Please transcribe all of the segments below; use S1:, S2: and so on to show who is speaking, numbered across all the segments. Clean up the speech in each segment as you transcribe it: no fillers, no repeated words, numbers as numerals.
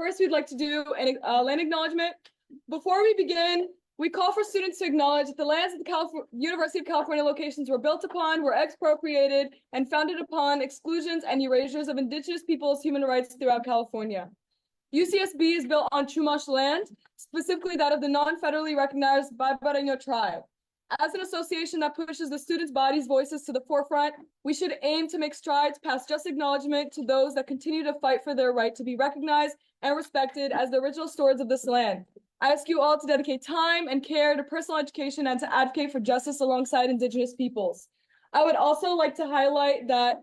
S1: First, we'd like to do a land acknowledgement. Before we begin, we call for students to acknowledge that the lands of the University of California locations were built upon, were expropriated, and founded upon exclusions and erasures of indigenous peoples' human rights throughout California. UCSB is built on Chumash land, specifically that of the non-federally recognized Barbareño tribe. As an association that pushes the students' bodies' voices to the forefront, we should aim to make strides past just acknowledgement to those that continue to fight for their right to be recognized and respected as the original stewards of this land. I ask you all to dedicate time and care to personal education and to advocate for justice alongside indigenous peoples. I would also like to highlight that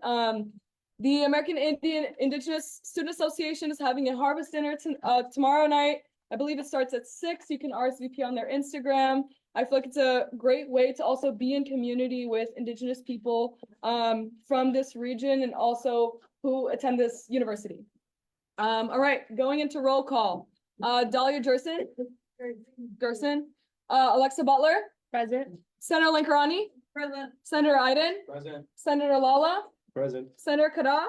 S1: the American Indian Indigenous Student Association is having a harvest dinner tomorrow night. I believe it starts at 6. You can RSVP on their Instagram. I feel like it's a great way to also be in community with indigenous people from this region and also who attend this university. All right, going into roll call. Dahlia Gerson, Alexa Butler, present. Senator Lankarani, present. Senator Iden, present. Senator Lala, present. Senator Kada,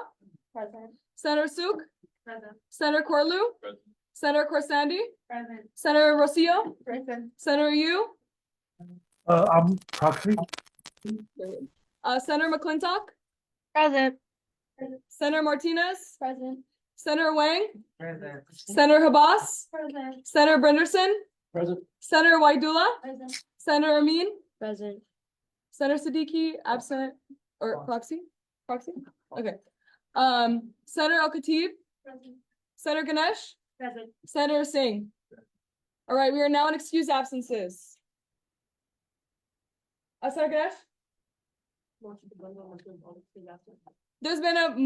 S1: present. Senator Suk, present. Senator Corlew, present. Senator Corsandi, present. Senator Rosillo, present. Senator Yu,
S2: I'm proxy.
S1: Senator McClintock,
S3: Present.
S1: Senator Martinez,
S3: Present.
S1: Senator Wang,
S2: Present.
S1: Senator Habas,
S3: Present.
S1: Senator Brenderson,
S2: Present.
S1: Senator Waidula,
S3: Present.
S1: Senator Amin,
S3: Present.
S1: Senator Siddiqui, absent, or proxy? Proxy? Okay. Senator Al-Khatib,
S3: Present.
S1: Senator Ganesh,
S3: Present.
S1: Senator Singh. All right, we are now in excused absences. Senator Ganesh? There's been a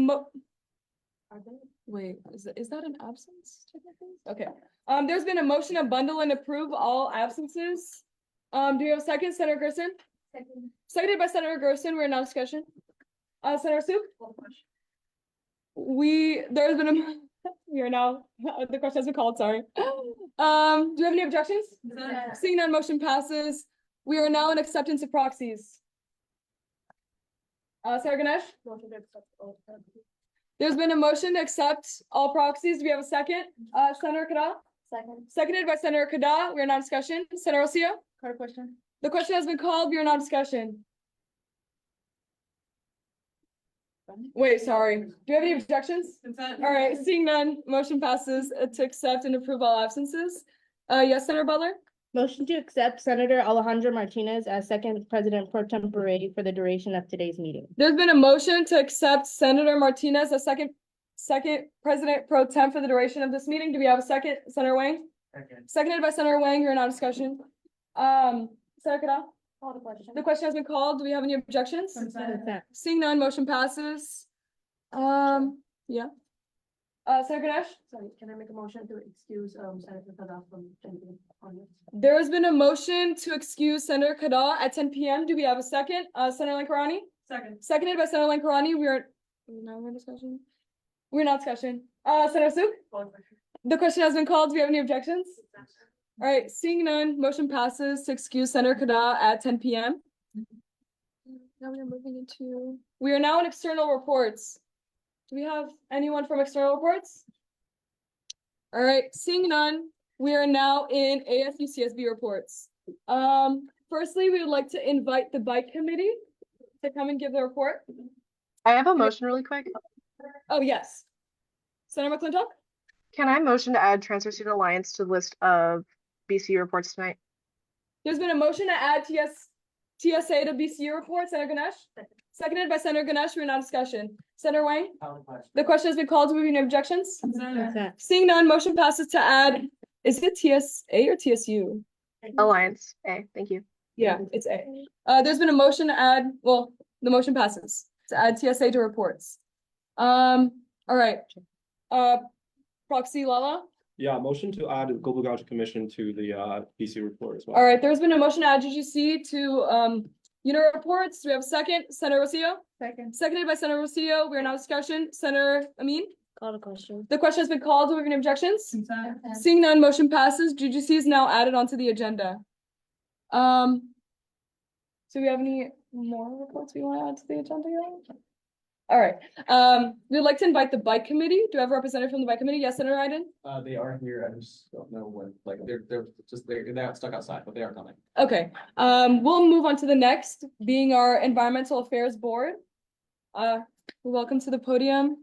S1: wait, is that an absence technically? Okay. There's been a motion to bundle and approve all absences. Do you have a second, Senator Gerson?
S3: Second.
S1: Seconded by Senator Gerson. We're now in discussion. Senator Suk? There's been a we are now the question has been called, sorry. Do you have any objections?
S3: No.
S1: Seeing none, motion passes. We are now in acceptance of proxies. Senator Ganesh? There's been a motion to accept all proxies. Do we have a second? Senator Kada?
S3: Second.
S1: Seconded by Senator Kada. We are now in discussion. Senator Rosillo?
S3: Card question.
S1: The question has been called. We are now in discussion. Wait, sorry. Do you have any objections?
S3: Consent.
S1: All right, seeing none, motion passes to accept and approve all absences. Yes, Senator Butler?
S3: Motion to accept Senator Alejandro Martinez as second president pro tempore for the duration of today's meeting.
S1: There's been a motion to accept Senator Martinez as second president pro tem for the duration of this meeting. Do we have a second, Senator Wang?
S2: Second.
S1: Seconded by Senator Wang. You're now in discussion. Senator Kada?
S3: Call the question.
S1: The question has been called. Do we have any objections?
S3: Consent.
S1: Seeing none, motion passes. Yeah. Senator Ganesh?
S3: Sorry, can I make a motion to excuse Senator Kada from attending on this?
S1: There has been a motion to excuse Senator Kada at 10 p.m. Do we have a second? Senator Lankarani?
S3: Second.
S1: Seconded by Senator Lankarani. We're now in discussion. We're not discussion. Senator Suk? The question has been called. Do we have any objections? All right, seeing none, motion passes to excuse Senator Kada at 10 p.m. Now we are moving into. We are now in external reports. Do we have anyone from external reports? All right, seeing none, we are now in ASU-CSB reports. Firstly, we would like to invite the bike committee to come and give their report.
S4: I have a motion really quick.
S1: Oh, yes. Senator McClintock?
S4: Can I motion to add Transfer Student Alliance to the list of BCU reports tonight?
S1: There's been a motion to add TSA to BCU report. Senator Ganesh? Seconded by Senator Ganesh. We're now in discussion. Senator Wang? The question has been called. Do we have any objections?
S3: Consent.
S1: Seeing none, motion passes to add, is it TSA or TSU?
S4: Alliance A, thank you.
S1: Yeah, it's A. There's been a motion to add, well, the motion passes to add TSA to reports. All right. Proxy Lala?
S5: Yeah, motion to add Global Gauge Commission to the BC report as well.
S1: All right, there's been a motion to add GGC to unit reports. Do we have a second? Senator Rosillo?
S3: Second.
S1: Seconded by Senator Rosillo. We are now in discussion. Senator Amin?
S3: Call the question.
S1: The question has been called. Do we have any objections?
S3: Consent.
S1: Seeing none, motion passes. GGC is now added onto the agenda. Do we have any more reports we want to add to the agenda yet? All right, we'd like to invite the bike committee. Do I have a representative from the bike committee? Yes, Senator Iden?
S5: They are here, I just don't know when, like, they're stuck outside, but they are coming.
S1: Okay, we'll move on to the next, being our Environmental Affairs Board. Welcome to the podium.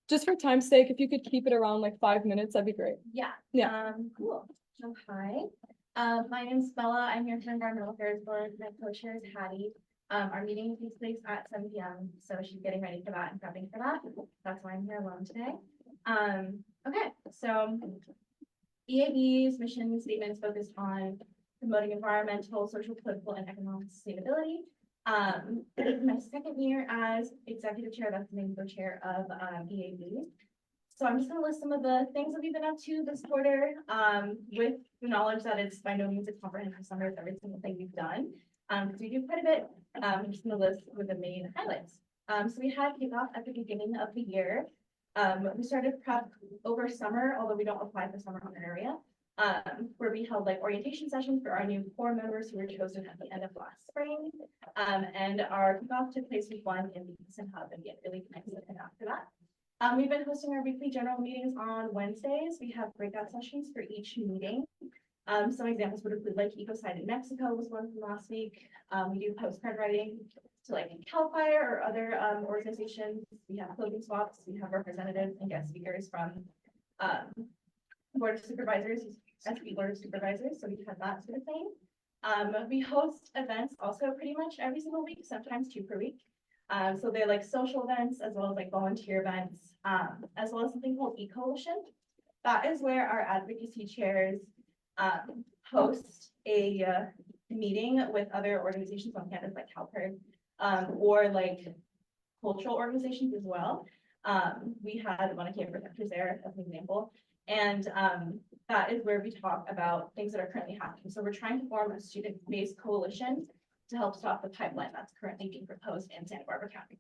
S1: Just for time's sake, if you could keep it around like 5 minutes, that'd be great.
S6: Yeah.
S1: Yeah.
S6: Cool. So hi, my name's Bella. I'm here for Environmental Affairs Board. My co-chair is Hattie. Our meeting takes place at 7 p.m. So she's getting ready for that and prepping for that. That's why I'm here alone today. Okay, so EAB's mission statement is focused on promoting environmental, social, political, and economic sustainability. My second year as executive chair, that's the main co-chair of EAB. So I'm just gonna list some of the things that we've been up to this quarter, with the knowledge that it's by no means a comprehensive summary of every single thing we've done. Because we do quite a bit. I'm just gonna list with the main highlights. So we had kickoff at the beginning of the year. We started prep over summer, although we don't apply for summer honoraria, where we held like orientation sessions for our new core members who were chosen at the end of last spring. And our kickoff took place week 1 in the Easton Hub and get really connected after that. We've been hosting our weekly general meetings on Wednesdays. We have breakout sessions for each meeting. Some examples would include like Ecocide in Mexico was one from last week. We do postcard writing to like CAL FIRE or other organizations. We have clothing swaps. We have representatives and guest speakers from Board of Supervisors, SB Board of Supervisors. So we have that sort of thing. We host events also pretty much every single week, sometimes 2 per week. So they're like social events as well as like volunteer events, as well as something called eCoalition. That is where our advocacy chairs host a meeting with other organizations on campus like CalPERD, or like cultural organizations as well. We had one of Cape Protectors there as an example. And that is where we talk about things that are currently happening. So we're trying to form a student-based coalition to help stop the pipeline that's currently being proposed in Santa Barbara County.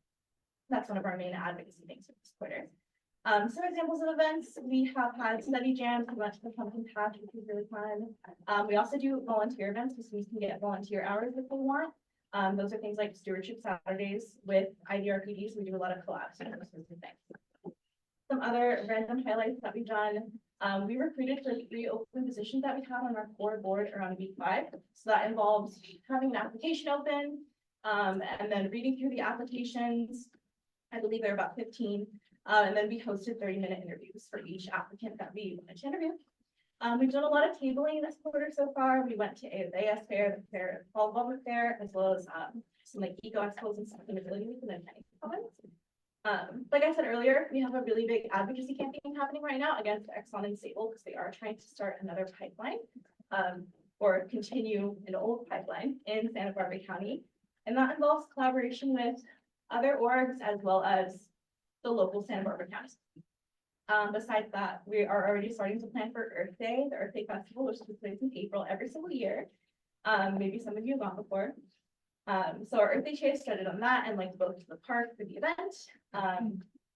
S6: That's one of our main advocacy things for this quarter. Some examples of events, we have had study jams, we went to the pumpkin patch, which was really fun. We also do volunteer events, so students can get volunteer hours if they want. Those are things like stewardship Saturdays with IDRPD, so we do a lot of collabs and those sorts of things. Some other random highlights that we've done. We recruited for 3 open positions that we had on our core board around week 5. So that involves having an application open, and then reading through the applications. I believe there are about 15. And then we hosted 30-minute interviews for each applicant that we wanted to interview. We've done a lot of tabling this quarter so far. We went to AS Fair, the Fair Fall Public Fair, as well as some like eco expos and sustainability week and then many comments. Like I said earlier, we have a really big advocacy campaign happening right now against Exxon and Sable because they are trying to start another pipeline, or continue an old pipeline in Santa Barbara County. And that involves collaboration with other orgs as well as the local Santa Barbara counties. Besides that, we are already starting to plan for Earth Day, the Earth Day Festival, which takes place in April every single year. Maybe some of you have gone before. So our Earth Day chase started on that and like both to the park for the event.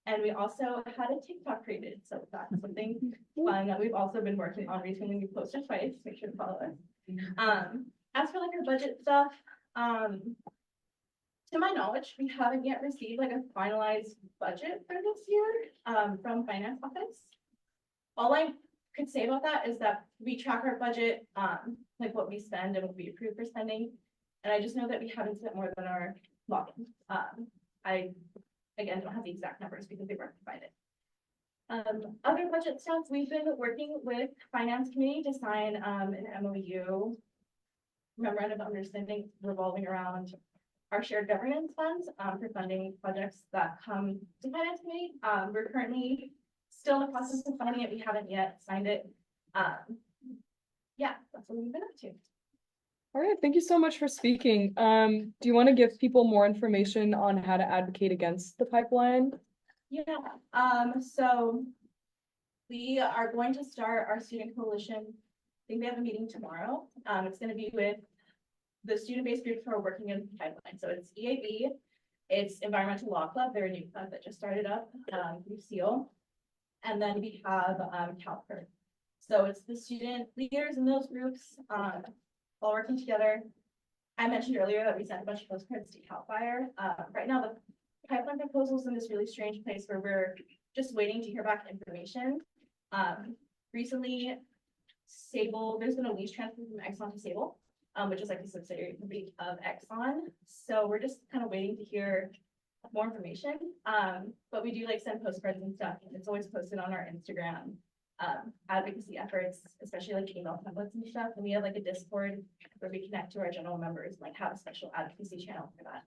S6: And we also had a TikTok created. So that's something fun that we've also been working on recently. We posted twice, make sure to follow us. As for like our budget stuff, to my knowledge, we haven't yet received like a finalized budget for this year from finance office. All I could say about that is that we track our budget, like what we spend and what we approve for spending. And I just know that we haven't spent more than our login. I, again, don't have the exact numbers because they weren't provided. Other budget stuff, we've been working with finance committee to sign an MOU, memorandum of understanding revolving around our shared governance funds for funding projects that come to finance committee. We're currently still in the process of signing it. We haven't yet signed it. Yeah, that's what we've been up to.
S1: All right, thank you so much for speaking. Do you want to give people more information on how to advocate against the pipeline?
S6: Yeah, so we are going to start our student coalition. I think we have a meeting tomorrow. It's going to be with the student-based groups who are working in the pipeline. So it's EAB, it's Environmental Law Club. They're a new club that just started up, through SEAL. And then we have CalPERD. So it's the student leaders in those groups all working together. I mentioned earlier that we sent a bunch of postcards to CAL FIRE. Right now, the pipeline proposals in this really strange place where we're just waiting to hear back information. Recently, Sable, there's been a lease transfer from Exxon to Sable, which is like a subsidiary company of Exxon. So we're just kind of waiting to hear more information. But we do like send postcards and stuff, and it's always posted on our Instagram. Advocacy efforts, especially like email templates and stuff. And we have like a Discord where we connect to our general members, like have a special advocacy channel for that.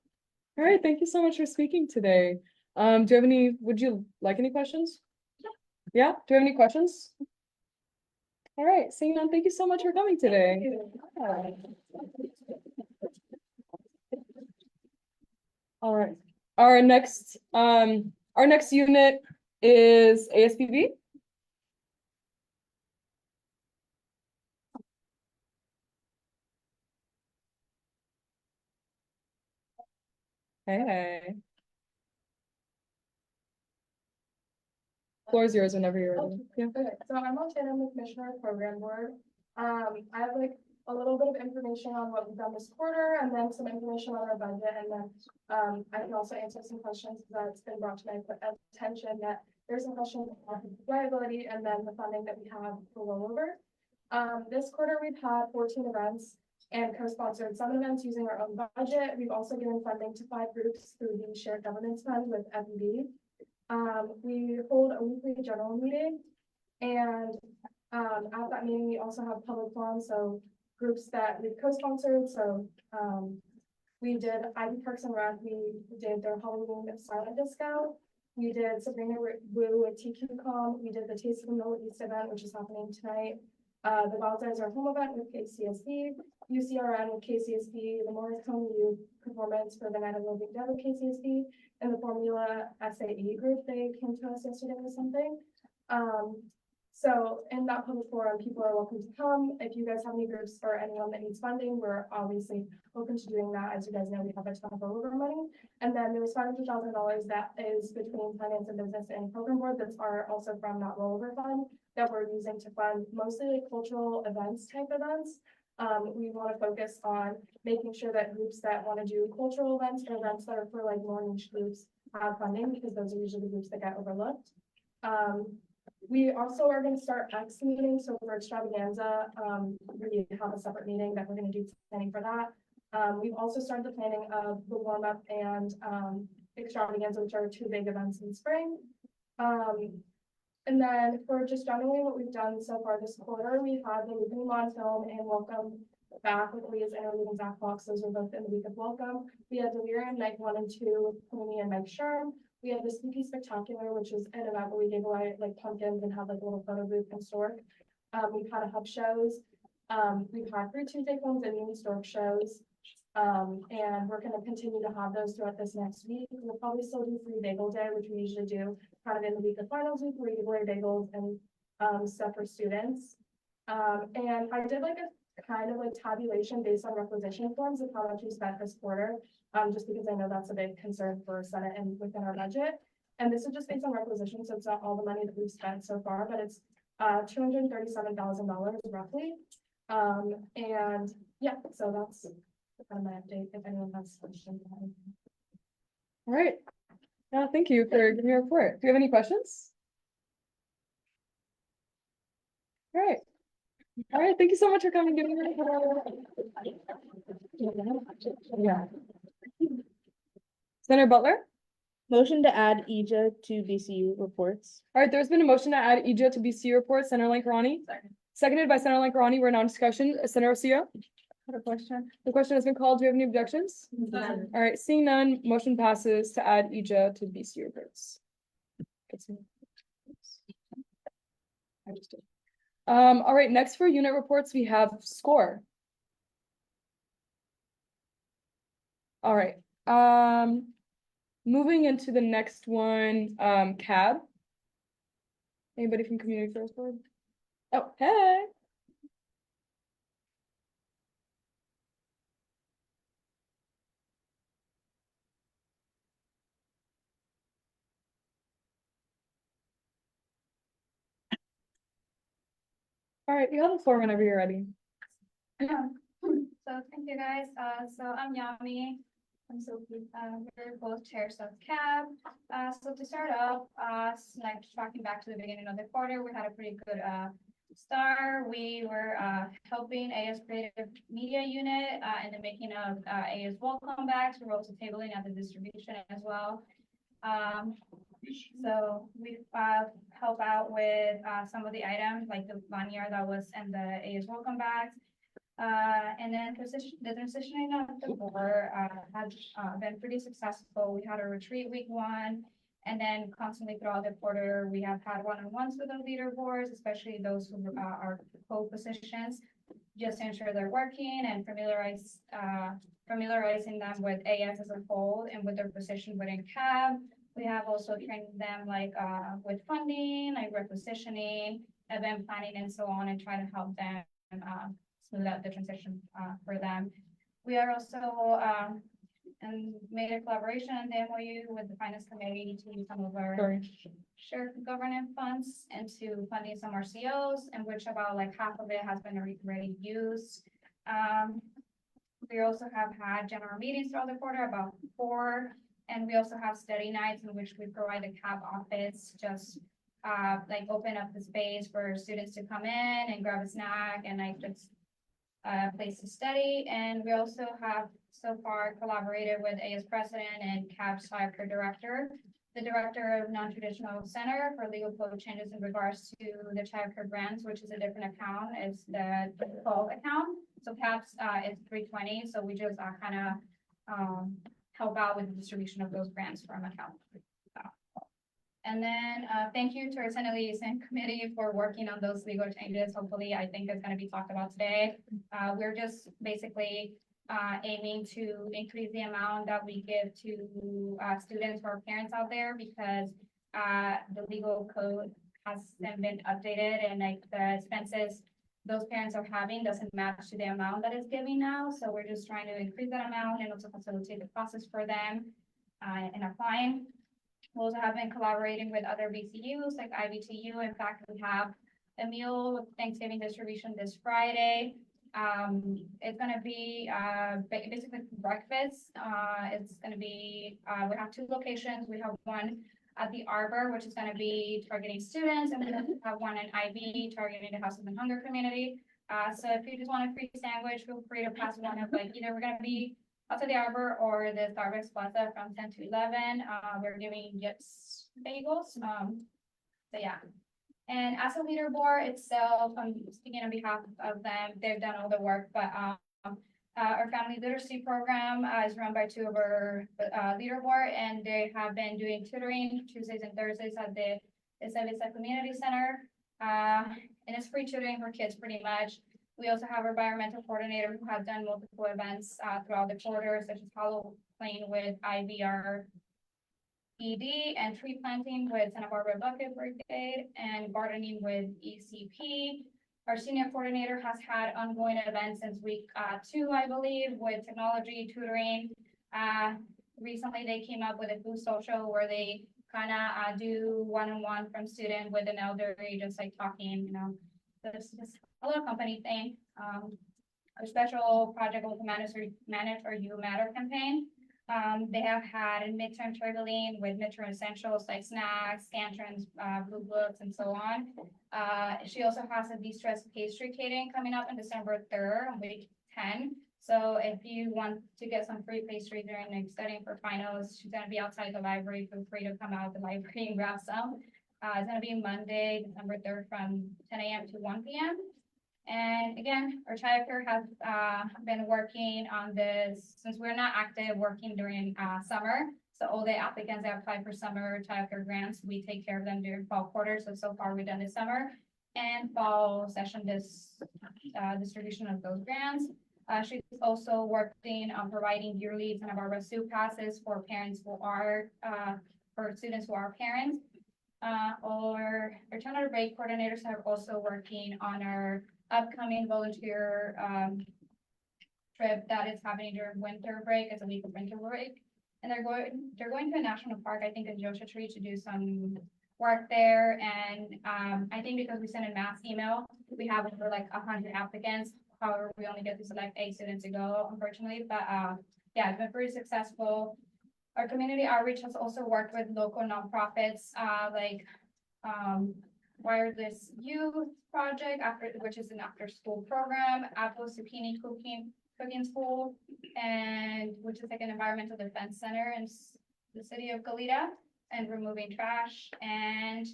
S1: All right, thank you so much for speaking today. Do you have any, would you like any questions? Yeah, do you have any questions? All right, seeing none, thank you so much for coming today. All right, our next unit is ASPB. Hey. Floor is yours whenever you're ready. Yeah.
S7: Okay, so I'm Montana, I'm the Commissioner of Program Board. I have like a little bit of information on what we've done this quarter and then some information on our budget. And then I can also answer some questions that's been brought to my attention that there's some questions on liability and then the funding that we have for rollover. This quarter, we've had 14 events and co-sponsored some events using our own budget. We've also given funding to 5 groups through the Shared Governance Fund with FEB. We hold a weekly general meeting, and at that meeting, we also have public forums, so groups that we've co-sponsored. So we did Ivy Parks and Rec, we did their Halloween silent disco, we did Sabrina Woo with TQCom, we did the Taste of the Middle East event, which is happening tonight. The God's Eyes Are Home event with KCSB, UCRN with KCSB, the Morris County Youth performance for the Night of Living Dead with KCSB, and the Formula SAE group, they came to us yesterday with something. So in that public forum, people are welcome to come. If you guys have any groups or anyone that needs funding, we're obviously open to doing that. As you guys know, we have a ton of rollover money. And then there was $500,000 that is between finance and business and program board that's are also from that rollover fund that we're using to fund mostly like cultural events type events. We want to focus on making sure that groups that want to do cultural events or events that are for like more niche groups have funding, because those are usually the groups that get overlooked. We also are going to start X meeting. So for extravaganza, we have a separate meeting that we're going to do planning for that. We've also started the planning of the warm up and extravaganza, which are 2 big events in spring. And then for just generally what we've done so far this quarter, we've had the Lucan Lawn film and Welcome Back with Leah's Interlude and Zach Fox. Those were both in the week of Welcome. We had Delirium Night 1 and 2 with Queenie and Mike Sherm. We had the Spooky Spectacular, which was an event where we gave away like pumpkins and had like a little photo booth and stork. We've had a hub shows. We've had Fruit Tuesday films and mini stork shows. And we're going to continue to have those throughout this next week. We'll probably still do Free Bagel Day, which we usually do kind of in the week of finals week, where we give away bagels and stuff for students. And I did like a kind of like tabulation based on requisition forms of how much we spent this quarter, just because I know that's a big concern for Senate and within our budget. And this is just based on requisition, so it's not all the money that we've spent so far, but it's $237,000 roughly. And yeah, so that's kind of my update. If anyone has questions.
S1: All right. Thank you for giving your report. Do you have any questions? All right. All right. Thank you so much for coming. Yeah. Senator Butler.
S3: Motion to add EJA to BCU reports.
S1: All right. There's been a motion to add EJA to BC reports. Senator Lankarani. Seconded by Senator Lankarani. We're now in discussion. Senator Rocio.
S3: What a question.
S1: The question has been called. Do you have any objections?
S6: None.
S1: All right. Seeing none, motion passes to add EJA to BC reports. I just did. All right. Next for unit reports, we have SCORE. All right. Moving into the next one, CAB. Anybody from Community Affairs Board? Oh, hey. All right, you have the floor whenever you're ready.
S8: So thank you guys. So I'm Yami.
S6: I'm Sophie. We're both chairs of CAB. So to start off, like tracking back to the beginning of the quarter, we had a pretty good start. We were helping AS Creative Media Unit in the making of AS welcome bags. We were also tabling at the distribution as well. So we help out with some of the items like the lanyard that was in the AS welcome bags. And then the transitioning of the board has been pretty successful. We had a retreat week 1, and then constantly throughout the quarter, we have had one-on-ones with the leaderboards, especially those who are co-positions, just to ensure they're working and familiarizing them with AS as a whole and with their position within CAB. We have also trained them like with funding, like requisitioning, event planning, and so on, and try to help them smooth out the transition for them. We are also and made a collaboration on the MOU with the finance committee to use some of our shared governance funds into funding some RCOs, in which about like half of it has been already used. We also have had general meetings throughout the quarter, about 4, and we also have study nights in which we provide the CAB office just like open up the space for students to come in and grab a snack and like just place to study. And we also have so far collaborated with AS President and CAB's Childcare Director, the Director of Non-Traditional Center for legal code changes in regards to the childcare grants, which is a different account. It's the default account. So CAB's is 320. So we just kind of help out with the distribution of those grants from account. And then thank you to our Senate Liaison Committee for working on those legal changes. Hopefully, I think it's going to be talked about today. We're just basically aiming to increase the amount that we give to students or parents out there, because the legal code hasn't been updated, and like the expenses those parents are having doesn't match to the amount that is giving now. So we're just trying to increase that amount and also facilitate the process for them in applying. We also have been collaborating with other VCUs like IVTU. In fact, we have a meal with Thanksgiving distribution this Friday. It's going to be basically breakfast. It's going to be, we have 2 locations. We have one at the Arbor, which is going to be targeting students, and we have one in IB targeting the House of the Hunger community. So if you just want a free sandwich, feel free to pass one of like either we're going to be outside the Arbor or the Starbucks Plaza from 10 to 11. We're giving just bagels. So yeah. And as a leaderboard itself, I'm speaking on behalf of them. They've done all the work, but our family literacy program is run by 2 of our leaderboard, and they have been doing tutoring Tuesdays and Thursdays at the Isabela Community Center. And it's free tutoring for kids pretty much. We also have our environmental coordinator who has done multiple events throughout the quarter, such as hollow playing with IVR ED and tree planting with Santa Barbara Bucket Brigade and gardening with ECP. Our senior coordinator has had ongoing events since week 2, I believe, with technology tutoring. Recently, they came up with a food social where they kind of do one-on-one from student with an elderly, just like talking, you know, so it's just a little company thing. Our special project will manage or you matter campaign. They have had a midterm turbulent with midterm essentials like snacks, scantrons, blue books, and so on. She also has a de-stress pastry catering coming up on December 3rd on week 10. So if you want to get some free pastry during like studying for finals, she's gonna be outside the library. Feel free to come out the library and grab some. It's gonna be Monday, December 3rd from 10 a.m. to 1 p.m. And again, our childcare has been working on this since we're not active working during summer. So all the applicants that apply for summer childcare grants, we take care of them during fall quarter. So far we've done this summer and fall session, this distribution of those grants. She's also working on providing yearly Santa Barbara SU passes for parents who are, for students who are parents. Our return break coordinators are also working on our upcoming volunteer trip that is happening during winter break. It's a week of winter break, and they're going to a national park, I think in Joshua Tree, to do some work there. And I think because we sent a mass email, we have over like 100 applicants. However, we only get to select 8 students to go, unfortunately. But
S8: yeah, it's been pretty successful. Our community outreach has also worked with local nonprofits, Wireless Youth Project, which is an after-school program, Apple Zucchini Cooking School, and which is like an environmental defense center in the city of Goleta, and removing trash, and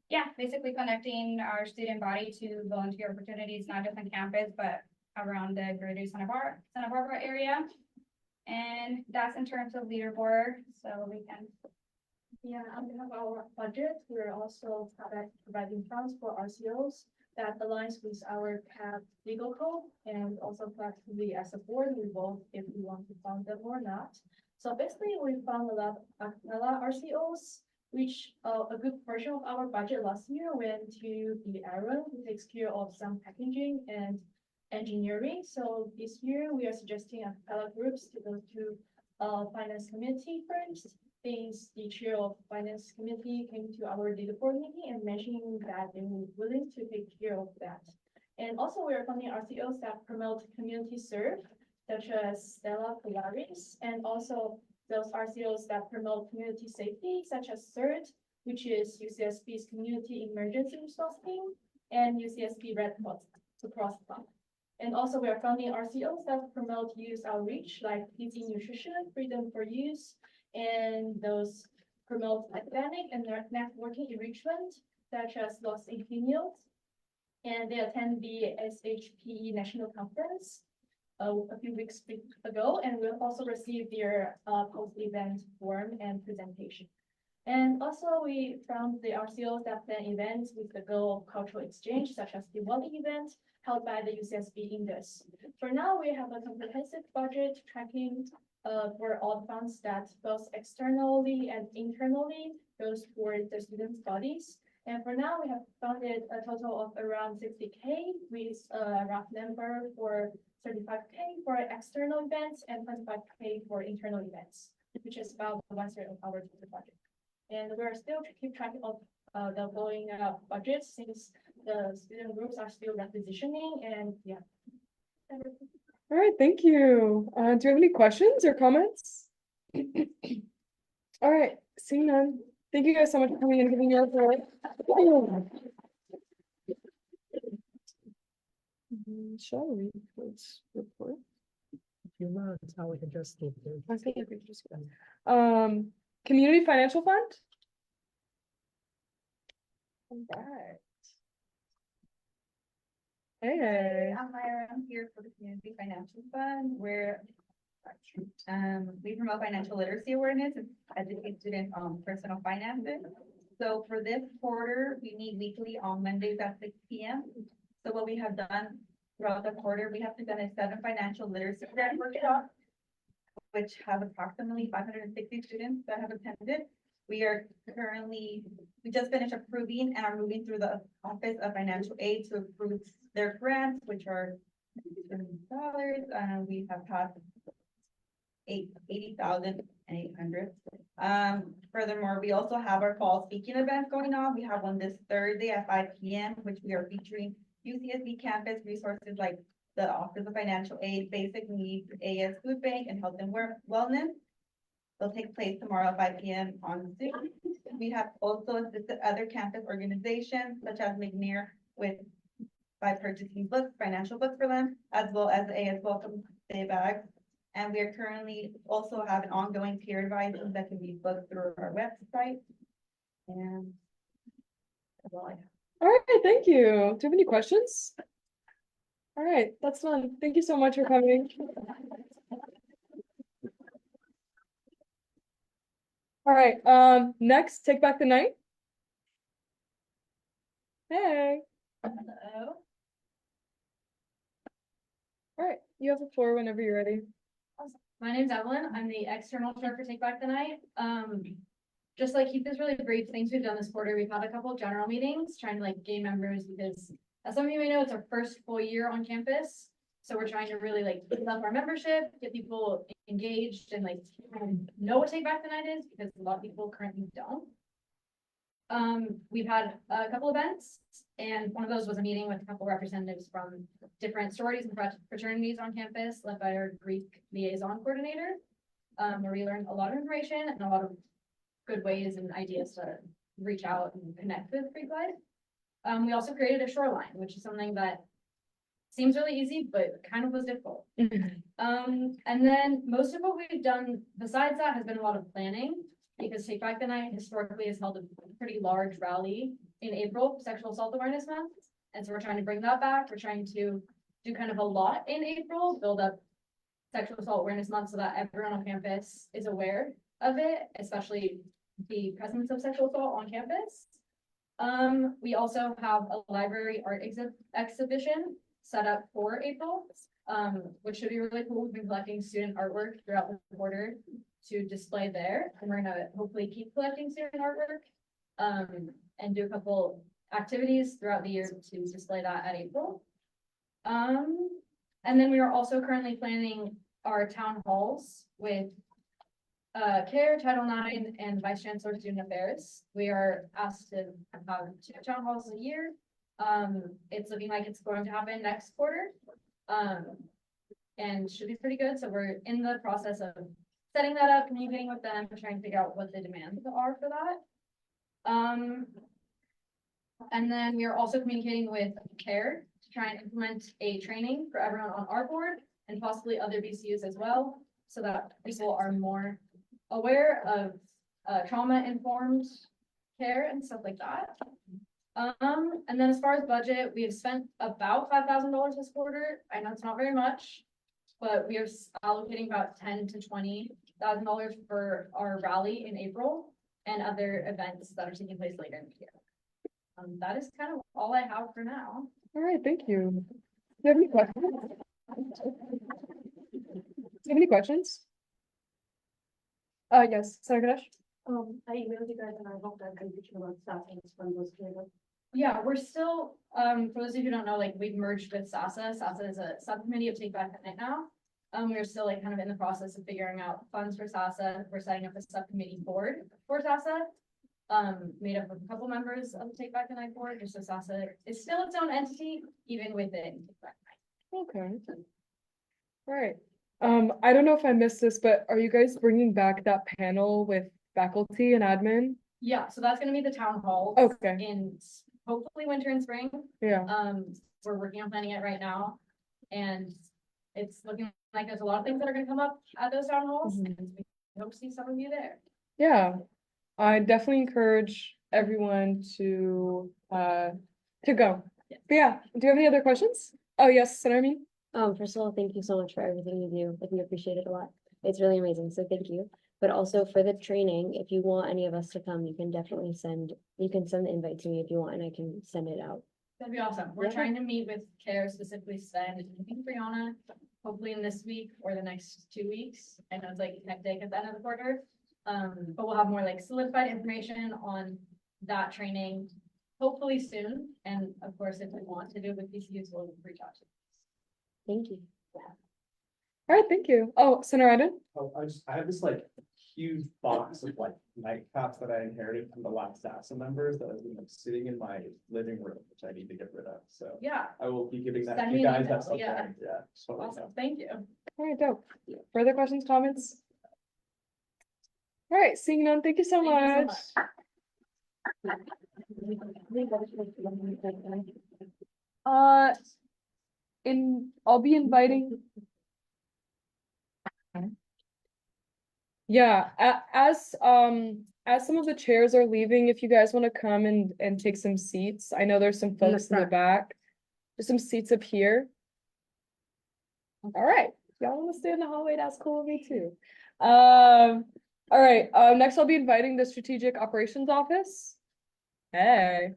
S8: yeah, basically connecting our student body to volunteer opportunities, not just on campus, but around the greater Santa Barbara area. And that's in terms of leaderboard, so we can.
S7: Yeah, on behalf of our budget, we're also providing funds for RCOs that aligns with our CAP legal code, and also collectively as a board, we vote if we want to fund them or not. So basically, we found a lot of RCOs, which a good portion of our budget last year went to the Aaron, who takes care of some packaging and engineering. So this year, we are suggesting appellate groups to go to finance committee first. Since the chair of finance committee came to our leaderboard meeting and mentioning that they were willing to take care of that. And also we are funding RCOs that promote community serve, such as Stella Polaris, and also those RCOs that promote community safety, such as CERT, which is UCSB's Community Emergency Response Team, and UCSB Red Cross Fund. And also we are funding RCOs that promote youth outreach, like easy nutrition, freedom for youth, and those promote academic and networking enrichment, such as Los Ingenieros. And they attend the SHPE National Conference a few weeks ago, and will also receive their post-event form and presentation. And also we found the RCOs that plan events with the goal of cultural exchange, such as the Diwali event held by the UCSB Indus. For now, we have a comprehensive budget tracking for all funds that both externally and internally goes for the student bodies. And for now, we have funded a total of around 60K with a rough number for 35K for external events and 25K for internal events, which is about 1/3 of our total budget. And we're still to keep track of the going budgets since the student groups are still requisitioning, and yeah.
S1: All right, thank you. Do you have any questions or comments? All right, seeing none. Thank you guys so much for coming and giving your report. Shall we please report?
S2: Few months, how we can just keep it.
S1: I think we could just go. Community Financial Fund? All right. Hey.
S9: I'm Myra, I'm here for the Community Financial Fund, where we promote financial literacy awareness and educate students on personal finances. So for this quarter, we meet weekly on Mondays at 6 p.m. So what we have done throughout the quarter, we have presented 7 financial literacy workshops, which have approximately 560 students that have attended. We just finished approving and are moving through the Office of Financial Aid to approve their grants, which are $2 we have passed 80,800. Furthermore, we also have our fall speaking events going on. We have one this Thursday at 5 p.m., which we are featuring UCSB campus resources like the Office of Financial Aid, Basic Needs, AS Food Bank, and Health and Wellness. They'll take place tomorrow at 5 p.m. on Zoom. We have also assisted other campus organizations such as McNair by purchasing books, financial books for them, as well as the AS Welcome Day bags. And we are currently also have an ongoing peer advising that can be booked through our website. And that's all I have.
S1: All right, thank you. Do you have any questions? All right, that's fun. Thank you so much for coming. All right, next, Take Back the Night. Hey.
S6: Hello.
S1: All right, you have the floor whenever you're ready.
S3: My name's Evelyn. I'm the external chair for Take Back the Night. Just like keep this really brief, things we've done this quarter, we've had a couple of general meetings trying to like gain members because as some of you may know, it's our first full year on campus. So we're trying to really like build up our membership, get people engaged and like know what Take Back the Night is because a lot of people currently don't. We've had a couple events and one of those was a meeting with a couple representatives from different sororities and fraternities on campus led by our Greek liaison coordinator. where we learned a lot of information and a lot of good ways and ideas to reach out and connect with Creek Life. We also created a shoreline, which is something that seems really easy, but kind of was difficult. And then most of what we've done besides that has been a lot of planning, because Take Back the Night historically has held a pretty large rally in April, Sexual Assault Awareness Month. And so we're trying to bring that back. We're trying to do kind of a lot in April, build up Sexual Assault Awareness Month so that everyone on campus is aware of it, especially the presence of sexual assault on campus. We also have a library art exhibition set up for April, which should be really cool. We've been collecting student artwork throughout the quarter to display there, and we're gonna hopefully keep collecting student artwork, and do a couple activities throughout the year to display that at April. And then we are also currently planning our town halls with CARE, Title IX, and Vice Chancellor Student Affairs. We are asked to have 2 town halls a year. It's looking like it's going to happen next quarter. And should be pretty good. So we're in the process of setting that up, communicating with them, trying to figure out what the demands are for that. And then we are also communicating with CARE to try and implement a training for everyone on our board and possibly other BCUs as well, so that people are more aware of trauma-informed care and stuff like that. And then as far as budget, we have spent about $5,000 this quarter. I know it's not very much, but we are allocating about $10,000 to $20,000 for our rally in April and other events that are taking place later in the year. That is kind of all I have for now.
S1: All right, thank you. Do you have any questions? Do you have any questions? Yes, Senator Ganesh?
S7: I emailed you guys and I hope that confusion about staffing is from those cleared.
S3: Yeah, we're still, for those of you who don't know, like, we've merged with SASA. SASA is a subcommittee of Take Back the Night now. We're still like kind of in the process of figuring out funds for SASA. We're setting up a subcommittee board for SASA. Made up of a couple members of the Take Back the Night board, just so SASA is still its own entity, even within Take Back the Night.
S1: Okay. All right. I don't know if I missed this, but are you guys bringing back that panel with faculty and admin?
S3: Yeah, so that's gonna be the town hall
S1: Okay,
S3: in hopefully winter and spring.
S1: yeah.
S3: We're working on planning it right now. And it's looking like there's a lot of things that are gonna come up at those town halls.
S1: Mhm.
S3: And we hope to see some of you there.
S1: Yeah, I definitely encourage everyone to go.
S3: Yeah.
S1: But yeah, do you have any other questions? Oh, yes, Senator Min?
S10: First of all, thank you so much for everything you do. Like, we appreciate it a lot. It's really amazing, so thank you. But also for the training, if you want any of us to come, you can definitely send the invite to me if you want, and I can send it out.
S3: That'd be awesome. We're
S10: Yeah.
S3: trying to meet with CARE, specifically Sven, and I think Brianna, hopefully in this week or the next 2 weeks. I know it's like hectic at the end of the quarter. But we'll have more like solidified information on that training, hopefully soon. And of course, if we want to do it with BCUs, we'll reach out to.
S10: Thank you.
S1: All right, thank you. Oh, Senator Ryan?
S5: Oh, I have this like huge box of like nightcaps that I inherited from the last SASA members that has been like sitting in my living room, which I need to get rid of, so.
S3: Yeah,
S5: I will be giving that
S3: Send
S5: to you
S3: me an
S5: guys
S3: email,
S5: at some
S3: yeah.
S5: point, yeah. just wanna let you know.
S3: awesome. Thank you.
S1: All right, dope. Further questions, comments? All right, seeing none, thank you so
S3: Thank you so
S1: much. I'll be inviting. Yeah, as some of the chairs are leaving, if you guys want to come and take some seats, I know there's some folks in the
S2: front.
S1: back. There's some seats up here. All right, y'all want to stay in the hallway? That's cool with me too. All right, next I'll be inviting the Strategic Operations Office. Hey.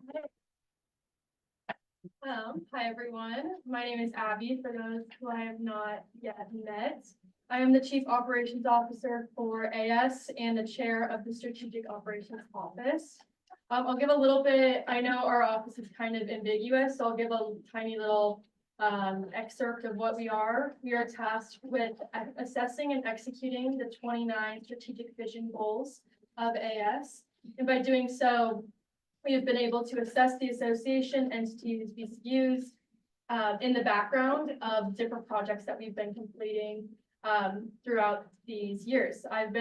S7: Hi, everyone. My name is Abby, for those who I have not yet met. I am the Chief Operations Officer for AS and the Chair of the Strategic Operations Office. I'll give a little bit, I know our office is kind of ambiguous, so I'll give a tiny little excerpt of what we are. We are tasked with assessing and executing the 29 strategic vision goals of AS. And by doing so, we have been able to assess the association, entities, BCUs in the background of different projects that we've been completing throughout these years. I'm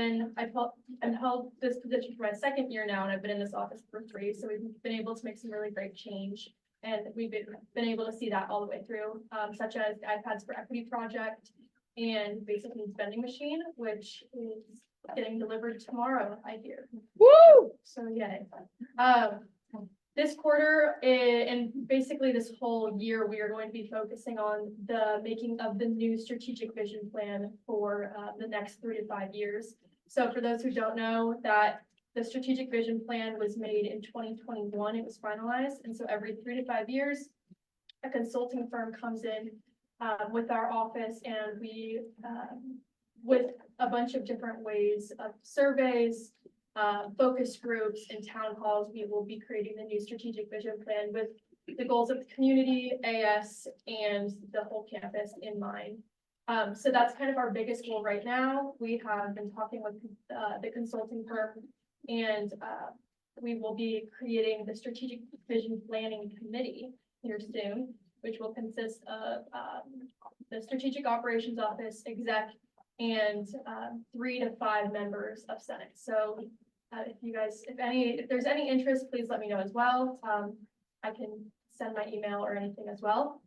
S7: held this position for my second year now, and I've been in this office for 3, so we've been able to make some really great change. And we've been able to see that all the way through, such as the iPads for Equity project and basic needs vending machine, which is getting delivered tomorrow, I hear.
S1: Woo!
S7: So, yeah. This quarter and basically this whole year, we are going to be focusing on the making of the new strategic vision plan for the next 3 to 5 years. So for those who don't know, that the strategic vision plan was made in 2021, it was finalized. And so every 3 to 5 years, a consulting firm comes in with our office, and we, with a bunch of different ways of surveys, focus groups and town halls, we will be creating the new strategic vision plan with the goals of the community, AS, and the whole campus in mind. So that's kind of our biggest goal right now. We have been talking with the consulting firm, and we will be creating the strategic vision planning committee here soon, which will consist of the strategic operations office, exec, and 3 to 5 members of Senate. So if there's any interest, please let me know as well. I can send my email or anything as well.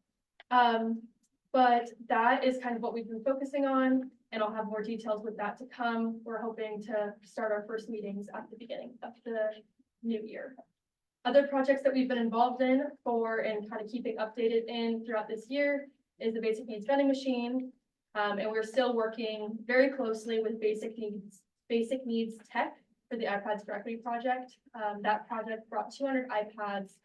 S7: But that is kind of what we've been focusing on, and I'll have more details with that to come. We're hoping to start our first meetings at the beginning of the new year. Other projects that we've been involved in and kind of keeping updated in throughout this year is the basic needs vending machine. And we're still working very closely with basic needs tech for the iPads for Equity project. That project brought 200 iPads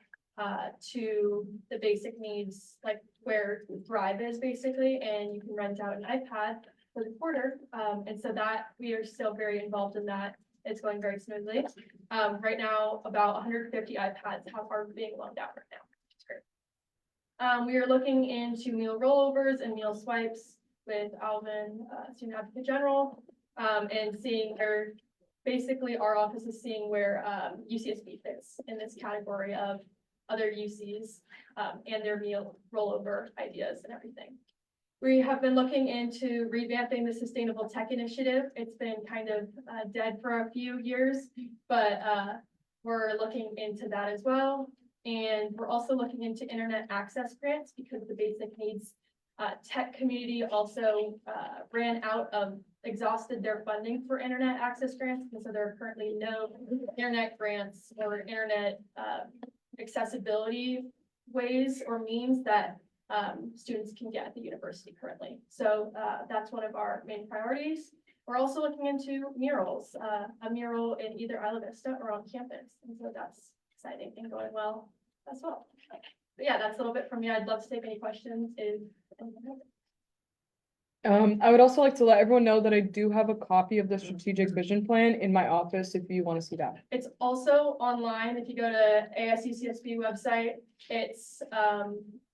S7: to the basic needs, like where Thrive is basically, and you can rent out an iPad for the quarter. And so that we are still very involved in that. It's going very smoothly. Right now, about 150 iPads are being loaned out right now. It's great. We are looking into meal rollovers and meal swipes with Alvin, Student Advocate General, and seeing basically our office is seeing where UCSB fits in this category of other UCs and their meal rollover ideas and everything. We have been looking into revamping the Sustainable Tech Initiative. It's been kind of dead for a few years, but we're looking into that as well. And we're also looking into internet access grants because the basic needs tech community also exhausted their funding for internet access grants. And so there are currently no internet grants or internet accessibility ways or means that students can get at the university currently. So that's one of our main priorities. We're also looking into murals, a mural in either Isla Vista or on campus. And so that's exciting and going well as well. But yeah, that's a little bit from me. I'd love to take any questions if anyone has it.
S1: I would also like to let everyone know that I do have a copy of the strategic vision plan in my office if you want to see that.
S7: It's also online. If you go to ASUCSB website, it's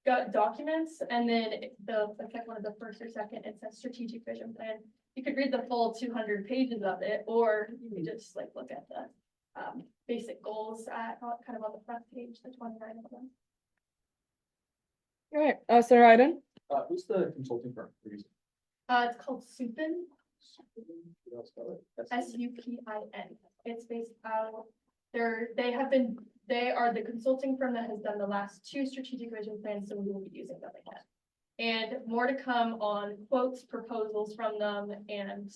S7: got documents, and then it's like one of the first or second, it says strategic vision plan. You could read the full 200 pages of it, or you could just like look at the basic goals kind of on the front page, the 29 of them.
S1: All right, Senator Iden.
S5: Who's the consulting firm we're using?
S7: It's called Supin,
S5: You know, spell it.
S7: SUPIN. It's based out, they are the consulting firm that has done the last 2 strategic vision plans, so we will be using them again. And more to come on quotes, proposals from them, and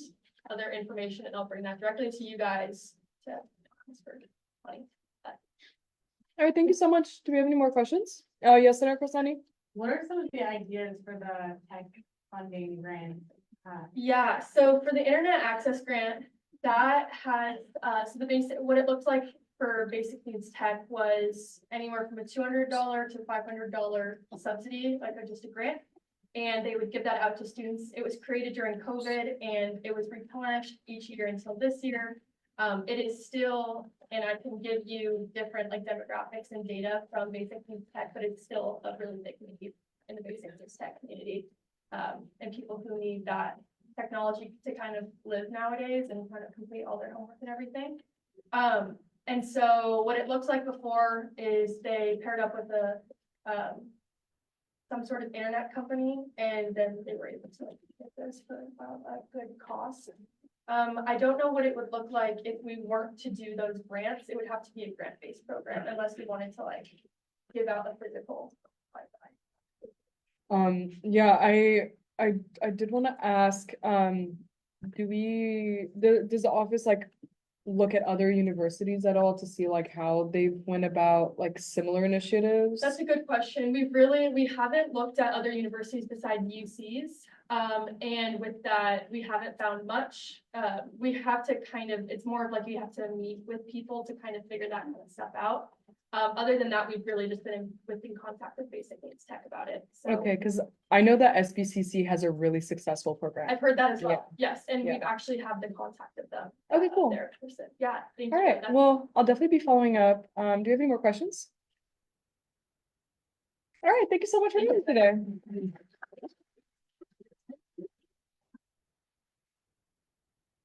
S7: other information, and I'll bring that directly to you guys to transfer money.
S1: All right, thank you so much. Do we have any more questions? Yes, Senator Costani.
S2: What are some of the ideas for the tech funding grant?
S7: Yeah, so for the internet access grant, that has, so the basic, what it looks like for basic needs tech was anywhere from a $200 to $500 subsidy, like just a grant. And they would give that out to students. It was created during COVID, and it was replenished each year until this year. It is still, and I can give you different like demographics and data from basic needs tech, but it's still a really big need in the basic needs tech community. And people who need that technology to kind of live nowadays and kind of complete all their homework and everything. And so what it looks like before is they paired up with some sort of internet company, and then they were able to like get this for a good cost. I don't know what it would look like if we weren't to do those grants. It would have to be a grant-based program unless we wanted to like give out a physical Wi-Fi.
S1: Yeah, I did want to ask, does the office like look at other universities at all to see like how they went about like similar initiatives?
S7: That's a good question. We haven't looked at other universities beside UC's. And with that, we haven't found much. We have to it's more of like we have to meet with people to kind of figure that kind of stuff out. Other than that, we've really just been in contact with Basic Needs Tech about it. So
S1: Okay, because I know that SBCC has a really successful program.
S7: I've heard that as well. Yes, and
S1: Yeah.
S7: we've actually have the contact of them.
S1: Okay, cool.
S7: Their person. Yeah, thank
S1: All
S7: you.
S1: right,
S7: That's-
S1: well, I'll definitely be following up. Do you have any more questions? All right, thank you so much for being here today.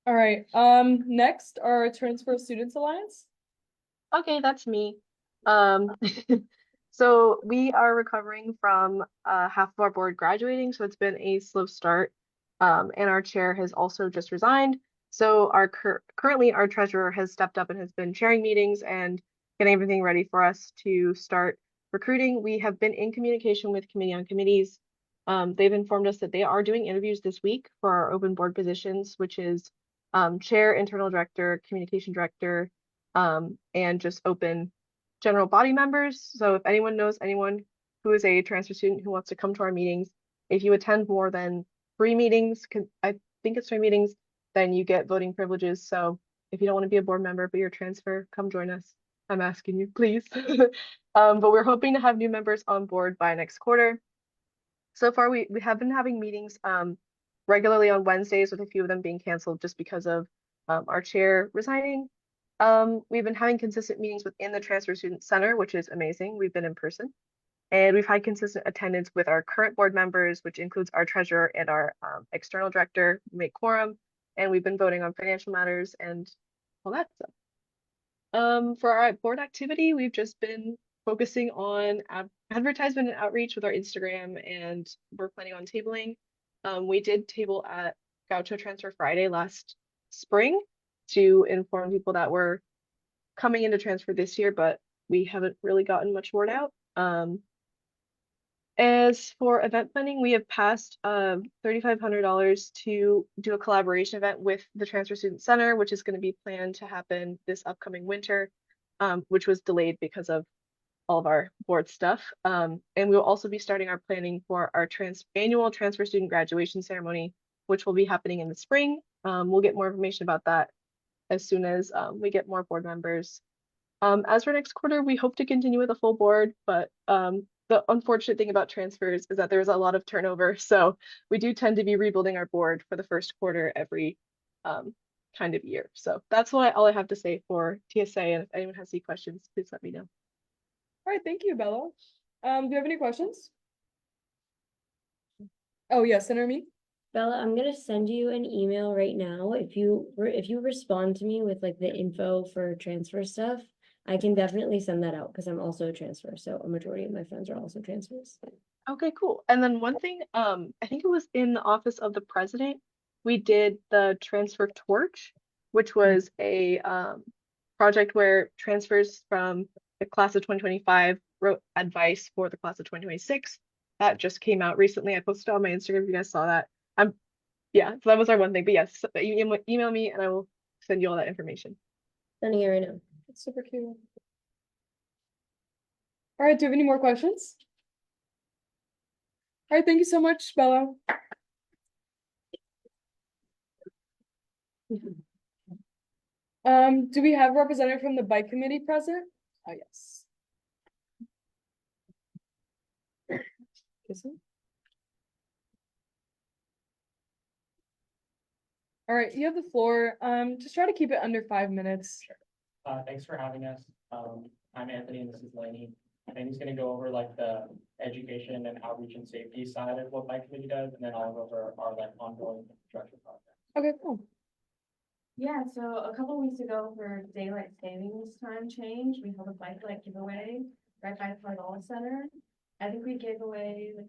S1: All right, next our Transfer Students Alliance.
S4: Okay, that's me. So we are recovering from half of our board graduating, so it's been a slow start. And our chair has also just resigned. So currently our treasurer has stepped up and has been chairing meetings and getting everything ready for us to start recruiting. We have been in communication with Committee on Committees. They've informed us that they are doing interviews this week for our open board positions, which is chair, internal director, communication director, and just open general body members. So if anyone knows anyone who is a transfer student who wants to come to our meetings, if you attend more than 3 meetings, I think it's 3 meetings, then you get voting privileges. So if you don't want to be a board member, but you're a transfer, come join us. I'm asking you, please. But we're hoping to have new members on board by next quarter. So far, we have been having meetings regularly on Wednesdays, with a few of them being canceled just because of our chair resigning. We've been having consistent meetings within the Transfer Student Center, which is amazing. We've been in person. And we've had consistent attendance with our current board members, which includes our treasurer and our external director, make quorum. And we've been voting on financial matters and all that stuff. For our board activity, we've just been focusing on advertisement and outreach with our Instagram, and we're planning on tabling. We did table at Gaucho Transfer Friday last spring to inform people that were coming into transfer this year, but we haven't really gotten much word out. As for event planning, we have passed $3,500 to do a collaboration event with the Transfer Student Center, which is going to be planned to happen this upcoming winter, which was delayed because of all of our board stuff. And we will also be starting our planning for our annual transfer student graduation ceremony, which will be happening in the spring. We'll get more information about that as soon as we get more board members. As for next quarter, we hope to continue with a full board, but the unfortunate thing about transfers is that there's a lot of turnover. So we do tend to be rebuilding our board for the first quarter every kind of year. So that's all I have to say for TSA. And if anyone has any questions, please let me know.
S1: All right, thank you, Bella. Do you have any questions? Oh, yes, Senator Me?
S10: Bella, I'm gonna send you an email right now. If you respond to me with like the info for transfer stuff, I can definitely send that out because I'm also a transfer. So a majority of my friends are also transfers.
S4: Okay, cool. And then one thing, I think it was in the office of the president, we did the transfer torch, which was a project where transfers from the class of 2025 wrote advice for the class of 2026. That just came out recently. I posted on my Instagram if you guys saw that. Yeah, so that was our one thing. But yes, email me and I will send you all that information.
S10: Sending it right now.
S1: That's super cute. All right, do you have any more questions? All right, thank you so much, Bella. Do we have a representative from the bike committee present? Oh, yes. All right, you have the floor. Just try to keep it under 5 minutes.
S11: Thanks for having us. I'm Anthony and this is Lainey. And he's gonna go over like the education and outreach and safety side of what my committee does, and then I'll go over our like ongoing infrastructure project.
S1: Okay, cool.
S6: Yeah, so a couple weeks ago for daylight savings time change, we held a bike light giveaway right by the Flagella Center. I think we gave away like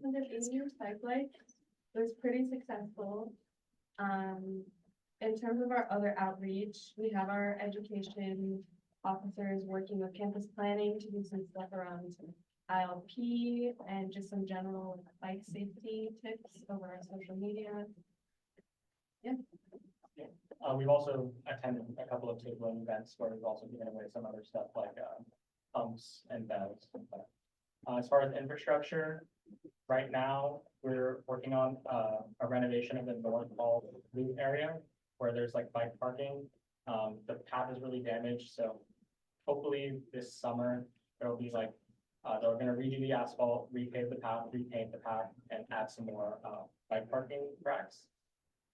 S6: 180 bike lights. It was pretty successful. In terms of our other outreach, we have our education officers working with campus planning to do some stuff around ILP and just some general bike safety tips over our social media.
S11: We've also attended a couple of tabling events where we've also given away some other stuff like, pumps and bells. But, as far as infrastructure, right now, we're working on, a renovation of the North Hall Loop area where there's like bike parking. The path is really damaged, so hopefully this summer, there'll be like, they're gonna redo the asphalt, repave the path, repaint the path, and add some more, bike parking racks.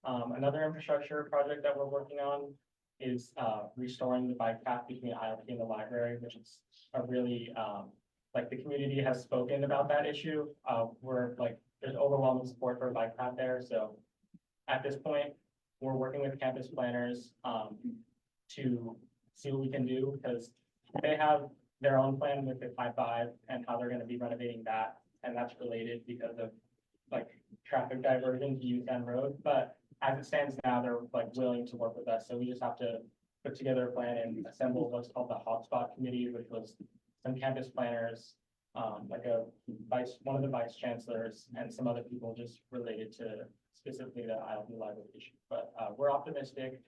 S11: Another infrastructure project that we're working on is restoring the bike path between ILP and the library, which is a really, like the community has spoken about that issue. We're like, there's overwhelming support for a bike path there, so at this point, we're working with campus planners to see what we can do, because they have their own plan with the 5-5 and how they're gonna be renovating that, and that's related because of like traffic diversion to Youth End Road, but as it stands now, they're like willing to work with us, so we just have to put together a plan and assemble what's called the hotspot committee, which was some campus planners, like one of the vice chancellors and some other people just related to specifically the ILP library issue. But we're optimistic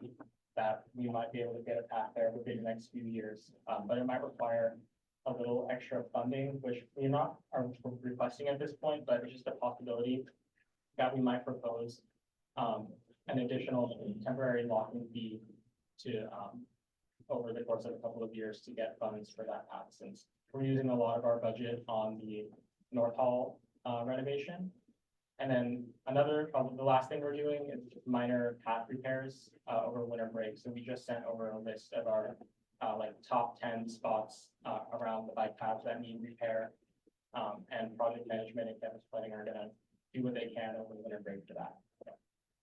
S11: that we might be able to get a path there within the next few years, but it might require a little extra funding, which we're not are requesting at this point, but it's just a possibility that we might propose an additional temporary locking fee to over the course of a couple of years to get funds for that path, since we're using a lot of our budget on the North Hall renovation. And then the last thing we're doing is minor path repairs over winter break. So we just sent over a list of our like top 10 spots around the bike paths that need repair. And project management and campus planning are gonna do what they can over the winter break for that. So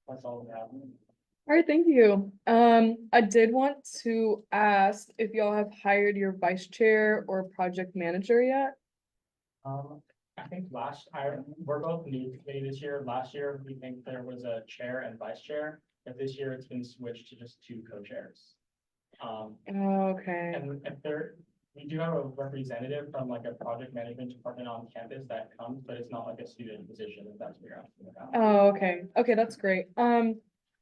S11: that's all we have.
S1: All right, thank you. I did want to ask if y'all have hired your vice chair or project manager yet?
S11: I think we're both new to committee this year. Last year, we think there was a chair and vice chair, but this year it's been switched to just 2 co-chairs.
S1: Okay.
S11: And we do have a representative from like a project management department on campus that comes, but it's not like a student position, if that's what you're asking about.
S1: Oh, okay. Okay, that's great.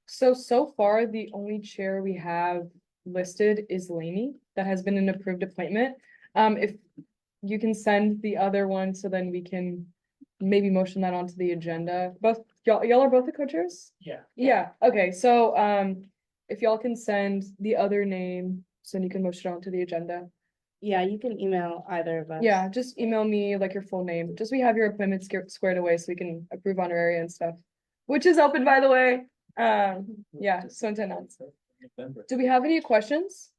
S1: So far, the only chair we have listed is Lainey. That has been an approved appointment. If you can send the other one, so then we can maybe motion that onto the agenda. Both, y'all are both the co-chairs?
S11: Yeah.
S1: Yeah, okay, so, if y'all can send the other name, so then you can motion it onto the agenda.
S12: Yeah, you can email either of us.
S1: Yeah, just email me like your full name, just so we have your appointments squared away so we can approve honorary and stuff. Which is open, by the way. Yeah, so to announce. Do we have any questions?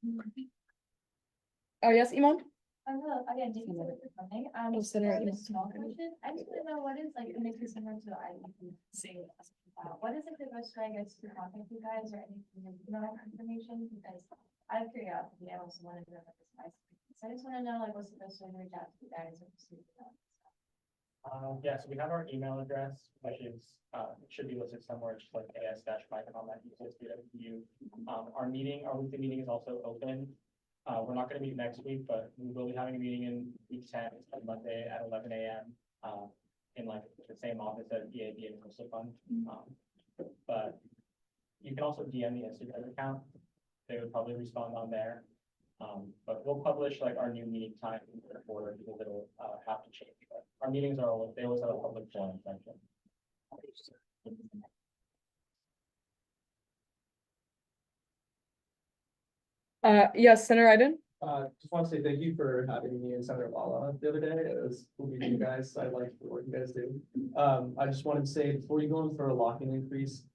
S1: Oh, yes, Iman?
S6: Hello, again, thank you so much for coming.
S1: Oh, Senator,
S6: just a
S1: yes.
S6: small question. I just want to know what is like, it makes me similar to IEP. What is it that goes to, I guess, to contact you guys or anything, information? Because I have curiosity, I also wanted to know about this nice. So I just want to know like, what's the best way to reach out to you guys or pursue that?
S11: Yeah, so we have our email address, which is, it should be listed somewhere, just like as-python@ucsb.edu. Our weekly meeting is also open. We're not gonna meet next week, but we will be having a meeting in week 10, it's on Monday at 11 a.m. In like the same office as EAB and Coastal Fund. But you can also DM the Instagram account. They would probably respond on there. But we'll publish like our new meeting time in the quarter because it'll have to change. But our meetings are always, they always have a public forum section.
S1: Yes, Senator Iden?
S5: Just want to say thank you for having me and Senator Lala the other day. It was cool meeting you guys. I like the work you guys do. I just wanted to say, before you go in for a locking increase,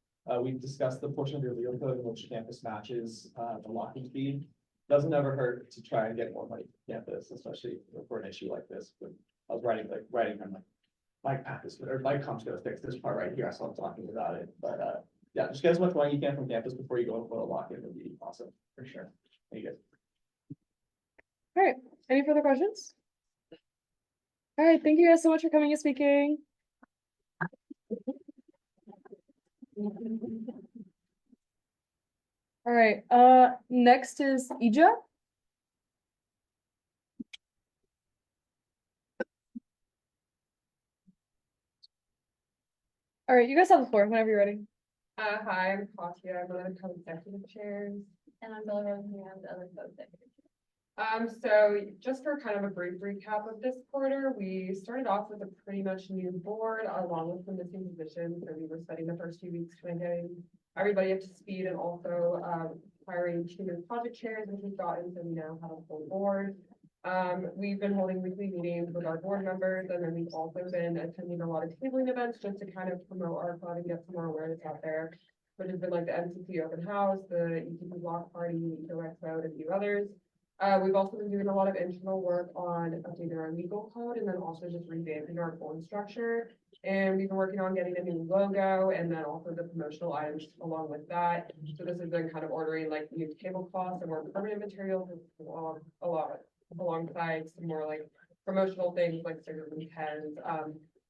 S5: we've discussed the portion of your legal code in which campus matches the locking fee. Doesn't ever hurt to try and get more money from campus, especially for an issue like this. But I was writing on my path is, or my comp's gonna fix this part right here. I saw him talking about it, but yeah, just get as much money you can from campus before you go in for a lock-in. Would be awesome for sure. Thank you guys.
S1: All right, any further questions? All right, thank you guys so much for coming and speaking. All right, next is Ija. All right, you guys have the floor whenever you're ready.
S7: Hi, I'm Katya, I'm one of the co-executive chairs.
S3: And I'm Bella Rosen, I'm the other co-executive.
S7: So just for kind of a brief recap of this quarter, we started off with a pretty much new board along with some missing positions. So we were spending the first few weeks trying to get everybody up to speed and also hiring 2 new project chairs, which we've gotten, so we now have a full board. We've been holding weekly meetings with our board members, and then we've also been attending a lot of tabling events just to kind of promote our club and get some more awareness out there, which has been like the MCC Open House, the ETP Block Party, Eco Expo, and a few others. We've also been doing a lot of internal work on updating our legal code and then also just revamping our form structure. And we've been working on getting a new logo and then also the promotional items along with that. So this has been kind of ordering like new tablecloths and more permanent materials a lot alongside some more like promotional things like stickers and pens.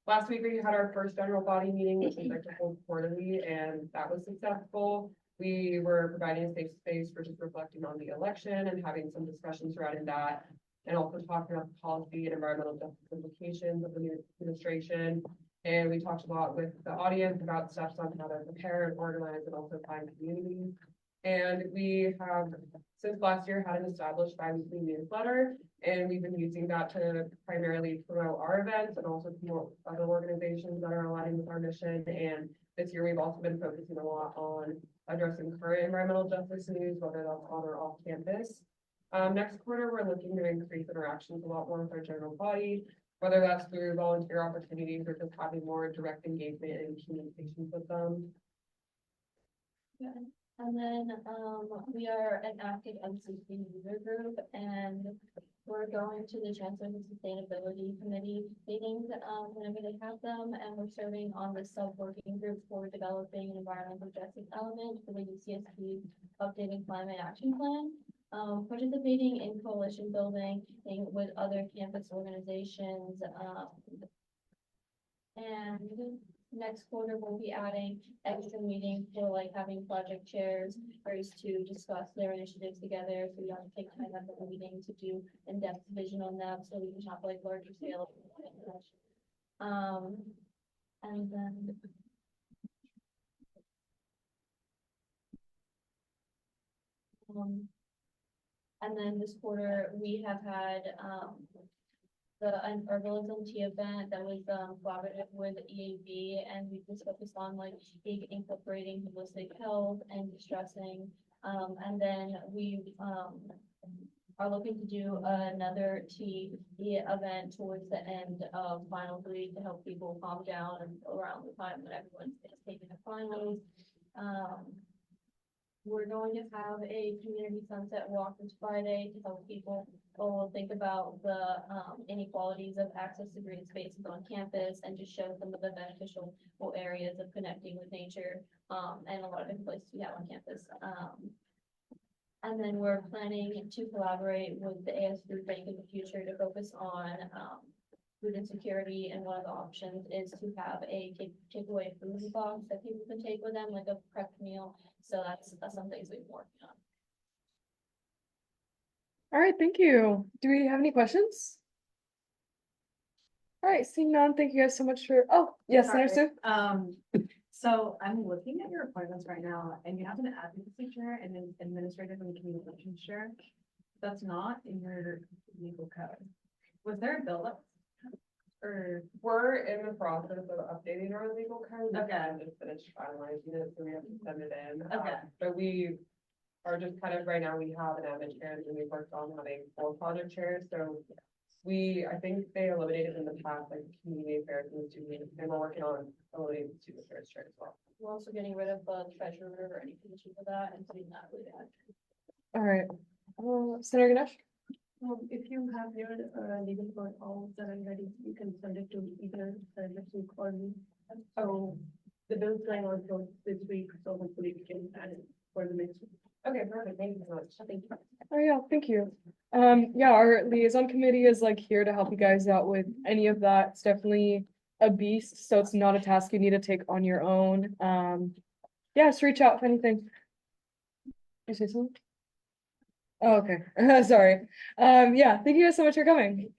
S7: Last week we had our first general body meeting, which we like to hold quarterly, and that was successful. We were providing a safe space for just reflecting on the election and having some discussions surrounding that. And also talking about the policy and environmental justice implications of the new administration. And we talked a lot with the audience about steps on how to prepare and organize and also find communities. And we have, since last year, had an established bi-weekly newsletter, and we've been using that to primarily promote our events and also promote other organizations that are aligning with our mission. And this year, we've also been focusing a lot on addressing current environmental justice news, whether that's on or off campus. Next quarter, we're looking to increase interactions a lot more with our general body, whether that's through volunteer opportunities or just having more direct engagement and communications with them.
S3: And then, we are an active MCC user group, and we're going to the Chancellor's Sustainability Committee meetings, whenever they have them, and we're serving on the sub-working group for developing an environmental justice element for the UCSD updated climate action plan. Participating in coalition building with other campus organizations, and next quarter, we'll be adding extra meetings for like having project chairs to discuss their initiatives together. So we don't have to take time out of the meeting to do in-depth vision on them. So we can have like larger scale. And then. And then this quarter, we have had, the herbalism tea event that was collaborative with EAB, and we just focused on like incorporating holistic health and distressing. And then we are looking to do another tea event towards the end of final 3 to help people calm down and around the time when everyone's taking the finals. We're going to have a community sunset walk this Friday to help people think about the inequalities of access to green spaces on campus and just show some of the beneficial areas of connecting with nature and a lot of different places we have on campus. And then we're planning to collaborate with the AS Food Bank in the future to focus on food insecurity, and one of the options is to have a takeaway food box that people can take with them, like a prep meal. So that's some things we've been working on.
S1: All right, thank you. Do we have any questions? All right, seeing none, thank you guys so much for, oh, yes, Senator Sue.
S2: So I'm looking at your appointments right now, and you have an advocacy chair and an administrative and communications chair. That's not in your legal code. Was there a buildup? Or
S7: We're in the process of updating our legal code.
S2: Okay.
S7: And just finished finalizing it, so we have to send it in.
S2: Okay.
S7: But we are just kind of, right now, we have an admin chair, and we've worked on having 4 project chairs, so I think they eliminated in the past, like, community affairs and student, and we're working on eliminating the student affairs chair as well.
S3: We're also getting rid of the treasurer or any position for that and putting that with that.
S1: All right, Senator Ganesh.
S2: if you have your legal code all that are ready, you can send it to either this week or me. So the bill's going on for this week, so hopefully we can add it for the next week. Okay, perfect, thank you so much. Thank you.
S1: Oh, yeah, thank you. Yeah, our liaison committee is like here to help you guys out with any of that. It's definitely a beast, so it's not a task you need to take on your own. Yeah, just reach out if anything. You say something? Oh, okay, sorry. Yeah, thank you guys so much for coming.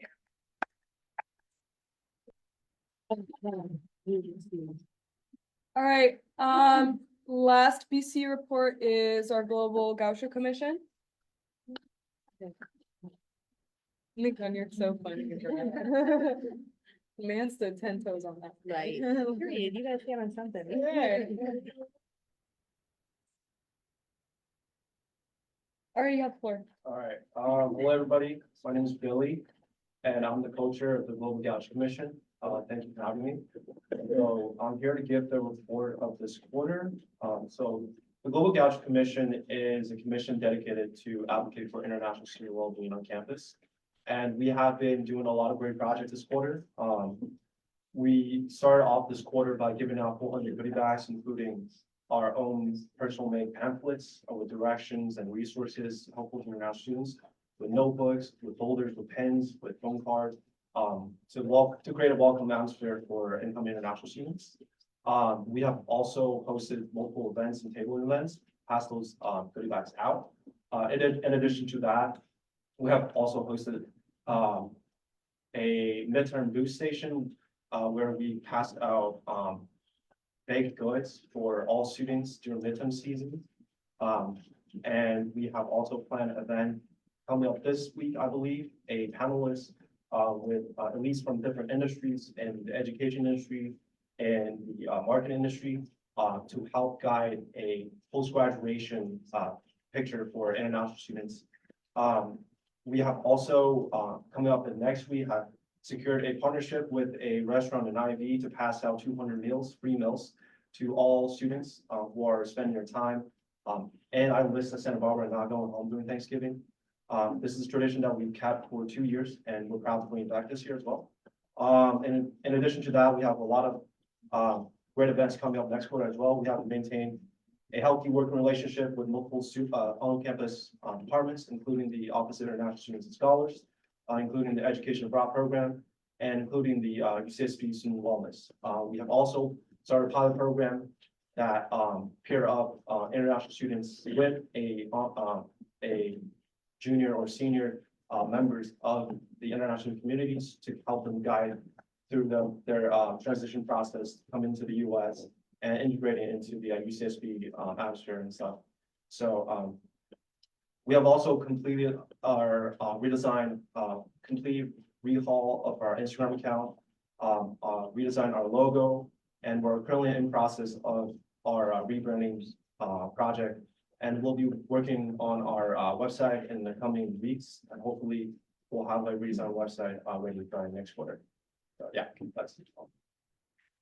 S1: All right, last BC report is our Global Gaucho Commission. Lincoln, you're so funny. Man stood 10 toes on that.
S12: Right. Period. You guys came on something.
S1: Right. All right, you have the floor.
S11: All right, hello, everybody. My name is Billy, and I'm the co-chair of the Global Gaucho Commission. Thank you for having me. So I'm here to give the report of this quarter. So the Global Gaucho Commission is a commission dedicated to advocate for international student well-being on campus. And we have been doing a lot of great projects this quarter. We started off this quarter by giving out 400 goodie bags, including our own personal made pamphlets with directions and resources helpful to international students, with notebooks, with folders, with pens, with phone cards, to create a welcome atmosphere for incoming international students. We have also hosted multiple events and table events, pass those goodie bags out. In addition to that, we have also hosted a midterm boost station where we passed out baked goods for all students during midterm season. And we have also planned an event coming up this week, I believe, a panelist with at least from different industries and the education industry and the marketing industry to help guide a post-graduation picture for international students. We have also coming up in next week have secured a partnership with a restaurant in IV to pass out 200 meals, free meals, to all students who are spending their time in Isla Vista, Santa Barbara, and not going home during Thanksgiving. This is a tradition that we've kept for 2 years, and we're proud to bring it back this year as well. And in addition to that, we have a lot of great events coming up next quarter as well. We have to maintain a healthy working relationship with multiple on-campus departments, including the Office of International Students and Scholars, including the Education Abroad program, and including the UCSB Student Wellness. We have also started a pilot program that pair up international students with a junior or senior members of the international communities to help them guide through their transition process, come into the US and integrating into the UCSB atmosphere and stuff. So we have also completed our redesign, complete rehaul of our Instagram account, redesign our logo, and we're currently in process of our rebranding project. And we'll be working on our website in the coming weeks, and hopefully we'll have a redesigned website ready by next quarter. So yeah, that's it.
S1: All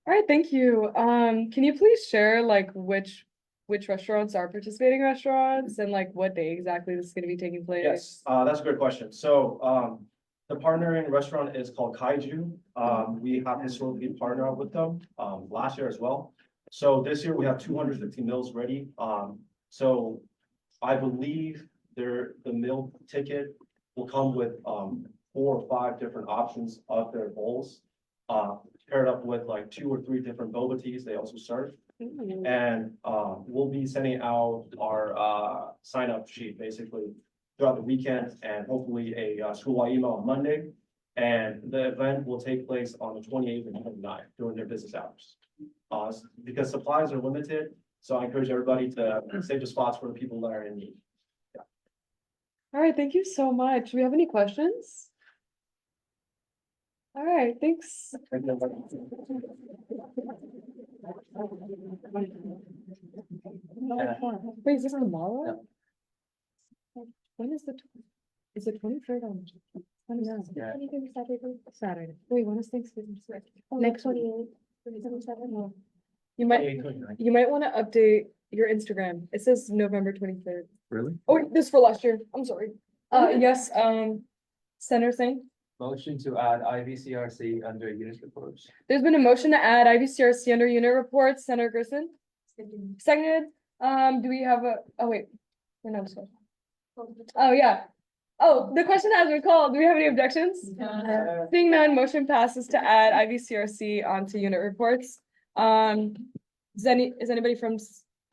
S1: right, thank you. Can you please share like which restaurants are participating restaurants and like what day exactly this is going to be taking place?
S11: Yes, that's a great question. So the partnering restaurant is called Kaiju. We have historically partnered with them last year as well. So this year we have 250 meals ready. So I believe the meal ticket will come with 4 or 5 different options of their bowls, paired up with like 2 or 3 different boba teas they also serve. And we'll be sending out our sign-up sheet basically throughout the weekend, and hopefully a school-wide email on Monday. And the event will take place on the 28th and 29th during their business hours. Because supplies are limited, so I encourage everybody to save the spots for the people that are in need.
S1: All right, thank you so much. Do we have any questions? All right, thanks.
S11: Thank you.
S1: Wait, is this tomorrow? When is is the 23rd on? When is that?
S11: Yeah.
S1: Saturday. Wait, when is Thanksgiving?
S7: Next
S1: 28th. You might want to update your Instagram. It says November 23rd.
S5: Really?
S1: Oh, wait, this is for last year. I'm sorry. Yes, Senator Singh.
S13: Motion to add IVCRC under unit reports.
S1: There's been a motion to add IVCRC under unit reports. Senator Gerson. Seconded. Do we have oh wait. Or no discussion? Oh, yeah. Oh, the question has been called. Do we have any objections? Seeing none, motion passes to add IVCRC onto unit reports. Is anybody from,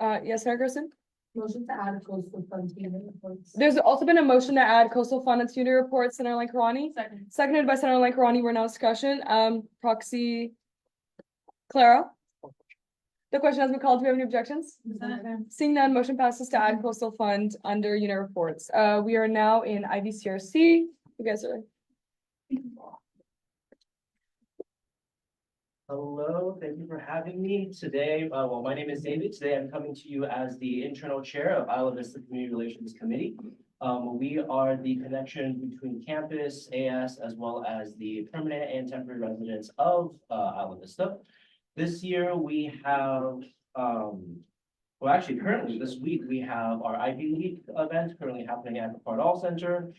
S1: yes, Sarah Gerson?
S2: Motion to add coastal fund to unit reports.
S1: There's also been a motion to add coastal fund into unit reports, Senator Lankarani. Seconded by Senator Lankarani. We're now discussion. Proxy Clara. The question has been called. Do we have any objections? Seeing none, motion passes to add coastal fund under unit reports. We are now in IVCRC. You guys are.
S11: Hello, thank you for having me today. Well, my name is David. Today I'm coming to you as the internal chair of Isla Vista Community Relations Committee. We are the connection between campus, AS, as well as the permanent and temporary residents of Isla Vista. This year we have, well, actually currently this week we have our Ivy League event currently happening at the Pardall Center.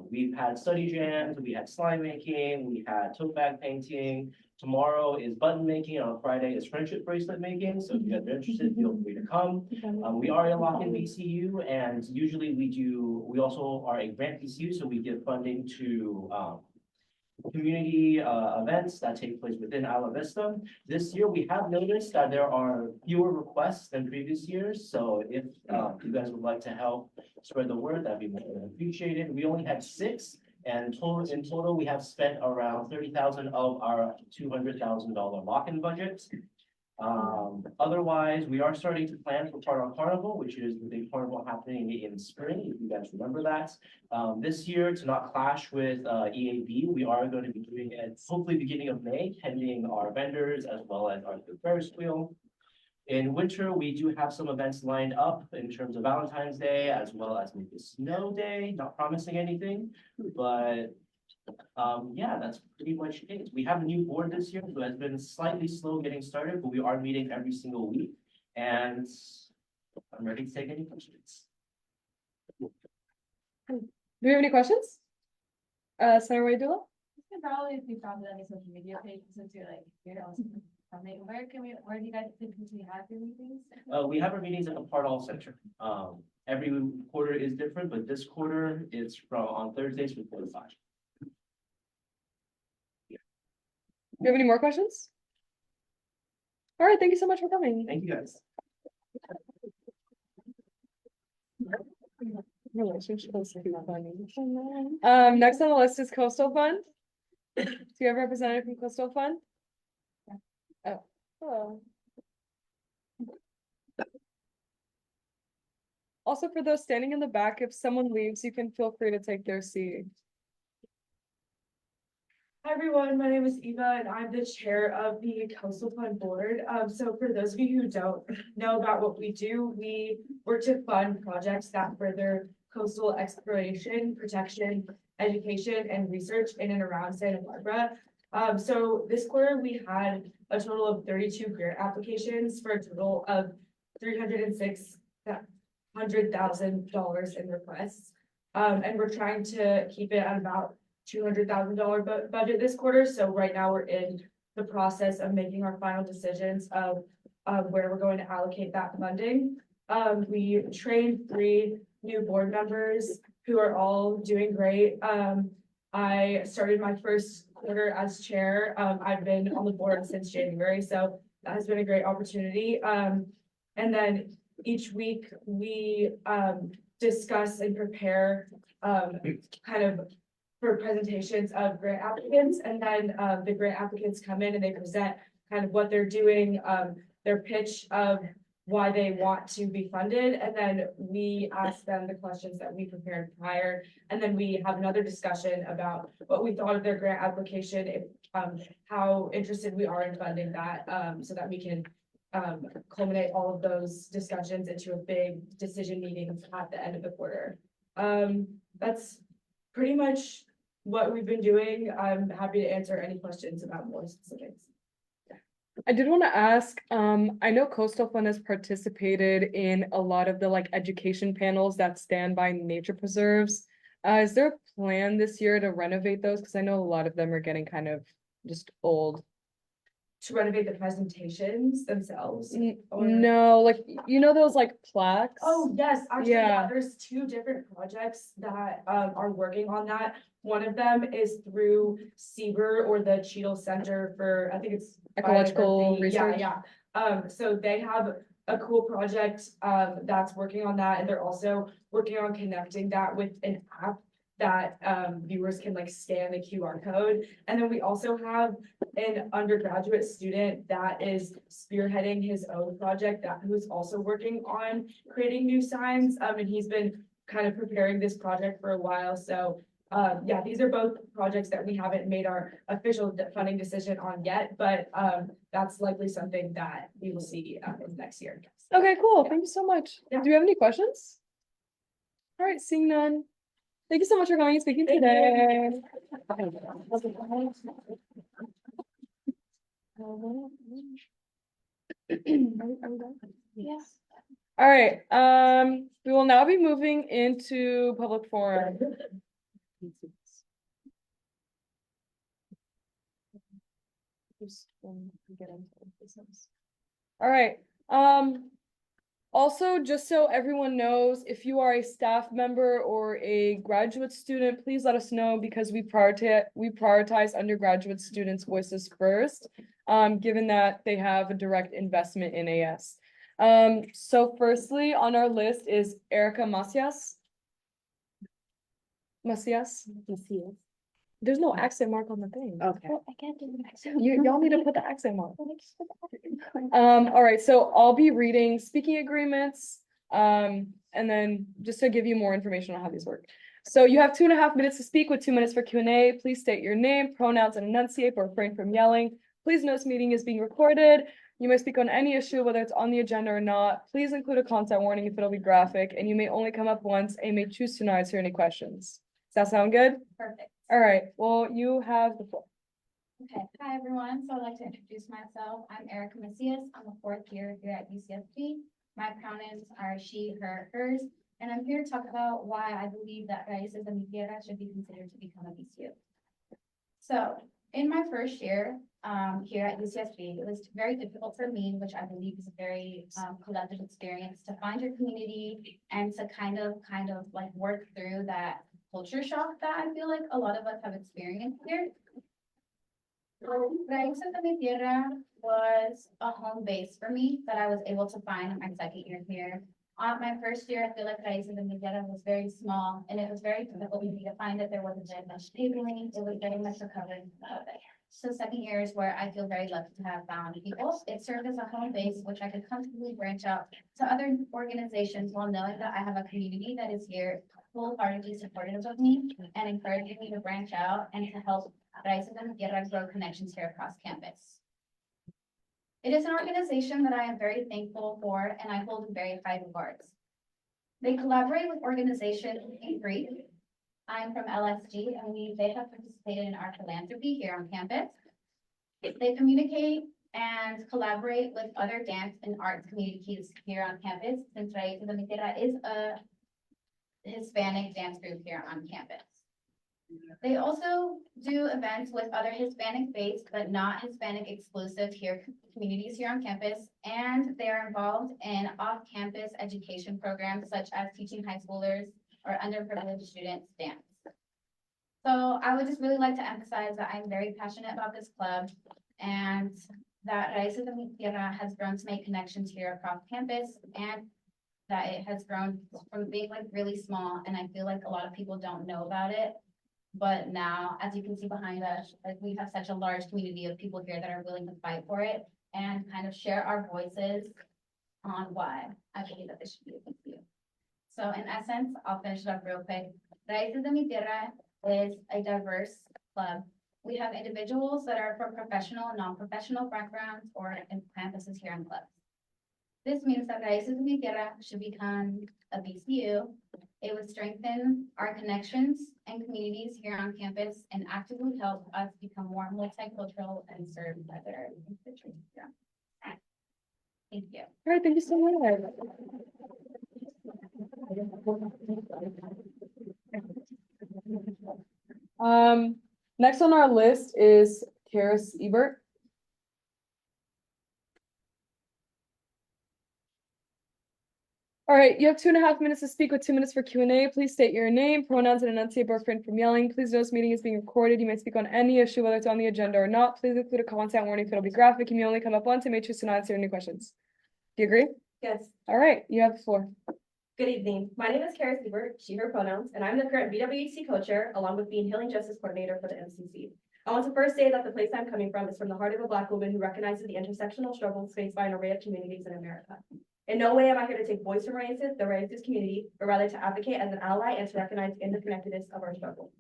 S11: We've had study jams, we had slime making, we had tote bag painting. Tomorrow is button making, and on Friday is friendship bracelet making. So if you guys are interested, feel free to come. We are a lock-in VCU, and usually we also are a grant VCU, so we give funding to community events that take place within Isla Vista. This year, we have noticed that there are fewer requests than previous years. So if you guys would like to help spread the word, that'd be more than appreciated. We only had 6. And in total, we have spent around $30,000 of our $200,000 lock-in budget. Otherwise, we are starting to plan for Pardall Carnival, which is the big carnival happening in spring, if you guys remember that. This year, to not clash with EAB, we are going to be doing it hopefully beginning of May, pending our vendors as well as our Ferris wheel. In winter, we do have some events lined up in terms of Valentine's Day as well as maybe Snow Day, not promising anything, but yeah, that's pretty much it. We have a new board this year, so it's been slightly slow getting started, but we are meeting every single week, and I'm ready to take any questions.
S1: Do we have any questions? Senator Waydula?
S2: You can probably be found on any social media pages since you're like, where do you guys typically have your meetings?
S11: We have our meetings at the Pardall Center. Every quarter is different, but this quarter it's on Thursdays from 4 to 5.
S1: Do you have any more questions? All right, thank you so much for coming.
S11: Thank you guys.
S1: Next on the list is Coastal Fund. Do you have a representative from Coastal Fund? Oh, hello. Also, for those standing in the back, if someone leaves, you can feel free to take their seat.
S7: Hi everyone, my name is Eva and I'm the chair of the Coastal Fund Board. So for those of you who don't know about what we do, we work to fund projects that further coastal exploration, protection, education, and research in and around Santa Barbara. So this quarter we had a total of 32 grant applications for a total of $306,000 in requests. And we're trying to keep it at about $200,000 budget this quarter. So right now we're in the process of making our final decisions of where we're going to allocate that funding. We trained 3 new board members who are all doing great. I started my first quarter as chair. I've been on the board since January, so that has been a great opportunity. And then each week we discuss and prepare kind of for presentations of grant applicants, and then the grant applicants come in and they present kind of what they're doing, their pitch of why they want to be funded, and then we ask them the questions that we prepared prior, and then we have another discussion about what we thought of their grant application, if how interested we are in funding that, so that we can culminate all of those discussions into a big decision meeting at the end of the quarter. That's pretty much what we've been doing. I'm happy to answer any questions about more specifics.
S1: I did want to ask, I know Coastal Fund has participated in a lot of the like education panels that stand by nature preserves. Is there a plan this year to renovate those? Because I know a lot of them are getting kind of just old.
S7: to renovate the presentations themselves? or-
S1: No, like, you know, those like plaques?
S7: Oh, yes, actually,
S1: Yeah.
S7: yeah, there's two different projects that are working on that. One of them is through Seaver or the Cheadle Center for, I think it's.
S1: Ecological
S7: biodiversity. Yeah,
S1: research?
S7: yeah. So they have a cool project that's working on that, and they're also working on connecting that with an app that viewers can like scan the QR code. And then we also have an undergraduate student that is spearheading his own project who's also working on creating new signs. And he's been kind of preparing this project for a while. So yeah, these are both projects that we haven't made our official funding decision on yet, but that's likely something that we will see in next year.
S1: Okay, cool. Thank you so much.
S7: Yeah.
S1: Do you have any questions? All right, seeing none. Thank you so much for coming and speaking
S7: Thank
S1: today.
S10: Yes.
S1: All right, we will now be moving into public forum. All right, also, just so everyone knows, if you are a staff member or a graduate student, please let us know because we prioritize undergraduate students' voices first, given that they have a direct investment in AS. So firstly, on our list is Erica Macias. Macias? There's no accent mark on the thing.
S12: Okay.
S10: I can't do the accent.
S1: Y'all need to put the accent mark. All right, so I'll be reading speaking agreements, and then just to give you more information on how these work. So you have 2.5 minutes to speak with 2 minutes for Q&A. Please state your name, pronouns, and enunciate, but refrain from yelling. Please note this meeting is being recorded. You may speak on any issue, whether it's on the agenda or not. Please include a content warning if it'll be graphic, and you may only come up once and may choose to not answer any questions. Does that sound good?
S8: Perfect.
S1: All right, well, you have the floor.
S8: Okay, hi everyone. So I'd like to introduce myself. I'm Erica Macias. I'm a 4th year here at UCSB. My pronouns are she, her, hers, and I'm here to talk about why I believe that Raíces de Mi Tierra should be considered to become a VCU. So in my first year here at UCSB, it was very difficult for me, which I believe is a very collective experience, to find your community and to kind of like work through that culture shock that I feel like a lot of us have experienced here. Raíces de Mi Tierra was a home base for me that I was able to find in my 2nd year here. My first year, I feel like Raíces de Mi Tierra was very small, and it was very difficult for me to find that there wasn't very much tabling. It was very much recovering. So 2nd year is where I feel very lucky to have found people. It served as a home base, which I could comfortably branch out to other organizations while knowing that I have a community that is here wholeheartedly supportive of me and encouraging me to branch out and to help Raíces de Mi Tierra grow connections here across campus. It is an organization that I am very thankful for and I hold in very high regards. They collaborate with organizations in Greek. I'm from LSG and they have participated in our philanthropy here on campus. They communicate and collaborate with other dance and arts communities here on campus, since Raíces de Mi Tierra is a Hispanic dance group here on campus. They also do events with other Hispanic-based but not Hispanic exclusive communities here on campus, and they are involved in off-campus education programs such as teaching high schoolers or underprivileged students dance. So I would just really like to emphasize that I'm very passionate about this club and that Raíces de Mi Tierra has grown to make connections here across campus, and that it has grown from being like really small, and I feel like a lot of people don't know about it. But now, as you can see behind us, like we have such a large community of people here that are willing to fight for it and kind of share our voices on why I believe that this should be a big deal. So in essence, I'll finish it up real quick. Raíces de Mi Tierra is a diverse club. We have individuals that are from professional and non-professional backgrounds or in campuses here in clubs. This means that Raíces de Mi Tierra should become a VCU. It would strengthen our connections and communities here on campus and actively help us become more multicultural and serve other constituents. Thank you.
S1: All right, thank you so much. Next on our list is Karis Ebert. All right, you have 2.5 minutes to speak with 2 minutes for Q&A. Please state your name, pronouns, and enunciate or refrain from yelling. Please note this meeting is being recorded. You may speak on any issue, whether it's on the agenda or not. Please include a content warning if it'll be graphic. You may only come up once and may choose to not answer any questions. Do you agree?
S14: Yes,
S1: All right, you have the floor.
S14: good evening. My name is Kara Siebert, she, her pronouns, and I'm the current BWHC co-chair, along with being Healing Justice Coordinator for the MCC. I want to first say that the place I'm coming from is from the heart of a Black woman who recognizes the intersectional struggles faced by an array of communities in America. In no way am I here to take voice from races, the races community, but rather to advocate as an ally and to recognize the interconnectedness of our struggle.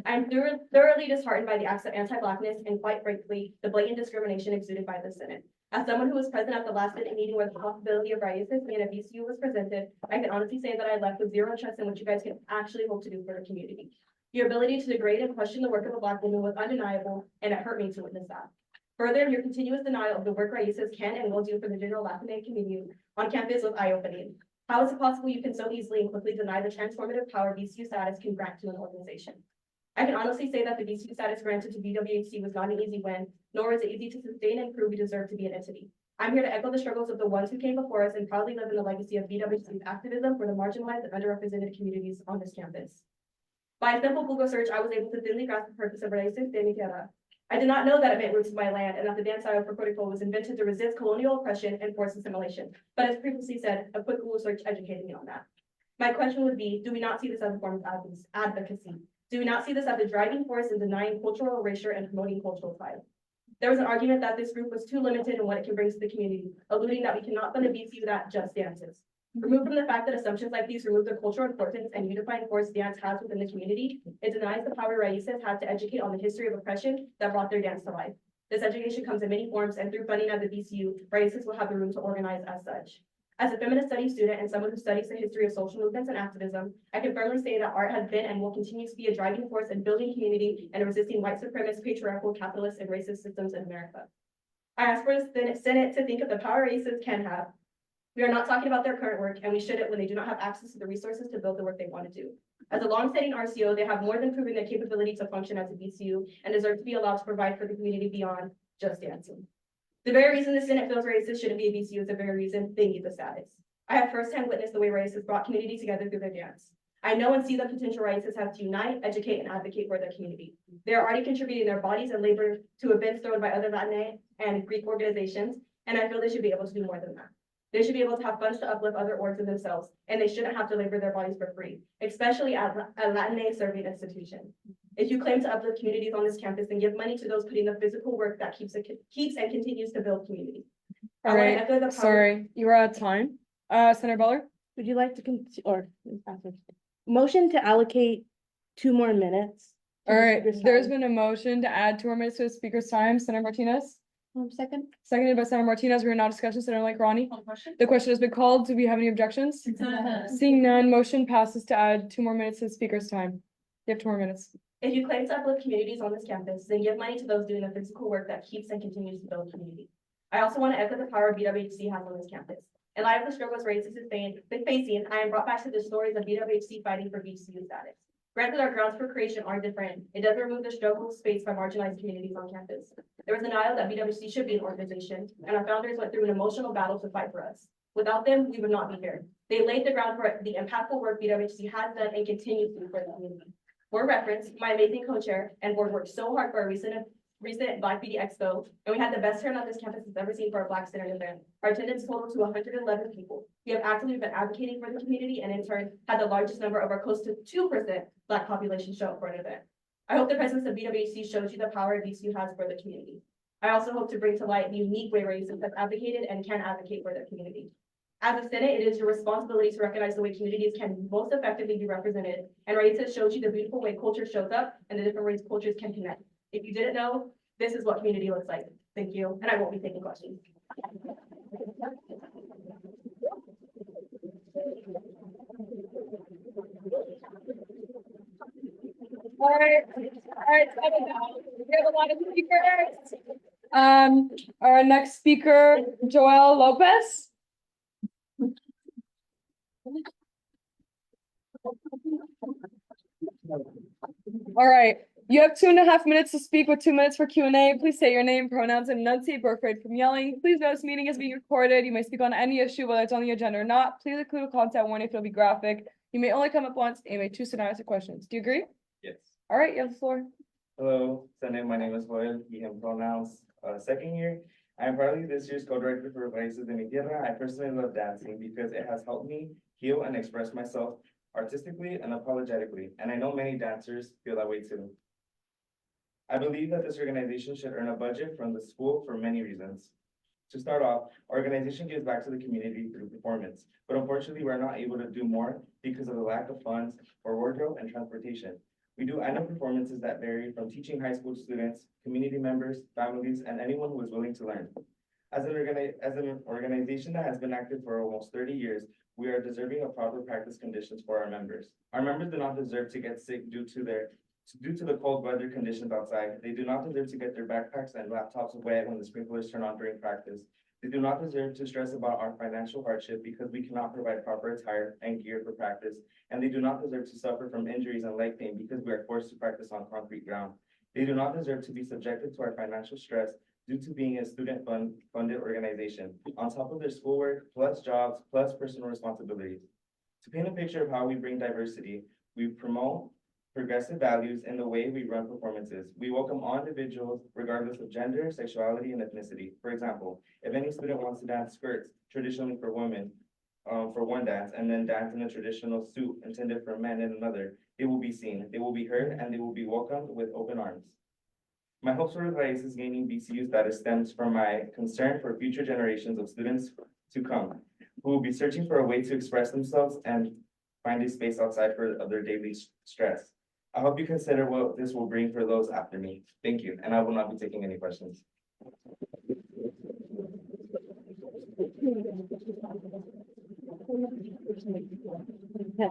S14: I'm thoroughly disheartened by the acts of anti-Blackness and quite frankly, the blatant discrimination exuded by the Senate. As someone who was present at the last Senate meeting where the possibility of racism in a VCU was presented, I can honestly say that I left with zero trust in what you guys can actually hope to do for the community. Your ability to degrade and question the work of a Black woman was undeniable, and it hurt me to witness that. Further, your continuous denial of the work races can and will do for the general Latinx community on campus was eye-opening. How is it possible you can so easily and quickly deny the transformative power VCU status can grant to an organization? I can honestly say that the VCU status granted to BWHC was not an easy win, nor is it easy to sustain and prove we deserve to be an entity. I'm here to echo the struggles of the ones who came before us and proudly live in the legacy of BWHC's activism for the marginalized and underrepresented communities on this campus. By a simple Google search, I was able to thinly grasp the purpose of Raíces de mi Tierra. I did not know that it meant roots of my land and that the dance style for Puerto was invented to resist colonial oppression and forced assimilation. But as previously said, a quick Google search educated me on that. My question would be, do we not see this as a form of advocacy? Do we not see this as a driving force in denying cultural erasure and promoting cultural pride? There was an argument that this group was too limited in what it can bring to the community, alluding that we cannot fund a VCU that just dances. Removed from the fact that assumptions like these remove the cultural importance and unifying force dance has within the community, it denies the power Raíces had to educate on the history of oppression that brought their dance to life. This education comes in many forms, and through funding at the VCU, Raíces will have the room to organize as such. As a feminist studies student and someone who studies the history of social movements and activism, I can firmly say that art has been and will continue to be a driving force in building community and resisting white supremacist, patriarchal, capitalist, and racist systems in America. I ask for the Senate to think of the power Raíces can have. We are not talking about their current work, and we shouldn't when they do not have access to the resources to build the work they want to do. As a long-standing RCO, they have more than proven their capability to function as a VCU and deserve to be allowed to provide for the community beyond just dancing. The very reason the Senate feels Raíces shouldn't be a VCU is the very reason they need the status. I have firsthand witnessed the way Raíces brought community together through their dance. I know and see the potential Raíces have to unite, educate, and advocate for their community. They are already contributing their bodies and labor to events thrown by other Latinx and Greek organizations, and I feel they should be able to do more than that. They should be able to have funds to uplift other orgs in themselves, and they shouldn't have to labor their bodies for free, especially at a Latinx serving institution. If you claim to uplift communities on this campus, then give money to those putting the physical work that keeps and continues to build community.
S1: All right, sorry, you are out of time. Senator Beller?
S12: Would you like to motion to allocate 2 more minutes? to
S1: All
S12: the
S1: right,
S12: speaker's
S1: there's
S12: time?
S1: been a motion to add 2 more minutes to the speaker's time. Senator Martinez?
S12: Second.
S1: Seconded by Senator Martinez. We are now discussing. Senator Ronnie. The question has been called. Do we have any objections? Seeing none, motion passes to add 2 more minutes to the speaker's time. You have 2 more minutes.
S14: If you claim to uplift communities on this campus, then give money to those doing the physical work that keeps and continues to build community. I also want to echo the power BWHC has on this campus. In light of the struggles Raíces is facing, I am brought back to the stories of BWHC fighting for VCU status. Granted, our grounds for creation are different. It doesn't remove the struggles faced by marginalized communities on campus. There was denial that BWHC should be an organization, and our founders went through an emotional battle to fight for us. Without them, we would not be here. They laid the ground for the impactful work BWHC has done and continues to do for the community. For reference, my amazing co-chair and board worked so hard for a recent Black Beauty Expo, and we had the best turnout this campus has ever seen for a Black-centered event. Our attendance totaled to 111 people. We have actively been advocating for the community and in turn had the largest number of our close to 2% Black population show up for an event. I hope the presence of BWHC shows you the power VCU has for the community. I also hope to bring to light the unique way Raíces have advocated and can advocate for their community. As a Senate, it is your responsibility to recognize the way communities can most effectively be represented, and Raíces shows you the beautiful way culture shows up and the different ways cultures can connect. If you didn't know, this is what community looks like. Thank you, and I won't be taking questions.
S1: All right, we have a lot of speakers. Our next speaker, Joel Lopez. All right, You have 2.5 minutes to speak with 2 minutes for Q&A. Please state your name, pronouns, and enunciate, but refrain from yelling. Please note this meeting is being recorded. You may speak on any issue, whether it's on the agenda or not. Please include a content warning if it'll be graphic. You may only come up once and you may choose to not answer questions. Do you agree?
S13: Yes.
S1: All right, you have the floor.
S13: Hello, Sunday, my name is Joel, he, him pronouns, second year. I'm probably this year's co-director for Raíces de mi Tierra. I personally love dancing because it has helped me heal and express myself artistically and apologetically, and I know many dancers feel that way too. I believe that this organization should earn a budget from the school for many reasons. To start off, our organization gives back to the community through performance, but unfortunately, we're not able to do more because of the lack of funds for wardrobe and transportation. We do annual performances that vary from teaching high school students, community members, families, and anyone who is willing to learn. As an organization that has been active for almost 30 years, we are deserving of proper practice conditions for our members. Our members do not deserve to get sick due to the cold weather conditions outside. They do not deserve to get their backpacks and laptops wet when the sprinklers turn on during practice. They do not deserve to stress about our financial hardship because we cannot provide proper attire and gear for practice. And they do not deserve to suffer from injuries and leg pain because we are forced to practice on concrete ground. They do not deserve to be subjected to our financial stress due to being a student-funded organization, on top of their schoolwork, plus jobs, plus personal responsibilities. To paint a picture of how we bring diversity, we promote progressive values in the way we run performances. We welcome all individuals regardless of gender, sexuality, and ethnicity. For example, if any student wants to dance skirts, traditionally for women, for one dance, and then dance in a traditional suit intended for men in another, they will be seen, they will be heard, and they will be welcomed with open arms. My hopes for Raíces is gaining BCU status stems from my concern for future generations of students to come, who will be searching for a way to express themselves and find a space outside of their daily stress. I hope you consider what this will bring for those after me. Thank you, and I will not be taking any questions.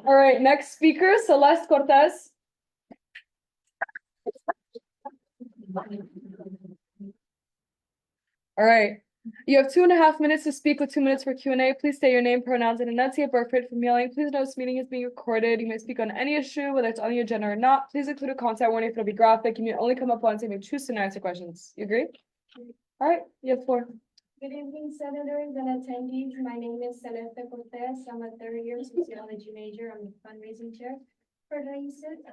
S1: All right, next speaker, Celeste Cortez. All right, you have 2.5 minutes to speak with 2 minutes for Q&A. Please state your name, pronouns, and enunciate, but refrain from yelling. Please note this meeting is being recorded. You may speak on any issue, whether it's on the agenda or not. Please include a content warning if it'll be graphic. You may only come up once and may choose to not answer questions. You agree? All right, you have the floor.
S7: Good evening, senators and attendees. My name is Celeste Cortez. I'm a third-year sociology major. I'm the fundraising chair for Raíces.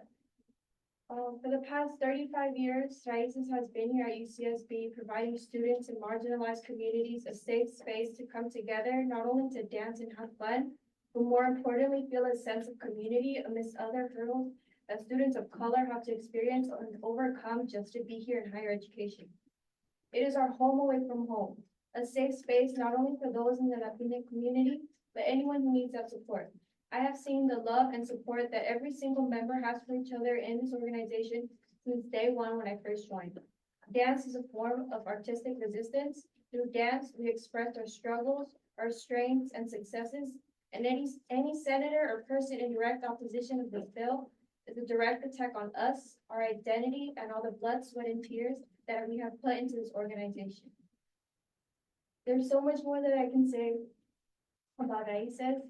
S7: For the past 35 years, Raíces has been here at UCSB, providing students in marginalized communities a safe space to come together, not only to dance and have fun, but more importantly, feel a sense of community amidst other hurdles that students of color have to experience and overcome just to be here in higher education. It is our home away from home, a safe space not only for those in the Latino community, but anyone who needs that support. I have seen the love and support that every single member has for each other in this organization since day one when I first joined. Dance is a form of artistic resistance. Through dance, we express our struggles, our strengths and successes, and any senator or person in direct opposition of this bill is a direct attack on us, our identity, and all the blood, sweat, and tears that we have put into this organization. There's so much more that I can say about Raíces,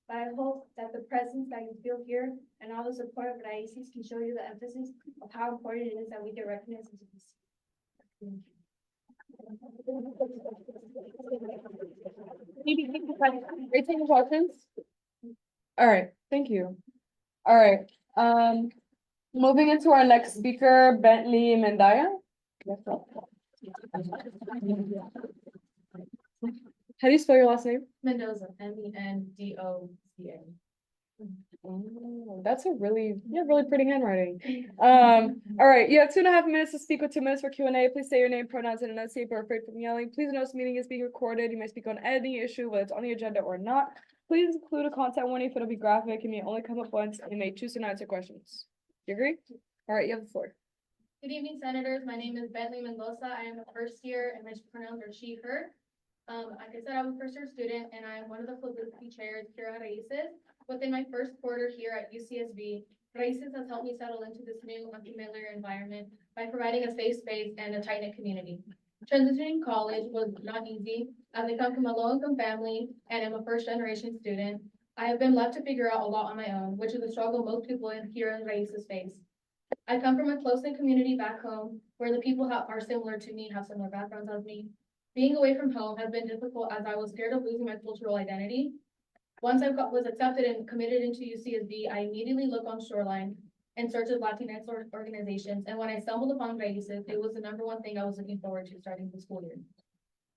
S7: but I hope that the presence that you feel here and all the support of Raíces can show you the emphasis of how important it is that we get recognized into this.
S1: Are you taking questions? All right, thank you. All right, moving into our next speaker, Bentley Mendaya. How do you spell your last name?
S2: Mendoza, Mendoza.
S1: Oh, that's you have really pretty handwriting. All right, you have 2.5 minutes to speak with 2 minutes for Q&A. Please say your name, pronouns, and enunciate, but refrain from yelling. Please note this meeting is being recorded. You may speak on any issue, whether it's on the agenda or not. Please include a content warning if it'll be graphic. You may only come up once, and you may choose to not answer questions. You agree? All right, you have the floor.
S3: Good evening, senators. My name is Bentley Mendoza. I am a first year and my pronouns are she, her. Like I said, I'm a first year student and I'm one of the publicity chairs here at Raíces. Within my first quarter here at UCSB, Raíces has helped me settle into this new unfamiliar environment by providing a safe space and a tight-knit community. Transitioning college was not easy as I come from a low-income family and am a first-generation student. I have been left to figure out a lot on my own, which is a struggle most people here in Raíces face. I come from a close-knit community back home where the people are similar to me, have similar backgrounds as me. Being away from home has been difficult as I was scared of losing my cultural identity. Once was accepted and committed into UCSB, I immediately looked on Shoreline in search of Latinx organizations, and when I stumbled upon Raíces, it was the #1 thing I was looking forward to starting the school year.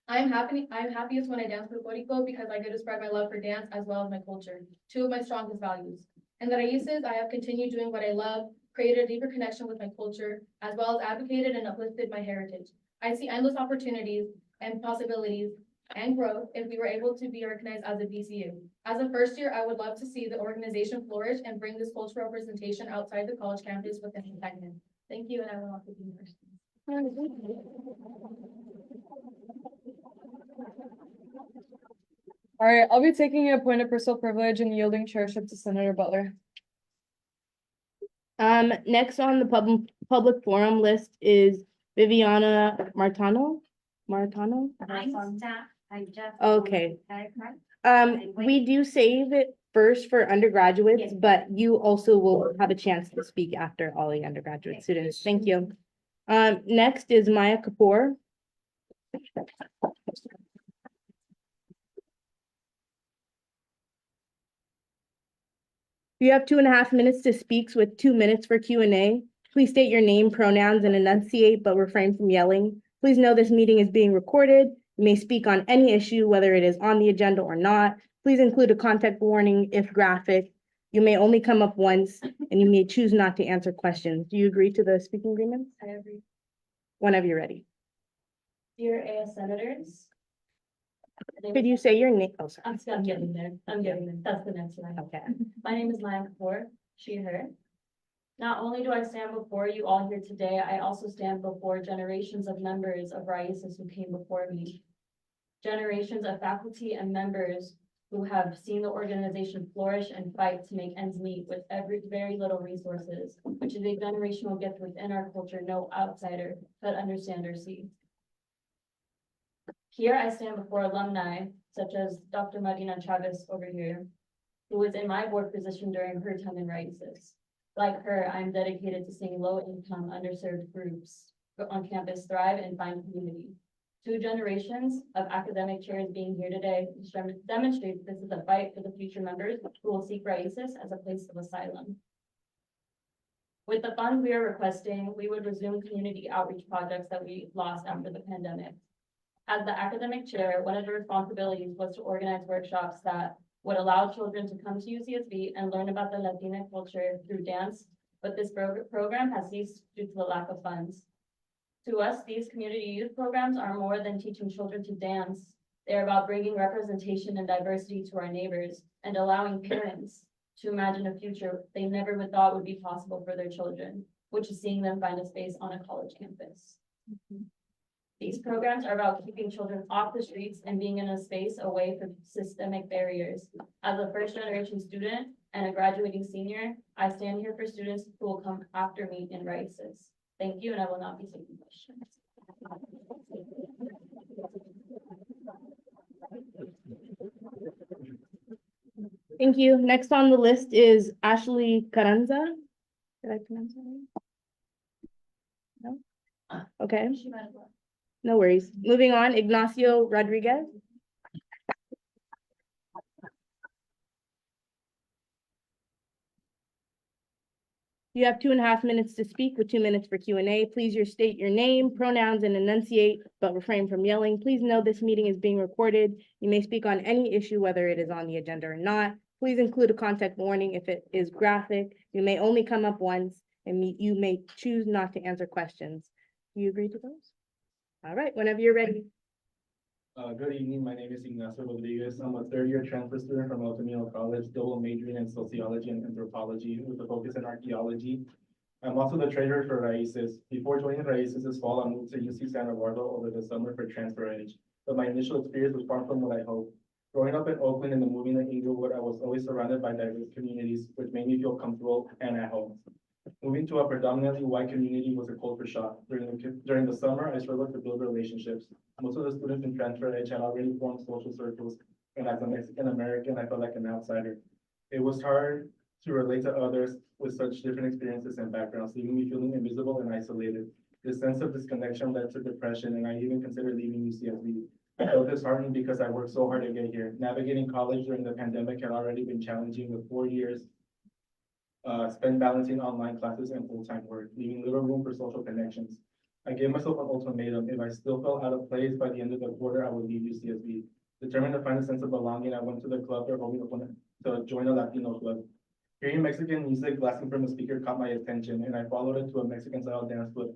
S3: I'm happiest when I dance folclórico because I get to spread my love for dance as well as my culture, 2 of my strongest values. In the Raíces, I have continued doing what I love, created a deeper connection with my culture, as well as advocated and uplifted my heritage. I see endless opportunities and possibilities and growth if we were able to be recognized as a BCU. As a first year, I would love to see the organization flourish and bring this cultural representation outside the college campus with an segment. Thank you, and I will not be first.
S1: All right, I'll be taking a point of personal privilege and yielding chairship to Senator Butler.
S12: Next on the public forum list is Viviana Martano.
S6: I'm staff, I just.
S12: Okay.
S6: Wait.
S12: We do save it first for undergraduates,
S6: Yes.
S12: but you also will have a chance to speak after all the undergraduate students. Thank you. Next is Maya Kapoor. You have 2.5 minutes to speak with 2 minutes for Q&A. Please state your name, pronouns, and enunciate, but refrain from yelling. Please know this meeting is being recorded. You may speak on any issue, whether it is on the agenda or not. Please include a contact warning if graphic. You may only come up once, and you may choose not to answer questions. Do you agree to the speaking agreement?
S14: I agree.
S12: Whenever you're ready.
S14: Dear AS Senators.
S12: Could you say your name? Oh, sorry.
S14: I'm getting there. That's the next line.
S12: Okay.
S14: My name is Maya Kapoor, she, her. Not only do I stand before you all here today, I also stand before generations of members of Raíces who came before me. Generations of faculty and members who have seen the organization flourish and fight to make ends meet with very little resources, which is a generational gift within our culture no outsider could understand or see. Here I stand before alumni, such as Dr. Marina Chavez over here, who was in my board position during her time in Raíces. Like her, I'm dedicated to seeing low-income, underserved groups on campus thrive and find community. 2 generations of academic chairs being here today demonstrate this is a fight for the future members who will seek Raíces as a place of asylum. With the funds we are requesting, we would resume community outreach projects that we lost after the pandemic. As the academic chair, one of the responsibilities was to organize workshops that would allow children to come to UCSB and learn about the Latina culture through dance, but this program has ceased due to the lack of funds. To us, these community youth programs are more than teaching children to dance. They're about bringing representation and diversity to our neighbors and allowing parents to imagine a future they never would thought would be possible for their children, which is seeing them find a space on a college campus. These programs are about keeping children off the streets and being in a space away from systemic barriers. As a first-generation student and a graduating senior, I stand here for students who will come after me in Raíces. Thank you, and I will not be taking questions.
S12: Thank you. Next on the list is Ashley Carranza. Did I pronounce that right? No? Okay. No worries. Moving on, Ignacio Rodriguez. You have 2.5 minutes to speak with 2 minutes for Q&A. Please state your name, pronouns, and enunciate, but refrain from yelling. Please know this meeting is being recorded. You may speak on any issue, whether it is on the agenda or not. Please include a contact warning if it is graphic. You may only come up once, and you may choose not to answer questions. Do you agree to those? All right, whenever you're ready.
S15: Good evening, my name is Ignacio Rodriguez. I'm a 3rd-year transfer student from El Camino College, double majoring in sociology and anthropology with a focus in archaeology. I'm also the treasurer for Raíces. Before joining Raíces this fall, I moved to UC Santa Barbara over the summer for transfer age, but my initial experience was far from what I hoped. Growing up in Oakland and then moving to Inglewood, I was always surrounded by diverse communities, which made me feel comfortable and at home. Moving to a predominantly white community was a culture shock. During the summer, I struggled to build relationships. Most of the students in transfer age had already formed social circles, and as a Mexican American, I felt like an outsider. It was hard to relate to others with such different experiences and backgrounds, leaving me feeling invisible and isolated. This sense of disconnection led to depression, and I even considered leaving UCSB. I felt disheartened because I worked so hard to get here. Navigating college during the pandemic had already been challenging, with 4 years spent balancing online classes and full-time work, leaving little room for social connections. I gave myself an ultimatum. If I still felt out of place by the end of the quarter, I would leave UCSB. Determined to find a sense of belonging, I went to the club they're holding to join a Latino club. Hearing Mexican music blasting from the speaker caught my attention, and I followed it to a Mexican-style dance with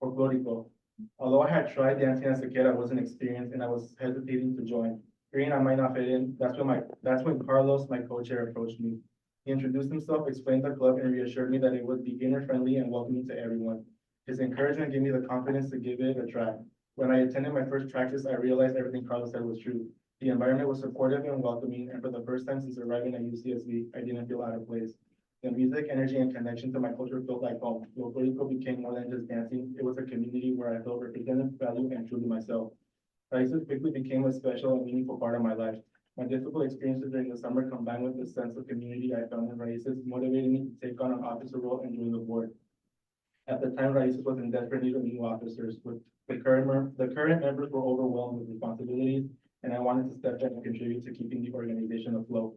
S15: folklorico. Although I had tried dancing as a kid, I wasn't experienced, and I was hesitating to join. Fearing I might not fit in, that's when Carlos, my co-chair, approached me. He introduced himself, explained the club, and reassured me that it would be beginner-friendly and welcoming to everyone. His encouragement gave me the confidence to give it a try. When I attended my first practice, I realized everything Carlos said was true. The environment was supportive and welcoming, and for the first time since arriving at UCSB, I didn't feel out of place. The music, energy, and connection to my culture felt like home. Folklorico became more than just dancing. It was a community where I felt represented, valued, and truly myself. Raíces quickly became a special and meaningful part of my life. My difficult experiences during the summer, combined with the sense of community I found in Raíces, motivated me to take on an officer role and join the board. At the time, Raíces was in desperate need of new officers. With the current members were overwhelmed with responsibilities, and I wanted to step in and contribute to keeping the organization afloat.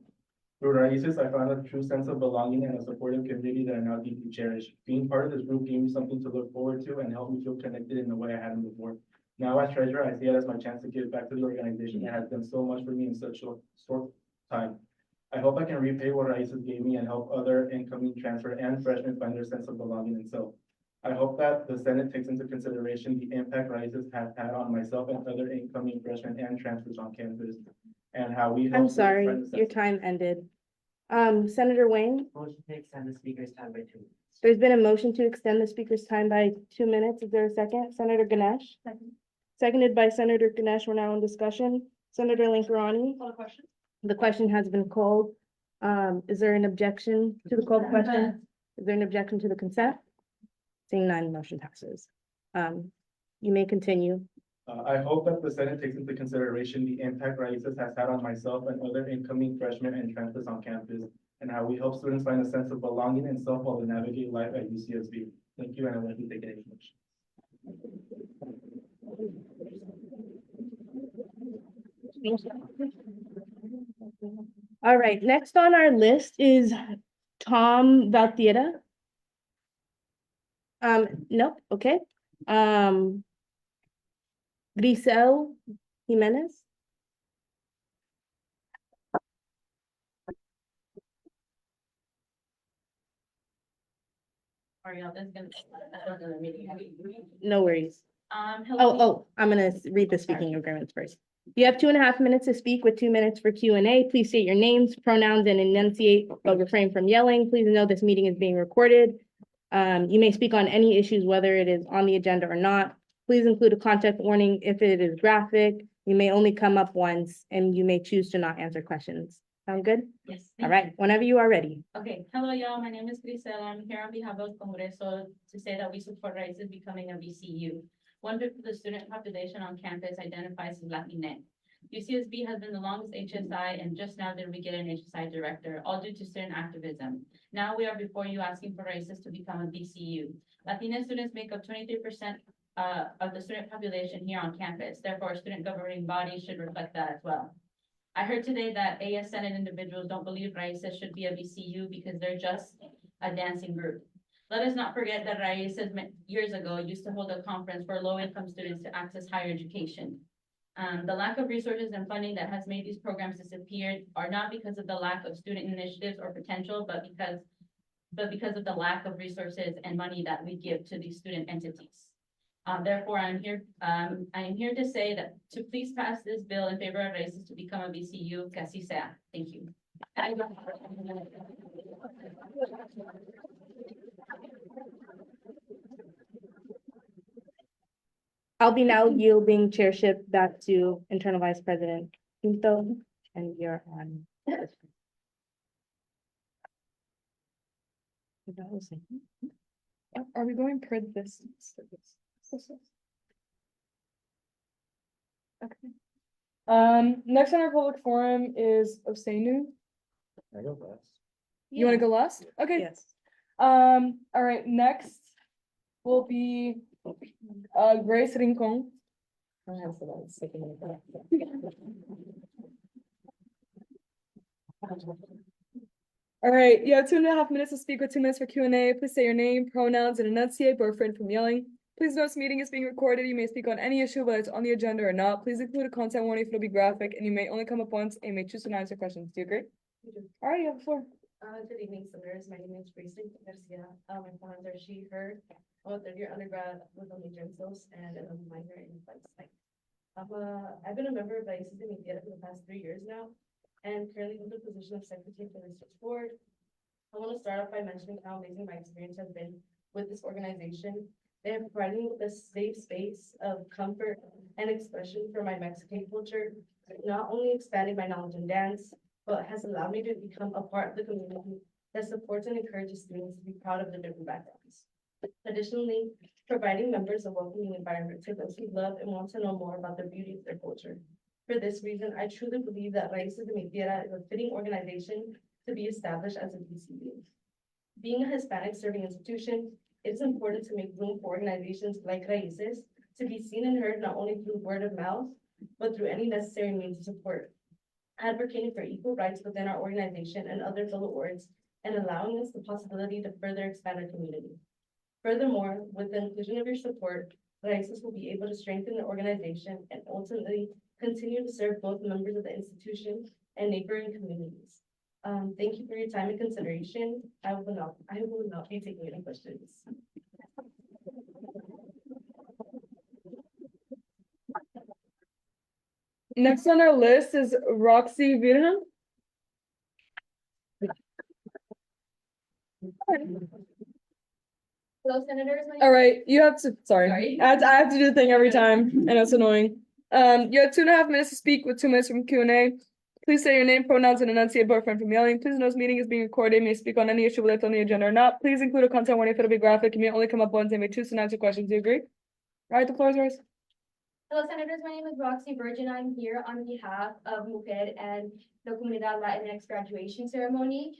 S15: Through Raíces, I found a true sense of belonging and a supportive community that I now deeply cherish. Being part of this group gave me something to look forward to and helped me feel connected in a way I hadn't before. Now as treasurer, I see it as my chance to give back to the organization that has done so much for me in such short time. I hope I can repay what Raíces gave me and help other incoming transfer and freshmen find their sense of belonging and self. I hope that the Senate takes into consideration the impact Raíces has had on myself and other incoming freshmen and transfers on campus, and how we help.
S12: I'm sorry, your time ended. Senator Wayne,
S16: Motion to extend the speaker's time by 2 minutes.
S12: there's been a motion to extend the speaker's time by 2 minutes. Is there a second? Senator Ganesh? Seconded by Senator Ganesh. We're now in discussion. Senator Linkerani?
S2: Call the question.
S12: The question has been called. Is there an objection to the called question? Is there an objection to the consent? Seeing none, motion passes. You may continue.
S15: I hope that the Senate takes into consideration the impact Raíces has had on myself and other incoming freshmen and transfers on campus, and how we help students find a sense of belonging and self while they navigate life at UCSB. Thank you, and I won't be taking any questions.
S12: All right, next on our list is Tom Valtiera. Nope, okay. Grisel Jimenez.
S14: Sorry, y'all, this is gonna. Another meeting.
S12: No worries.
S14: Hello.
S12: Oh, I'm gonna read the speaking agreements first. You have 2.5 minutes to speak with 2 minutes for Q&A. Please state your names, pronouns, and enunciate, but refrain from yelling. Please know this meeting is being recorded. You may speak on any issues, whether it is on the agenda or not. Please include a content warning if it is graphic. You may only come up once, and you may choose to not answer questions. Sound good?
S14: Yes.
S12: All right, whenever you are ready.
S14: Okay, hello y'all, my name is Grisel. I'm here on behalf of Congreso to say that we support Raíces becoming a VCU. 1/5 of the student population on campus identifies as Latinx. UCSB has been the longest HSI, and just now did we get an HSI director, all due to student activism. Now we are before you asking for Raíces to become a VCU. Latina students make up 23% of the student population here on campus. Therefore, our student governing body should reflect that as well. I heard today that AS Senate individuals don't believe Raíces should be a VCU because they're just a dancing group. Let us not forget that Raíces years ago used to hold a conference for low-income students to access higher education. The lack of resources and funding that has made these programs disappear are not because of the lack of student initiatives or potential, but because of the lack of resources and money that we give to these student entities. Therefore, I am here to say that to please pass this bill in favor of Raíces to become a VCU, que así sea. Thank you.
S12: I'll be now yielding chairship back to Internal Vice President Pinto, and you're on.
S1: Are we going per this? Okay. Next on our public forum is Osenu.
S11: I go first.
S1: You wanna go last? Okay.
S12: Yes.
S1: All right, next will be, Grace Rincon. All right, you have 2.5 minutes to speak with 2 minutes for Q&A. Please say your name, pronouns, and enunciate, but refrain from yelling. Please note this meeting is being recorded. You may speak on any issue, whether it's on the agenda or not. Please include a content warning if it'll be graphic, and you may only come up once and may choose to not answer questions. Do you agree? All right, you have the floor.
S14: Good evening, senators. My name is Grace Garcia. My pronouns are she, her. I'm a third-year undergrad with a major in SOS and a minor in applied psych. I've been a member of the ICES de Media for the past 3 years now, and currently hold the position of secretary for the research board. I want to start off by mentioning how amazing my experience has been with this organization. They have provided me with a safe space of comfort and expression for my Mexican culture, not only expanding my knowledge in dance, but has allowed me to become a part of the community that supports and encourages students to be proud of their different backgrounds. Additionally, providing members a welcoming environment to those who love and want to know more about the beauty of their culture. For this reason, I truly believe that Raíces de Mi Tierra is a fitting organization to be established as a BCU. Being a Hispanic serving institution, it is important to make room for organizations like Raíces to be seen and heard not only through word of mouth, but through any necessary means of support. Advocating for equal rights within our organization and other fellow orgs, and allowing us the possibility to further expand our community. Furthermore, with the inclusion of your support, Raíces will be able to strengthen the organization and ultimately continue to serve both members of the institution and neighboring communities. Thank you for your time and consideration. I will not be taking any questions.
S1: Next on our list is Roxy Virgen.
S6: Hello, senators.
S1: All right, you have to, sorry,
S6: Sorry.
S1: I have to do the thing every time, and it's annoying. You have 2.5 minutes to speak with 2 minutes from Q&A. Please say your name, pronouns, and enunciate, but refrain from yelling. Please note this meeting is being recorded. You may speak on any issue whether it's on the agenda or not. Please include a content warning if it'll be graphic. You may only come up once and may choose to not answer questions. Do you agree? All right, the floor is yours.
S6: Hello, senators. My name is Roxy Virgin. I'm here on behalf of Mujer and La Comunidad Latinx graduation ceremony.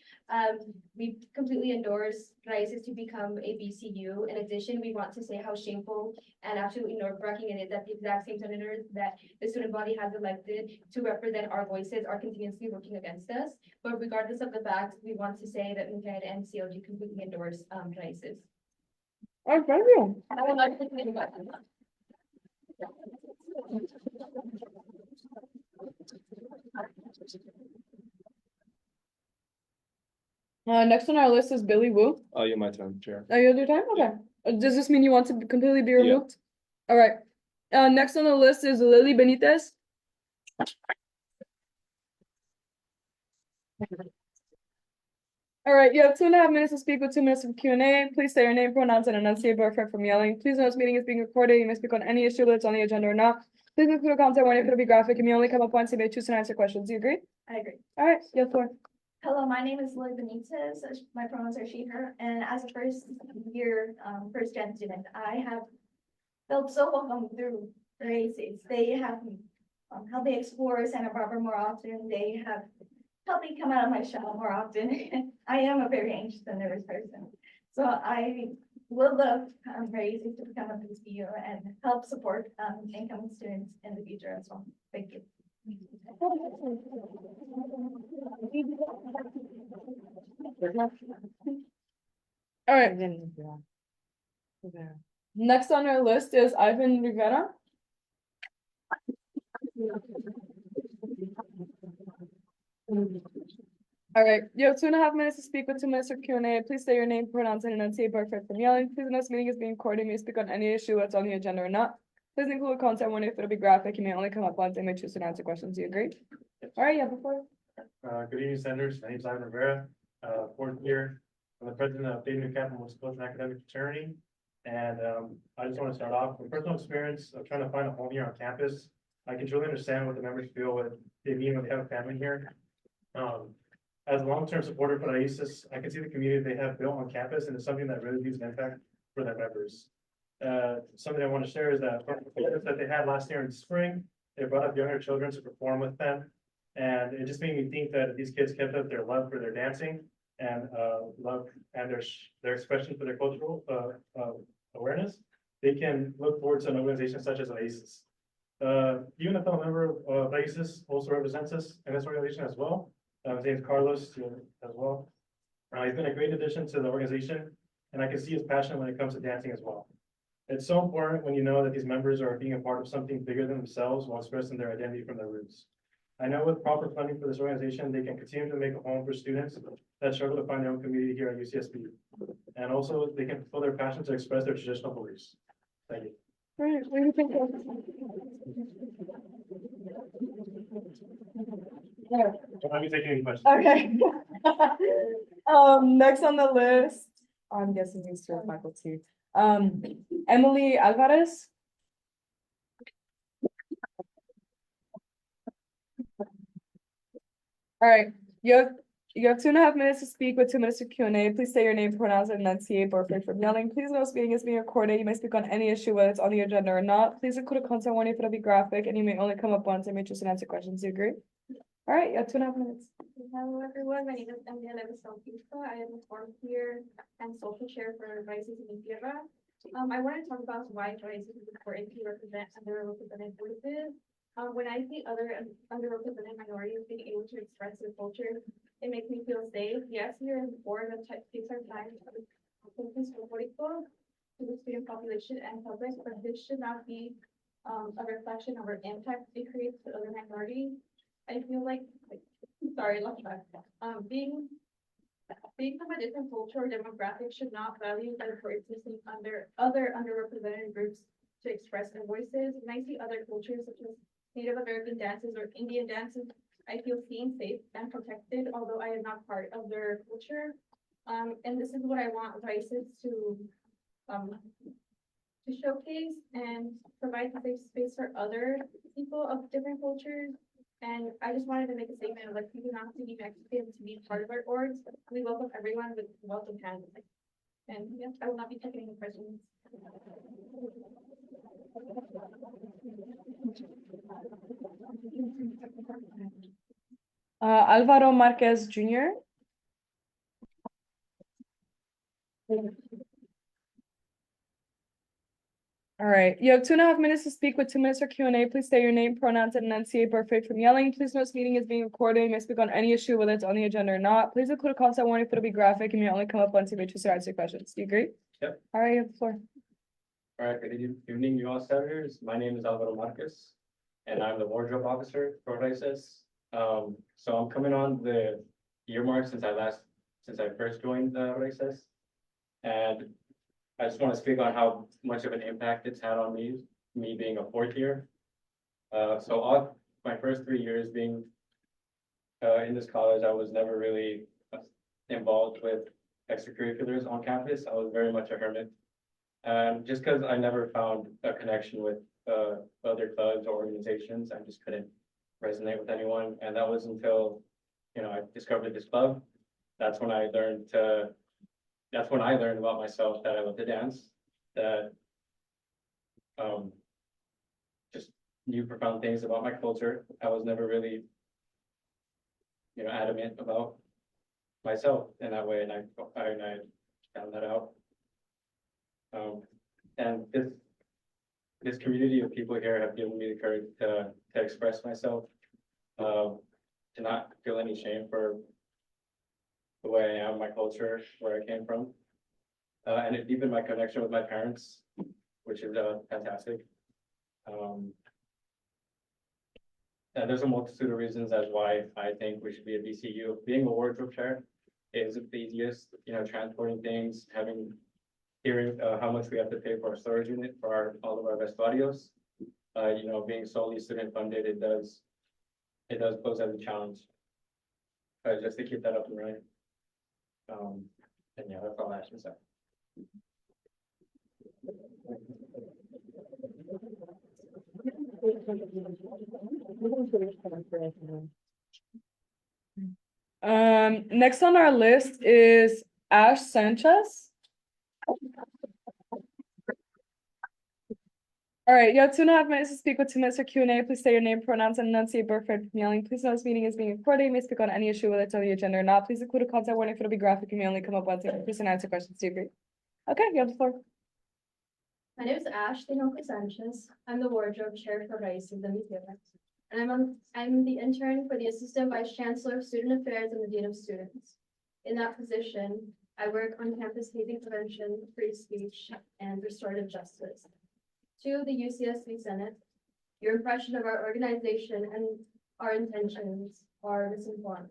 S6: We completely endorse Raíces to become a BCU. In addition, we want to say how shameful and absolutely nerve-wracking it is that the exact same senators that the student body has elected to represent our voices are continuously working against us. But regardless of the fact, we want to say that Mujer and COG completely endorse Raíces.
S1: All right, thank you.
S6: I will not take any questions.
S1: Next on our list is Billy Wu.
S17: Oh, yeah, my turn, Chair.
S1: Oh, you have your time? Okay. Does this mean you want to completely be
S17: Yeah.
S1: removed? All right. Next on the list is Lily Benitez. All right, you have 2.5 minutes to speak with 2 minutes of Q&A. Please say your name, pronouns, and enunciate, but refrain from yelling. Please note this meeting is being recorded. You may speak on any issue that's on the agenda or not. Please include a content warning if it'll be graphic. You may only come up once. You may choose to answer questions. Do you agree?
S6: I agree.
S1: All right, you have the floor.
S6: Hello, my name is Lily Benitez. My pronouns are she, her, and as a first gen student, I have felt so welcome through Raíces. They have helped me explore Santa Barbara more often. They have helped me come out of my shell more often. I am a very anxious and nervous person. So I would love Raíces to become a BCU and help support incoming students in the future as well. Thank you.
S1: All right. Next on our list is Ivan Rivera. All right, you have 2.5 minutes to speak with 2 minutes of Q&A. Please say your name, pronounce, and enunciate, but refrain from yelling. Please note this meeting is being recorded. You may speak on any issue that's on the agenda or not. Please include a content warning if it'll be graphic. You may only come up once and may choose to answer questions. Do you agree? All right, yeah, before.
S15: Good evening, senators. My name is Ivan Rivera, fourth year. I'm the president of Dayton New Capital Wisconsin Academic Fraternity. And I just want to start off with personal experience of trying to find a home here on campus. I can truly understand what the members feel when they mean when they have a family here. As a long-term supporter for Raíces, I can see the community they have built on campus, and it's something that really leaves an impact for their members. Something I want to share is that from the performance that they had last year in spring, they brought up younger children to perform with them. And it just made me think that if these kids kept up their love for their dancing, and love and their expression for their cultural awareness, they can look forward to an organization such as OASIS. Even a fellow member of OASIS also represents us in this organization as well. His name is Carlos as well. He's been a great addition to the organization, and I can see his passion when it comes to dancing as well. It's so important when you know that these members are being a part of something bigger than themselves while expressing their identity from their roots. I know with proper funding for this organization, they can continue to make a home for students that struggle to find their own community here at UCSB. And also, they can fulfill their passion to express their traditional beliefs. Thank you.
S1: Right, what do you think?
S15: Don't be taking any questions.
S1: Okay. Next on the list, I'm guessing he's still faculty. Emily Alvarez. All right, you have 2.5 minutes to speak with 2 minutes to Q&A. Please say your name, pronouns, and enunciate or refrain from yelling. Please note this meeting is being recorded. You may speak on any issue, whether it's on the agenda or not. Please include a content warning if it'll be graphic, and you may only come up once and may just answer questions. Do you agree? All right, you have 2.5 minutes.
S6: Hello, everyone. My name is Emilia Levis-Bautista. I am the fourth year and social chair for Raíces en Mi Tierra. I want to talk about why Raíces is important to represent underrepresented voices. When I see other underrepresented minorities being able to express their culture, it makes me feel safe. Yes, we are in the board that takes our time to the student population and public, but this should not be a reflection of our impact it creates to other minorities. I feel like sorry, lost track. Being from a different culture or demographic should not value them for existing under other underrepresented groups to express their voices. When I see other cultures such as Native American dances or Indian dances, I feel seen, safe, and protected, although I am not part of their culture. And this is what I want Raíces to showcase and provide a safe space for other people of different cultures. And I just wanted to make a statement of like, we do not have to be Mexican to be part of our orgs. We welcome everyone with welcome hands. And yes, I will not be taking any questions.
S1: Alvaro Marquez Jr. All right, you have 2.5 minutes to speak with 2 minutes for Q&A. Please say your name, pronouns, and enunciate or refrain from yelling. Please note this meeting is being recorded. You may speak on any issue, whether it's on the agenda or not. Please include a content warning if it'll be graphic and may only come up once you may choose to answer questions. Do you agree?
S11: Yep.
S1: All right, you have the floor.
S11: All right, good evening, you all senators. My name is Alvaro Marquez, and I'm the wardrobe officer for Raíces. So I'm coming on the year mark since I first joined Raíces. And I just want to speak on how much of an impact it's had on me being a fourth year. So all my first 3 years being in this college, I was never really involved with extracurriculars on campus. I was very much a hermit. Just because I never found a connection with other clubs or organizations, I just couldn't resonate with anyone. And that was until, I discovered this club. That's when I learned about myself that I love to dance, that just knew profound things about my culture. I was never really, adamant about myself in that way, and I found that out. And this community of people here have given me the courage to express myself, to not feel any shame for the way I am, my culture, where I came from. And it deepened my connection with my parents, which is fantastic. And there's a multitude of reasons as why I think we should be a BCU. Being a wardrobe chair is the easiest, transporting things, hearing how much we have to pay for our storage unit for all of our vestuarios. Being solely student funded, it does pose as a challenge. Just to keep that up and running. And yeah, that's all I have to say.
S1: Next on our list is Ash Sanchez. All right, you have 2.5 minutes to speak with 2 minutes for Q&A. Please state your name, pronouns, and enunciate, but refrain from yelling. Please know this meeting is being recorded. You may speak on any issue, whether it's on the agenda or not. Please include a content warning if it'll be graphic. You may only come up once and please answer questions. Do you agree? Okay, you have the floor.
S14: My name is Ash Tinoco Sanchez. I'm the wardrobe chair for Raíces de Mi Tierra. And I'm the intern for the Assistant Vice Chancellor of Student Affairs and the Dean of Students. In that position, I work on campus hazing prevention, free speech, and restorative justice. To the UCSB Senate, your impression of our organization and our intentions are misinformed.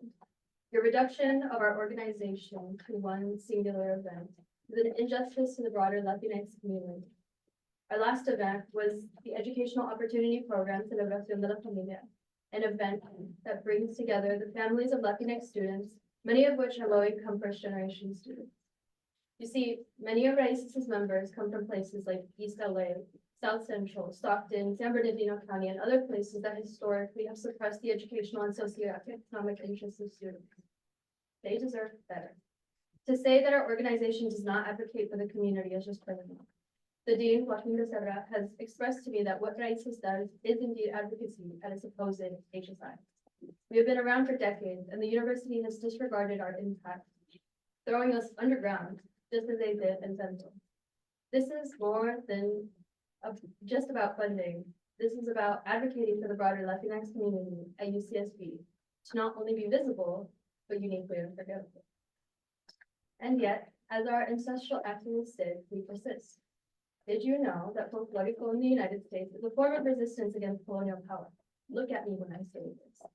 S14: Your reduction of our organization to one singular event is an injustice to the broader Latinx community. Our last event was the Educational Opportunity Program Celebración de la Familia, an event that brings together the families of Latinx students, many of which are low-income first-generation students. You see, many of Raíces' members come from places like East LA, South Central, Stockton, San Bernardino County, and other places that historically have suppressed the educational and socioeconomic interests of students. They deserve better. To say that our organization does not advocate for the community is just criminal. The Dean, Joaquin Becerra, has expressed to me that what Raíces does is indeed advocacy at its supposed HSI. We have been around for decades, and the university has disregarded our impact, throwing us underground, just as they did in Central. This is more than just about funding. This is about advocating for the broader Latinx community at UCSB to not only be visible, but uniquely unforgettable. And yet, as our ancestral activists did, we persist. Did you know that folklorico in the United States is a form of resistance against colonial power? Look at me when I say this.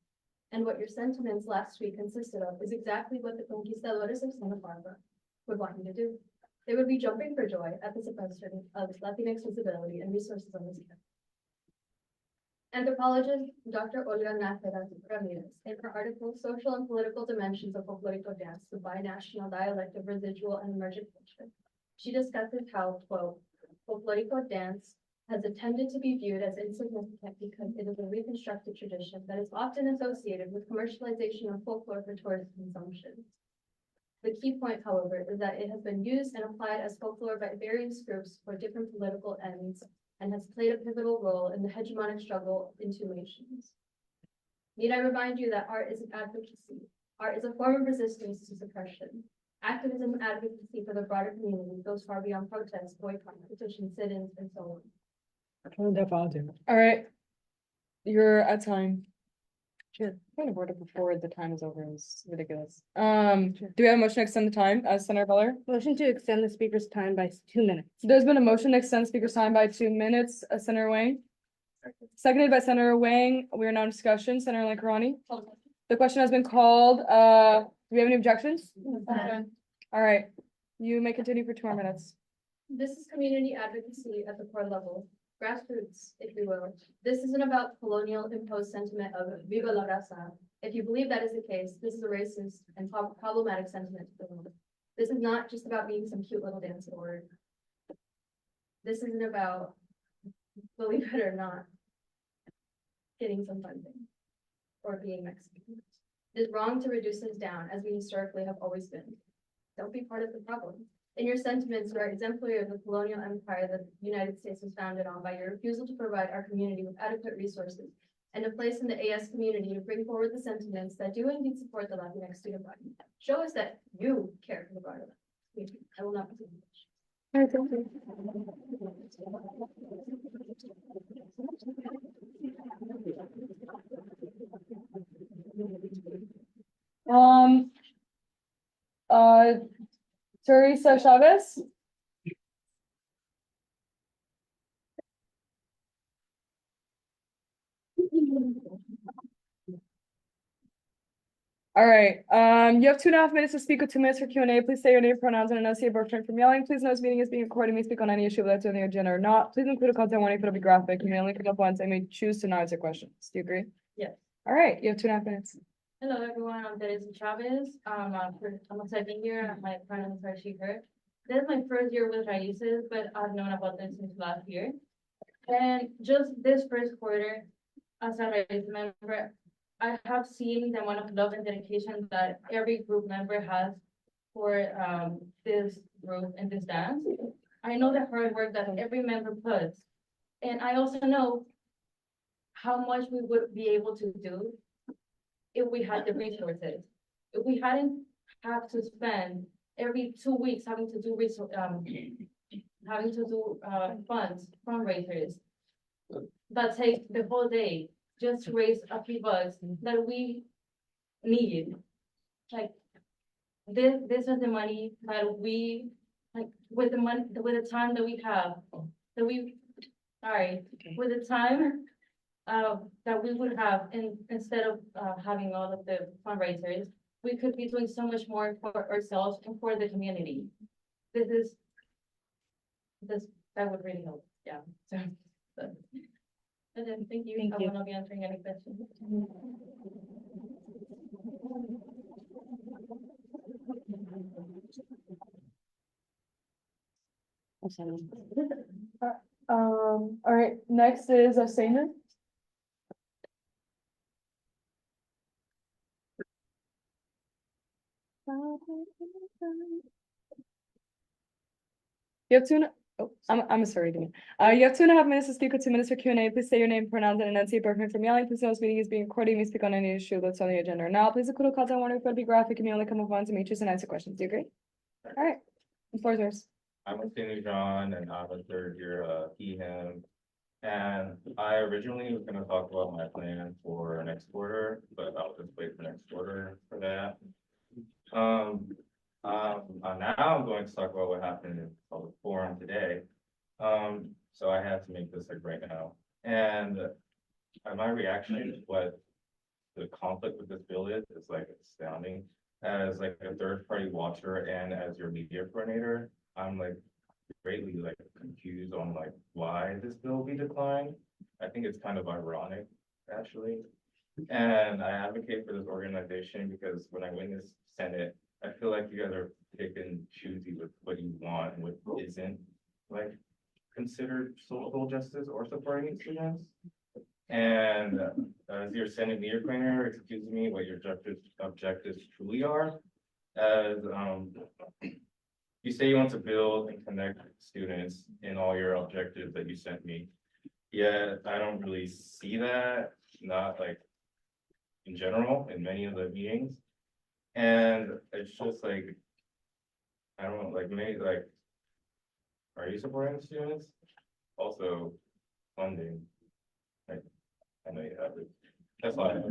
S14: And what your sentiments last week consisted of is exactly what the conquistadores of Santa Barbara would want you to do. They would be jumping for joy at the suppression of Latinx visibility and resources on this campus. Anthropologist Dr. Olga Nájera Ramirez, in her article, Social and Political Dimensions of Folklorico Dance, the Binational Dialect of Residual and Emergent Culture, she discusses how, quote, folklorico dance has tended to be viewed as insignificant because it is a reconstructed tradition that is often associated with commercialization of folklore for tourist consumption. The key point, however, is that it has been used and applied as folklore by various groups for different political ends and has played a pivotal role in the hegemonic struggle in two nations. Need I remind you that art is an advocacy. Art is a form of resistance to suppression. Activism and advocacy for the broader community goes far beyond protests, boycott, petitions, sit-ins, and so on.
S1: All right. You're at time. Sure. Point of order before the time is over is ridiculous. Do we have a motion to extend the time as Senator Beller?
S12: Motion to extend the speaker's time by 2 minutes.
S1: There's been a motion to extend speaker's time by 2 minutes. Senator Wang. Seconded by Senator Wang. We are now in discussion. Senator Lankarani. The question has been called. Do we have any objections? All right. You may continue for 2 more minutes.
S14: This is community advocacy at the core level, grassroots, if you will. This isn't about colonial imposed sentiment of viva la raza. If you believe that is the case, this is a racist and problematic sentiment to the world. This is not just about being some cute little dance word. This isn't about, believe it or not, getting some funding or being Mexican. It is wrong to reduce us down as we historically have always been. Don't be part of the problem. In your sentiments, you are exemplary of the colonial empire that the United States was founded on by your refusal to provide our community with adequate resources and a place in the AS community to bring forward the sentiments that do indeed support the Latinx student body. Show us that you care for the broader community. I will not continue.
S1: Teresa Chavez. All right, you have 2.5 minutes to speak with 2 minutes for Q&A. Please say your name, pronouns, and enunciate, but refrain from yelling. Please know this meeting is being recorded. You may speak on any issue, whether it's on the agenda or not. Please include a content warning if it'll be graphic. You may only pick up once and may choose to not answer questions. Do you agree?
S14: Yes.
S1: All right, you have 2.5 minutes.
S14: Hello, everyone. I'm Teresa Chavez. I'm a second year. My pronouns are she, her. This is my first year with Raíces, but I've known about this since last year. And just this first quarter, as a Raíces member, I have seen the amount of love and dedication that every group member has for this group and this dance. I know the hard work that every member puts And I also know how much we would be able to do if we had the resources. If we hadn't have to spend every 2 weeks having to do fundraisers. That takes the whole day just to raise a few bucks that we need. Like, this is the money that we, like, with the money, with the time that we have, that we, with the time that we would have instead of having all of the fundraisers, we could be doing so much more for ourselves and for the community. This, that would really help, yeah. So, and then, thank you.
S12: Thank
S14: I
S12: you.
S14: will not be answering any questions.
S1: All right, next is Sehner. You have I'm sorry, Dina. You have 2.5 minutes to speak with 2 minutes for Q&A. Please say your name, pronounce, and enunciate perfect from yelling. Please know this meeting is being recorded. You may speak on any issue that's on the agenda. Now, please include a call to order if it be graphic. You may only come up once to meet and answer questions. Do you agree? All right, the floor is yours.
S13: I'm Anthony John, and I'm a third year he, him. And I originally was gonna talk about my plan for next quarter, but I'll just wait for next quarter for that. Now I'm going to talk about what happened in the public forum today. So I have to make this like right now. And my reaction to what the conflict with this bill is like astounding. As like a third party watcher and as your media coordinator, I'm like greatly like confused on like why this bill be declined. I think it's kind of ironic, actually. And I advocate for this organization because when I win this Senate, I feel like you guys are pick and choosy with what you want and what isn't like considered social justice or supporting students. And as your Senate media coordinator, excuse me, what your objectives truly are. As you say you want to build and connect students in all your objectives that you sent me. Yet I don't really see that, not like in general, in many of the meetings. And it's just like, I don't know, like maybe like, are you supporting the students? Also, funding. Like, I know you have it. That's all I have.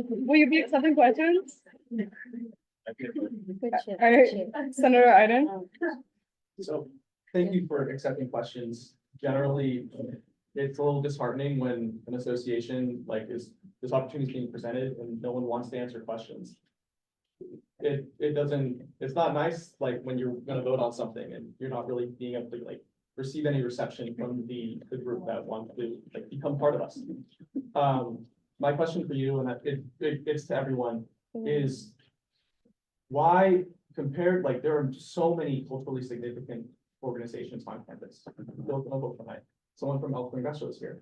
S1: Will you be accepting questions?
S10: Good shit,
S1: All right,
S10: good shit.
S1: Senator Iden.
S5: So thank you for accepting questions. Generally, it's a little disheartening when an association like this opportunity is being presented and no one wants to answer questions. It's not nice, like when you're gonna vote on something and you're not really being able to like receive any reception from the group that wants to like become part of us. My question for you, and it's to everyone, is why compared, like there are so many culturally significant organizations on campus. Don't vote tonight. Someone from Elk Investor is here.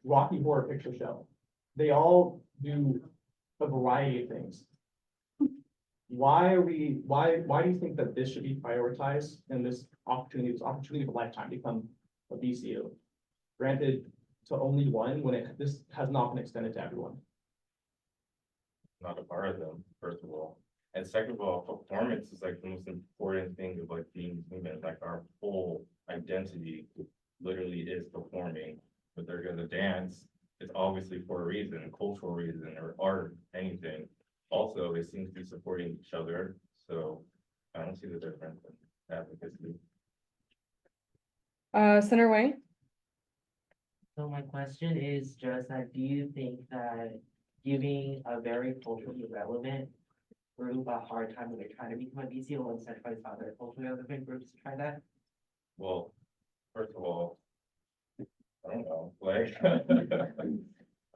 S5: Rocky Horror Picture Show. They all do a variety of things. Why do you think that this should be prioritized and this opportunity of a lifetime become a VCU? Granted to only one when this has not been extended to everyone.
S13: Not a part of them, first of all. And second of all, performance is like the most important thing of like being human. Like our whole identity literally is performing. But they're gonna dance, it's obviously for a reason, a cultural reason, or art, anything. Also, it seems to be supporting each other, so I don't see the difference in advocacy.
S1: Senator Wayne.
S16: So my question is just that, do you think that giving a very culturally relevant group a hard time when they're trying to become a VCO will incentivize other culturally relevant groups to try that?
S13: Well, first of all, I don't know, like, I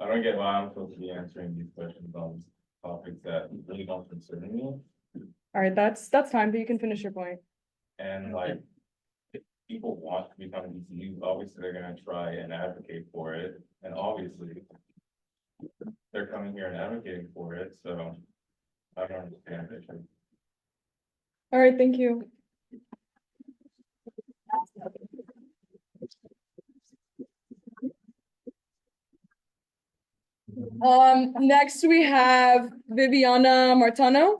S13: don't get why I'm supposed to be answering these questions on topics that really don't concern me.
S1: All right, that's time, but you can finish your point.
S13: And like, if people want to become VCU, obviously they're gonna try and advocate for it. And obviously, they're coming here and advocating for it, so I don't understand it.
S1: All right, thank you. Next we have Viviana Martano.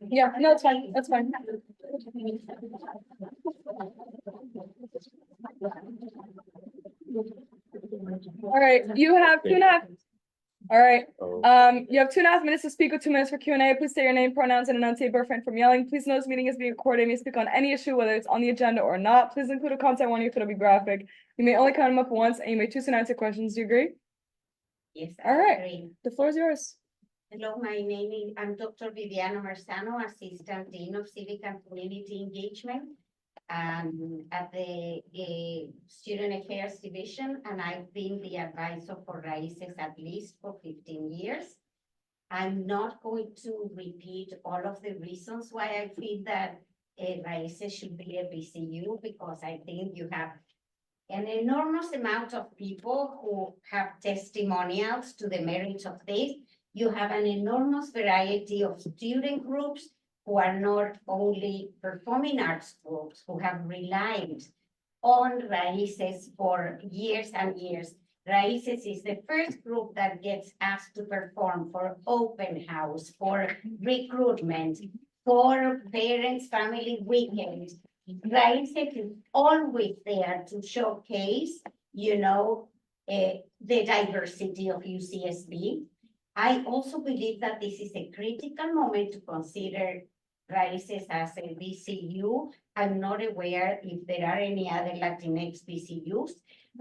S1: Yeah, no, it's fine, that's fine. All right, you have 2.5. All right, you have 2.5 minutes to speak with 2 minutes for Q&A. Please state your name, pronouns, and enunciate refrain from yelling. Please know this meeting is being recorded. You may speak on any issue, whether it's on the agenda or not. Please include a content warning if it'll be graphic. You may only come up once, and you may choose to answer questions. Do you agree?
S17: Yes.
S1: All right.
S17: Agree.
S1: The floor is yours.
S17: Hello, my name is, I'm Dr. Viviana Marzano, Assistant Dean of Civic and Community Engagement at the Student Affairs Division, and I've been the advisor for Raices at least for 15 years. I'm not going to repeat all of the reasons why I feel that Raices should be a VCU, because I think you have an enormous amount of people who have testimonials to the merits of this. You have an enormous variety of student groups who are not only performing arts groups, who have relied on Raices for years and years. Raices is the first group that gets asked to perform for open house, for recruitment, for parents' family weekends. Raices is always there to showcase, the diversity of UCSB. I also believe that this is a critical moment to consider Raices as a VCU. I'm not aware if there are any other Latinx VCUs,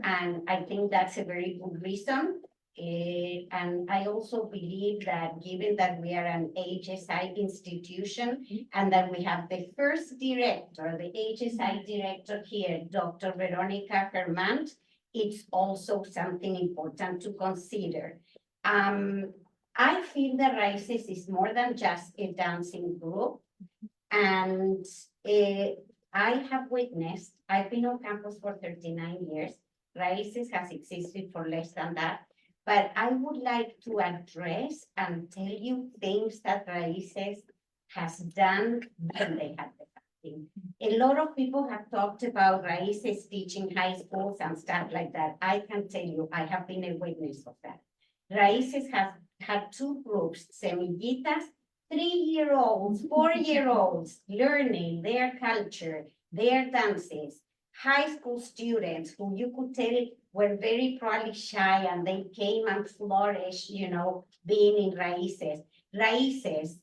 S17: and I think that's a very good reason. And I also believe that given that we are an HSI institution and that we have the first director, the HSI director here, Dr. Veronica Hermant, it's also something important to consider. I feel that Raices is more than just a dancing group. And I have witnessed, I've been on campus for 39 years. Raices has existed for less than that. But I would like to address and tell you things that Raices has done when they had the funding. A lot of people have talked about Raices teaching high schools and stuff like that. I can tell you, I have been a witness of that. Raices has had 2 groups, Semillitas, 3-year-olds, 4-year-olds, learning their culture, their dances, high school students who you could tell were very probably shy and they came and flourished, being in Raices. Raices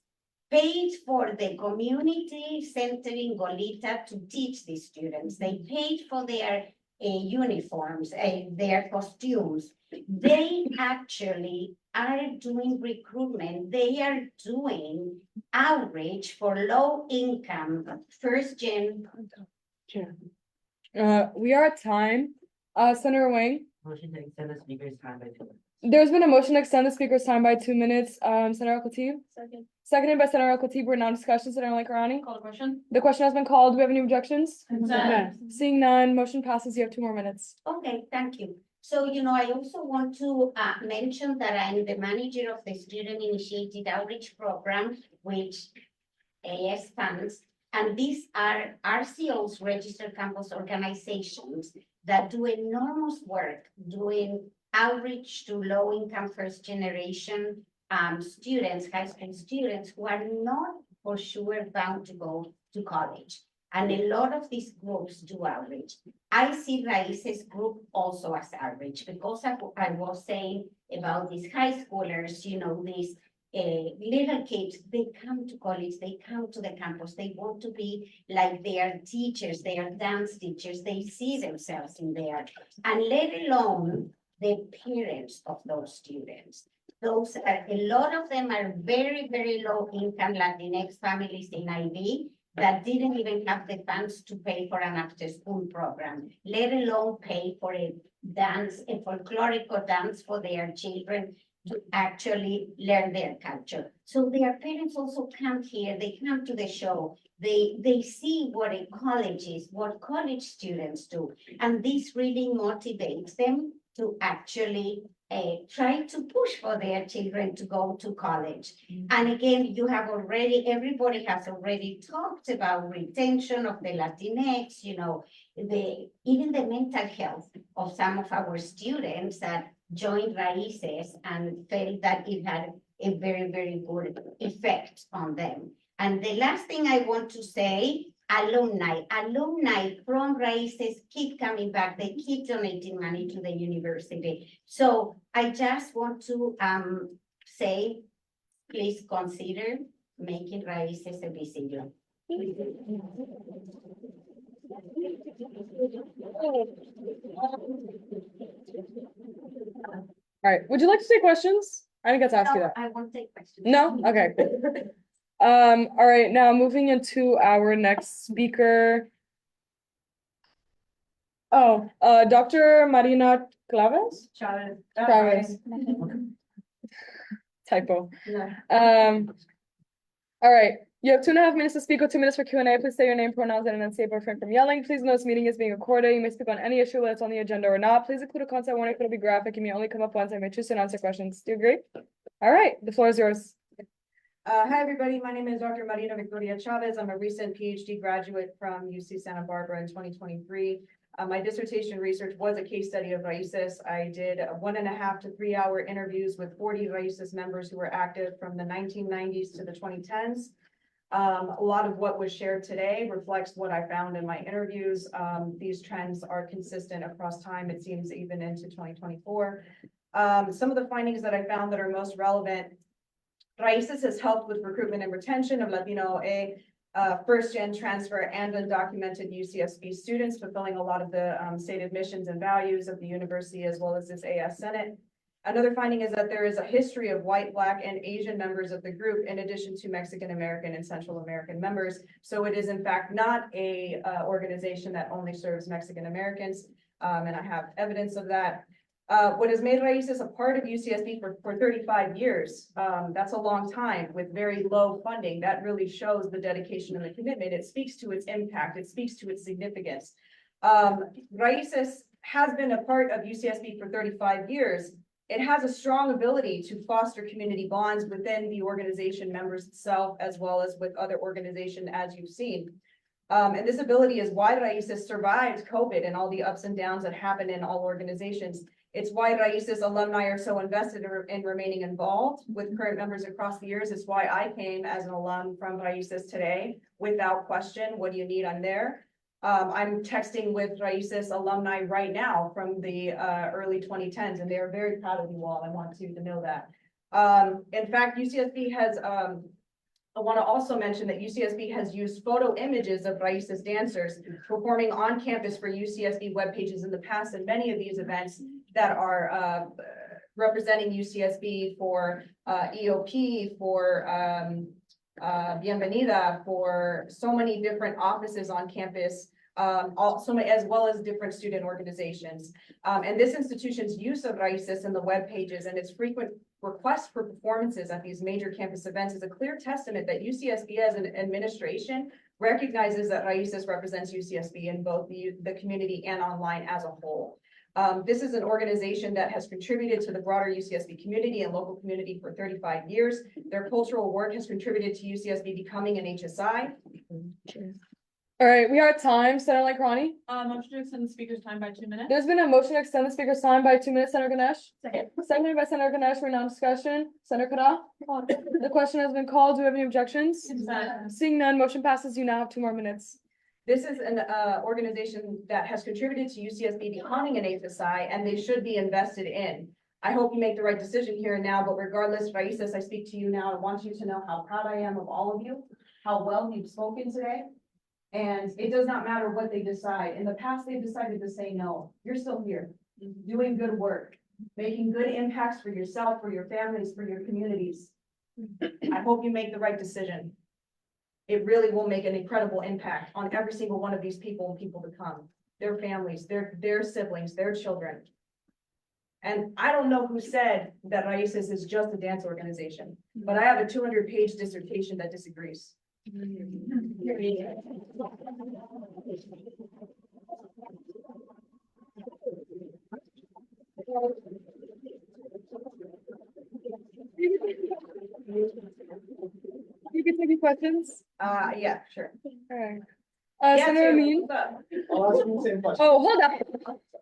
S17: paid for the community center in Goleta to teach these students. They paid for their uniforms, their costumes. They actually are doing recruitment. They are doing outreach for low income, first gen.
S1: Sure. We are at time. Senator Wang,
S16: Motion to extend the speaker's time by 2 minutes.
S1: there's been a motion to extend the speaker's time by 2 minutes. Senator Al-Khatib,
S14: Second.
S1: seconded by Senator Al-Khatib. We're now in discussion. Senator Al-Karani.
S2: Call the question.
S1: The question has been called. Do we have any objections?
S2: Consent.
S1: Seeing none, motion passes. You have 2 more minutes.
S17: Okay, thank you. So, I also want to mention that I'm the manager of the Student Initiated Outreach Program, which AS funds. And these are RCOs, registered campus organizations, that do enormous work doing outreach to low-income first-generation students, high school students who are not for sure bound to go to college. And a lot of these groups do outreach. I see Raices group also as outreach, because I was saying about these high schoolers, these little kids, they come to college, they come to the campus, they want to be like their teachers, their dance teachers, they see themselves in there. And let alone the parents of those students. Those are, a lot of them are very, very low income Latinx families in IB that didn't even have the funds to pay for an after school program, let alone pay for a folkloric dance for their children to actually learn their culture. So their parents also come here, they come to the show, they see what a college is, what college students do, and this really motivates them to actually try to push for their children to go to college. And again, everybody has already talked about retention of the Latinx, even the mental health of some of our students that joined Raíces and felt that it had a very, very good effect on them. And the last thing I want to say, alumni from Raíces keep coming back. They keep donating money to the university. So I just want to say, please consider making Raíces a visitor.
S1: All right, would you like to take questions? I didn't get to ask you
S17: No,
S1: that.
S17: I won't take questions.
S1: No? Okay. All right, now moving into our next speaker. Oh, Dr. Marina Claves?
S2: Chavez.
S1: Chavez. Typo.
S2: No.
S1: All right, you have 2.5 minutes to speak or 2 minutes for Q&A. Please say your name, pronouns, and enunciate but refrain from yelling. Please note this meeting is being recorded. You may speak on any issue, whether it's on the agenda or not. Please include a content warning if it'll be graphic. You may only come up once. I may choose to answer questions. Do you agree? All right, the floor is yours.
S18: Hi, everybody. My name is Dr. Marina Victoria Chavez. I'm a recent PhD graduate from UC Santa Barbara in 2023. My dissertation research was a case study of Raíces. I did 1.5 to 3 hour interviews with 40 Raíces members who were active from the 1990s to the 2010s. A lot of what was shared today reflects what I found in my interviews. These trends are consistent across time, it seems, even into 2024. Some of the findings that I found that are most relevant: Raíces has helped with recruitment and retention of Latino first-gen transfer and undocumented UCSB students, fulfilling a lot of the stated missions and values of the university, as well as this AS Senate. Another finding is that there is a history of white, Black, and Asian members of the group, in addition to Mexican American and Central American members. So it is in fact not a organization that only serves Mexican Americans, and I have evidence of that. What has made Raíces a part of UCSB for 35 years, that's a long time with very low funding. That really shows the dedication and the commitment. It speaks to its impact. It speaks to its significance. Raíces has been a part of UCSB for 35 years. It has a strong ability to foster community bonds within the organization members itself, as well as with other organizations, as you've seen. And this ability is why Raíces survived COVID and all the ups and downs that happen in all organizations. It's why Raíces alumni are so invested in remaining involved with current members across the years. It's why I came as an alum from Raíces today, without question. What do you need? I'm there. I'm texting with Raíces alumni right now from the early 2010s, and they are very proud of you all. I want you to know that. In fact, UCSB has, I want to also mention that UCSB has used photo images of Raíces dancers performing on campus for UCSB web pages in the past, and many of these events that are representing UCSB for EOP, for Bienvenida, for so many different offices on campus, as well as different student organizations. And this institution's use of Raíces in the web pages and its frequent requests for performances at these major campus events is a clear testament that UCSB as an administration recognizes that Raíces represents UCSB in both the community and online as a whole. This is an organization that has contributed to the broader UCSB community and local community for 35 years. Their cultural work has contributed to UCSB becoming an HSI.
S1: All right, we are at time. Senator Lankrani.
S2: Motion to extend the speaker's time by 2 minutes.
S1: There's been a motion to extend the speaker's time by 2 minutes, Senator Ganesh. Second. Seconded by Senator Ganesh for non-discussion. Senator Kara. The question has been called. Do we have any objections? Seeing none, motion passes. You now have 2 more minutes.
S18: This is an organization that has contributed to UCSB becoming an HSI, and they should be invested in. I hope you make the right decision here and now, but regardless, Raíces, I speak to you now. I want you to know how proud I am of all of you, how well you've spoken today. And it does not matter what they decide. In the past, they've decided to say no. You're still here, doing good work, making good impacts for yourself, for your families, for your communities. I hope you make the right decision. It really will make an incredible impact on every single one of these people and people to come, their families, their siblings, their children. And I don't know who said that Raíces is just a dance organization, but I have a 200-page dissertation that disagrees.
S1: You can take any questions?
S18: Yeah, sure.
S1: Alright.
S18: Yeah,
S1: Senator
S18: too.
S1: Amin?
S18: What's up?
S5: I'll ask you the same question.
S1: Oh, hold up.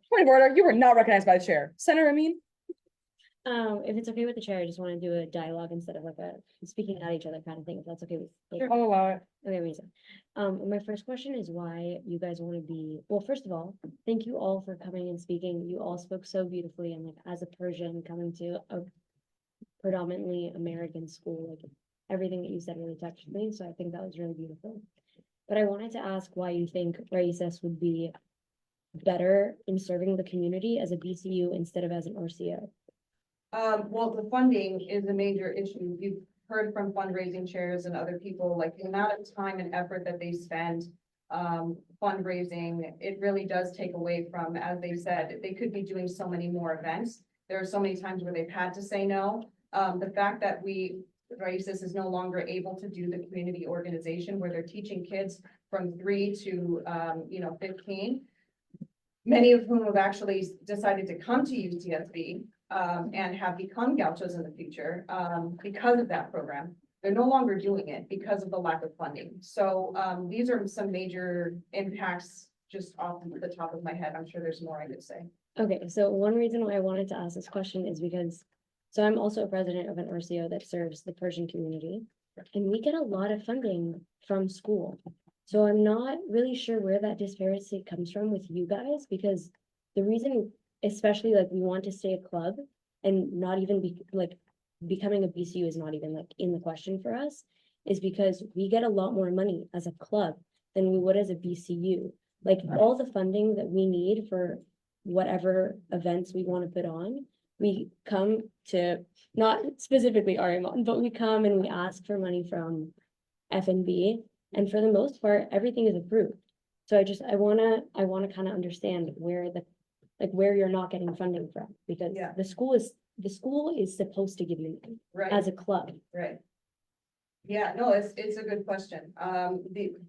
S1: Point of order, you were not recognized by the chair. Senator Amin?
S10: If it's okay with the chair, I just want to do a dialogue instead of like a speaking at each other kind of thing, if that's okay with. like-
S1: I'll allow it.
S10: Okay, amazing. My first question is why you guys want to be, well, first of all, thank you all for coming and speaking. You all spoke so beautifully, and like as a Persian coming to a predominantly American school, like everything that you said really touched me, so I think that was really beautiful. But I wanted to ask why you think Raices would be better in serving the community as a BCU instead of as an RCO.
S18: Well, the funding is a major issue. You've heard from fundraising chairs and other people, like the amount of time and effort that they spend fundraising, it really does take away from, as they said, they could be doing so many more events. There are so many times where they've had to say no. The fact that Raices is no longer able to do the community organization where they're teaching kids from 3 to 15. Many of whom have actually decided to come to UCSB and have become gauchos in the future because of that program. They're no longer doing it because of the lack of funding. So these are some major impacts just off the top of my head. I'm sure there's more I could say.
S10: Okay, so one reason why I wanted to ask this question is because, so I'm also a president of an RCO that serves the Persian community, and we get a lot of funding from school. So I'm not really sure where that disparity comes from with you guys, because the reason, especially like we want to stay a club and not even be like becoming a BCU is not even like in the question for us, is because we get a lot more money as a club than we would as a BCU. Like all the funding that we need for whatever events we want to put on, we come to, not specifically Ariman, but we come and we ask for money from FNB, and for the most part, everything is approved. So I wanna kind of understand where where you're not getting funding from, because
S18: Yeah.
S10: the school is supposed to give you money
S18: Right.
S10: as a club.
S18: Right. Yeah, no, it's a good question.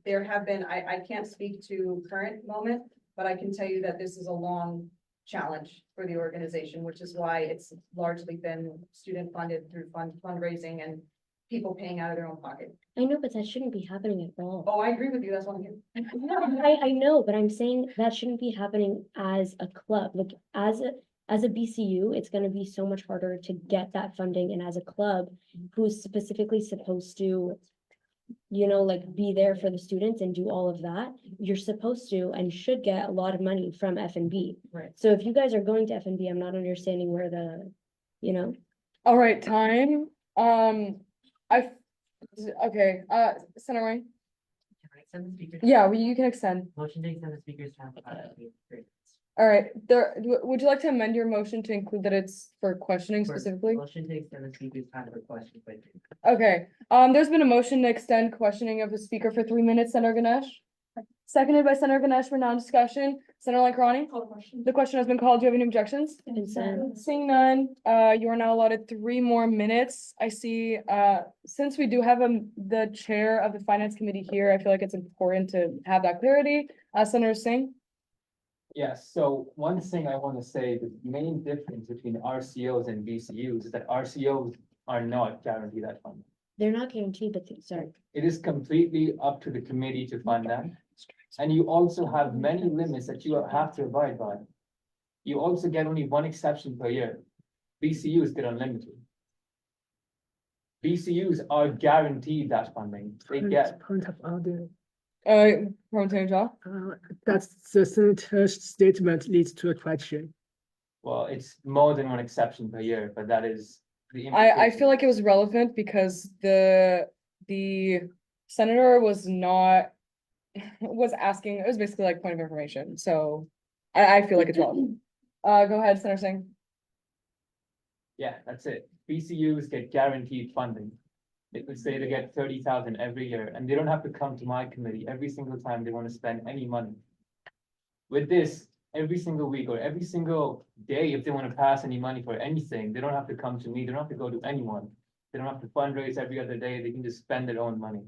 S18: There have been, I can't speak to current moment, but I can tell you that this is a long challenge for the organization, which is why it's largely been student funded through fundraising and people paying out of their own pocket.
S10: I know, but that shouldn't be happening at all.
S18: Oh, I agree with you. That's one here.
S10: I know, but I'm saying that shouldn't be happening as a club, like as a BCU, it's gonna be so much harder to get that funding, and as a club who's specifically supposed to, like be there for the students and do all of that, you're supposed to and should get a lot of money from FNB.
S18: Right.
S10: So if you guys are going to FNB, I'm not understanding where
S1: All right, time. Okay, Senator Ray?
S16: Can I extend the speaker's?
S1: Yeah, you can extend.
S16: Motion to extend the speaker's time. Great.
S1: All right, would you like to amend your motion to include that it's for questioning specifically?
S16: Motion to extend the speaker's time for questions.
S1: Okay, there's been a motion to extend questioning of the speaker for 3 minutes, Senator Ganesh. Seconded by Senator Ganesh for non-discussion. Senator Lankarani? The question has been called. Do you have any objections?
S10: Consent.
S1: Seeing none, you are now allotted 3 more minutes. I see, since we do have the chair of the finance committee here, I feel like it's important to have that clarity. Senator Singh?
S19: Yes, so one thing I want to say, the main difference between RCOs and BCUs is that RCOs are not guaranteed that funding.
S10: They're not guaranteed, but sorry.
S19: It is completely up to the committee to fund them. And you also have many limits that you have to abide by. You also get only 1 exception per year. BCUs get unlimited. BCUs are guaranteed that funding. They get.
S20: Point of order.
S1: That's
S20: the senator's statement leads to a question.
S19: Well, it's more than 1 exception per year, but that is the.
S1: I feel like it was relevant because the senator was asking, it was basically like point of information, so I feel like it's relevant. Go ahead, Senator Singh.
S19: Yeah, that's it. BCUs get guaranteed funding. They could say they get 30,000 every year, and they don't have to come to my committee every single time they want to spend any money. With this, every single week or every single day, if they want to pass any money for anything, they don't have to come to me. They don't have to go to anyone. They don't have to fundraise every other day. They can just spend their own money.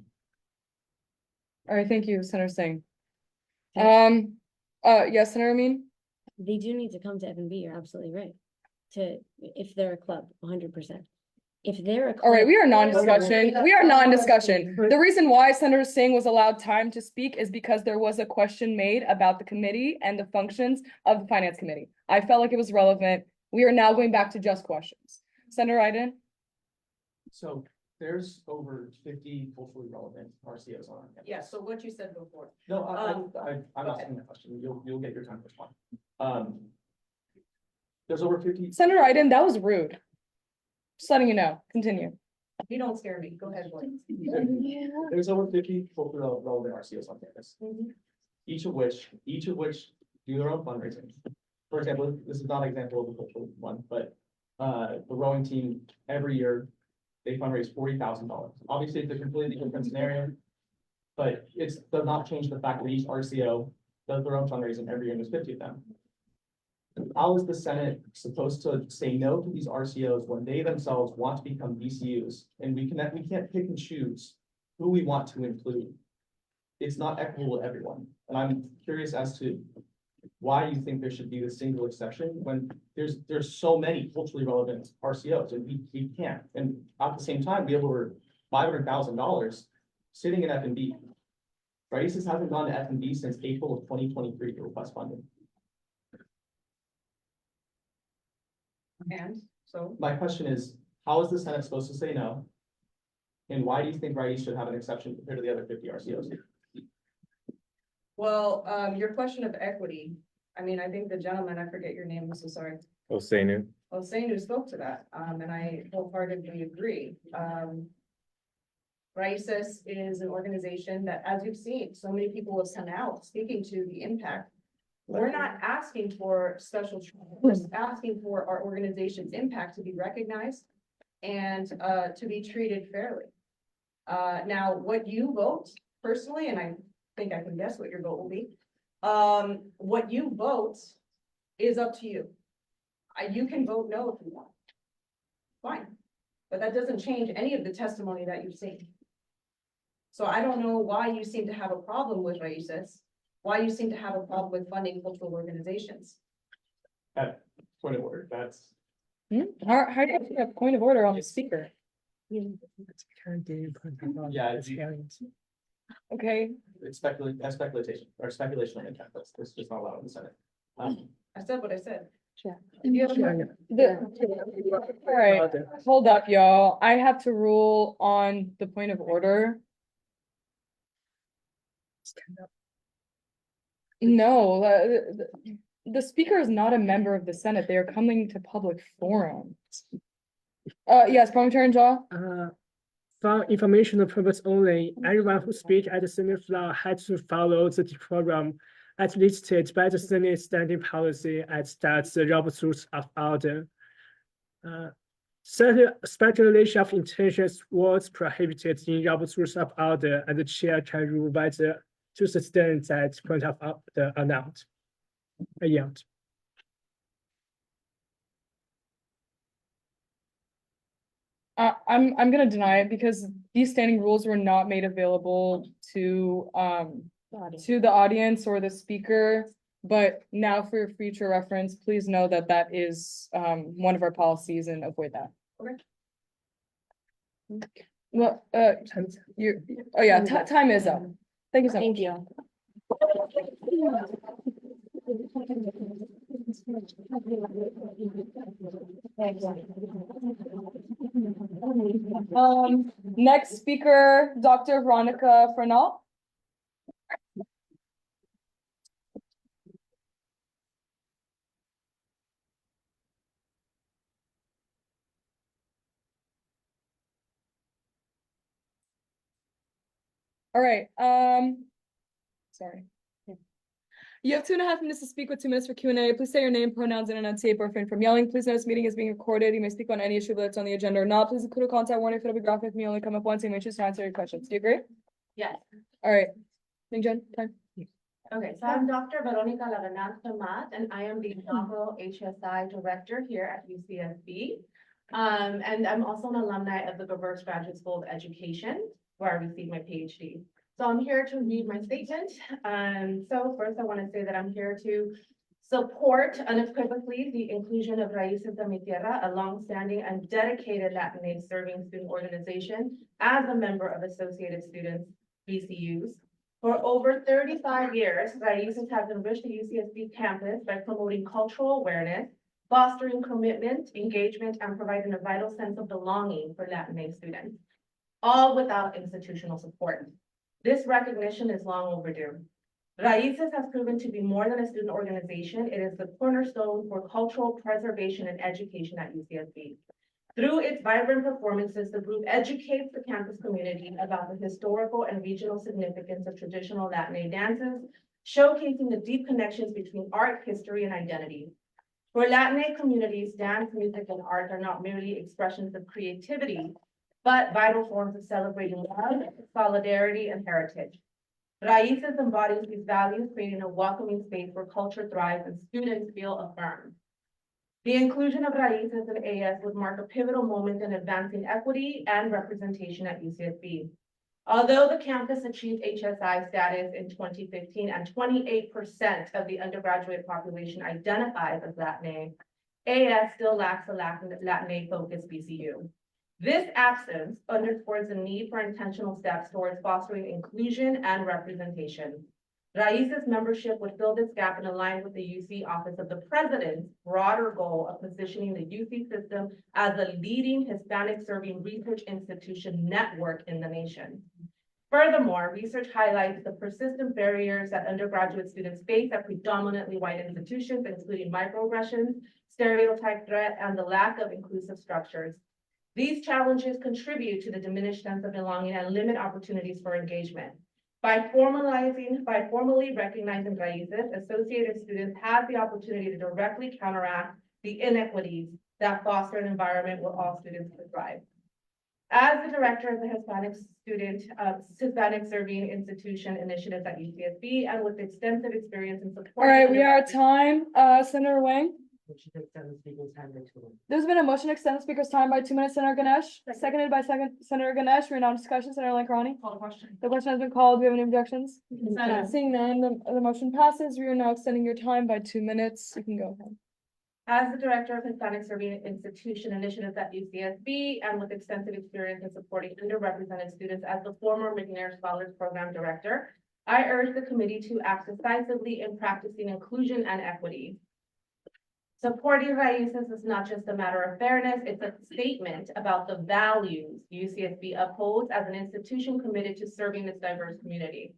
S1: All right, thank you, Senator Singh. Yes, Senator Amin?
S10: They do need to come to FNB, you're absolutely right. if they're a club, 100%. If they're a.
S1: All right,
S10: club-
S1: we are non-discussion. We are non-discussion. The reason why Senator Singh was allowed time to speak is because there was a question made about the committee and the functions of the finance committee. I felt like it was relevant. We are now going back to just questions. Senator Iden?
S5: So there's over 50 culturally relevant RCOs on. campus.
S18: Yeah, so what you said before.
S5: No, I'm
S18: go
S5: asking the question. You'll get your time to respond. There's over 50.
S1: Senator Iden, that was rude. Just letting you know. Continue.
S18: You don't scare me. Go ahead, boy.
S5: There's over 50 culturally relevant RCOs on campus.
S18: Mhm.
S5: Each of which do their own fundraising. For example, this is not an example of a cultural one, but the rowing team every year, they fundraise $40,000. Obviously, it's a completely different scenario. But it does not change the fact that each RCO does their own fundraising every year, and there's 50 of them. How is the Senate supposed to say no to these RCOs when they themselves want to become BCUs? And we can't pick and choose who we want to include. It's not equitable to everyone. And I'm curious as to why you think there should be this single exception when there's so many culturally relevant RCOs, and we can't. And at the same time, we have over $500,000 sitting in F&B. Raices hasn't gone to F&B since April of 2023 to request funding.
S18: And so,
S5: My question is, how is the Senate supposed to say no? And why do you think Raice should have an exception compared to the other 50 RCOs?
S18: well, your question of equity, I mean, I think the gentleman, I forget your name, I'm so sorry.
S13: Osenu.
S18: Osenu spoke to that, and I wholeheartedly agree. RISIS is an organization that, as you've seen, so many people have sent out speaking to the impact. We're not asking for special treatment, we're asking for our organization's impact to be recognized and to be treated fairly. Now, what you vote personally, and I think I can guess what your vote will be. What you vote is up to you. You can vote no if you want. Fine, but that doesn't change any of the testimony that you've seen. So I don't know why you seem to have a problem with RAICES, why you seem to have a problem with funding cultural organizations.
S5: Point of order, that's.
S1: How do you have a point of order on the speaker?
S5: Yeah,
S1: Okay,
S5: it's speculation or speculation on intent. That's just not allowed in the Senate.
S18: I said what I said.
S1: Yeah.
S18: If you have a-
S1: All right, hold up, y'all. I have to rule on the point of order. No, the speaker is not a member of the Senate. They are coming to public forum. Yes, Parliamentarian Jaw?
S20: For informational purpose only, anyone who speaks at the Senate floor has to follow the decorum as listed by the Senate standing policy and that's the Robert's Rules of Order. Certain speculation of intentions was prohibited in Robert's Rules of Order, and the chair can rule by the to sustain that point of the announced.
S1: I'm gonna deny it because these standing rules were not made available to the audience or the speaker. But now for your future reference, please know that that is one of our policies and avoid that.
S18: Okay.
S1: Well, time is up. Thank you so much.
S10: Thank you.
S1: Next speaker, Dr. Veronica Fernald. All right, sorry. You have 2.5 minutes to speak with 2 minutes for Q&A. Please say your name, pronouns, and enunciate or refrain from yelling. Please note this meeting is being recorded. You may speak on any issue that's on the agenda or not. Please include a contact warning if it'll be graphic. You may only come up once. You may choose to answer your questions. Do you agree?
S14: Yes.
S1: All right. Ming-Jen, time.
S14: Okay, so I'm Dr. Veronica Laranaz Tomat, and I am the inaugural HSI Director here at UCSB. And I'm also an alumni of the Gavurks Graduate School of Education, where I received my PhD. So I'm here to read my statement. So first I want to say that I'm here to Support unequivocally the inclusion of Raíces de Mi Tierra, a longstanding and dedicated Latinx serving student organization as a member of Associated Students, BCUs. For over 35 years, Raíces has enriched the UCSB campus by promoting cultural awareness, fostering commitment, engagement, and providing a vital sense of belonging for Latinx students, all without institutional support. This recognition is long overdue. Raíces has proven to be more than a student organization. It is the cornerstone for cultural preservation and education at UCSB. Through its vibrant performances, the group educates the campus community about the historical and regional significance of traditional Latinx dances, showcasing the deep connections between art, history, and identity. For Latinx communities, dance, music, and art are not merely expressions of creativity, but vital forms of celebrating love, solidarity, and heritage. Raíces embodies these values, creating a welcoming space where culture thrives and students feel affirmed. The inclusion of Raíces in AS would mark a pivotal moment in advancing equity and representation at UCSB. Although the campus achieved HSI status in 2015 and 28% of the undergraduate population identifies as Latinx, AS still lacks a Latinx-focused BCU. This absence underscores the need for intentional steps towards fostering inclusion and representation. Raíces membership would fill this gap and align with the UC Office of the President's broader goal of positioning the UC system as a leading Hispanic-serving research institution network in the nation. Furthermore, research highlights the persistent barriers that undergraduate students face at predominantly white institutions, including microaggressions, stereotype threat, and the lack of inclusive structures. These challenges contribute to the diminished sense of belonging and limit opportunities for engagement. By formally recognizing Raíces, associated students have the opportunity to directly counteract the inequities that foster an environment where all students can thrive. As the director of the Hispanic Serving Institution Initiatives at UCSB, and with extensive experience in support.
S1: All right, we are at time. Senator Wang,
S16: Motion to extend the speaking time by 2 minutes.
S1: there's been a motion to extend the speaker's time by 2 minutes, Senator Ganesh, seconded by Senator Ganesh. We're now in discussion, Senator Lankarani.
S2: Call the question.
S1: The question has been called. Do we have any objections?
S2: Consent.
S1: Seeing none, the motion passes. We are now extending your time by 2 minutes. You can go ahead.
S14: As the director of Hispanic Serving Institution Initiatives at UCSB, and with extensive experience in supporting underrepresented students as the former McNair Scholars Program Director, I urge the committee to act decisively in practicing inclusion and equity. Supporting Raíces is not just a matter of fairness, it's a statement about the values UCSB upholds as an institution committed to serving this diverse community.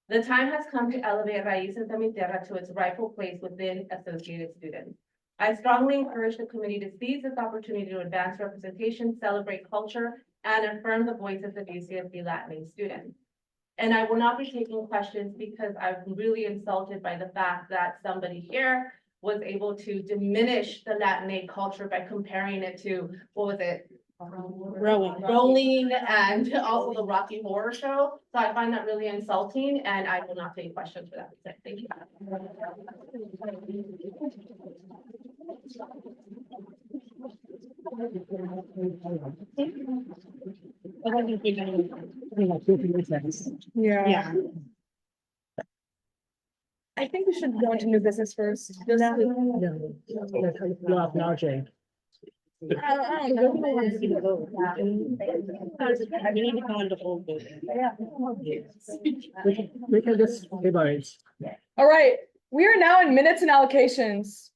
S14: The time has come to elevate Raíces de Mi Tierra to its rightful place within Associated Students. I strongly encourage the committee to seize this opportunity to advance representation, celebrate culture, and affirm the voices of UCSB Latinx students. And I will not be taking questions because I'm really insulted by the fact that somebody here was able to diminish the Latinx culture by comparing it to, what was it? Rolling and also the Rocky Horror Show. So I find that really insulting and I will not take questions for that. Thank you.
S1: Yeah. I think we should go into new business first. Just
S20: No, no, Jake. We can just table it.
S1: All right, we are now in minutes and allocations.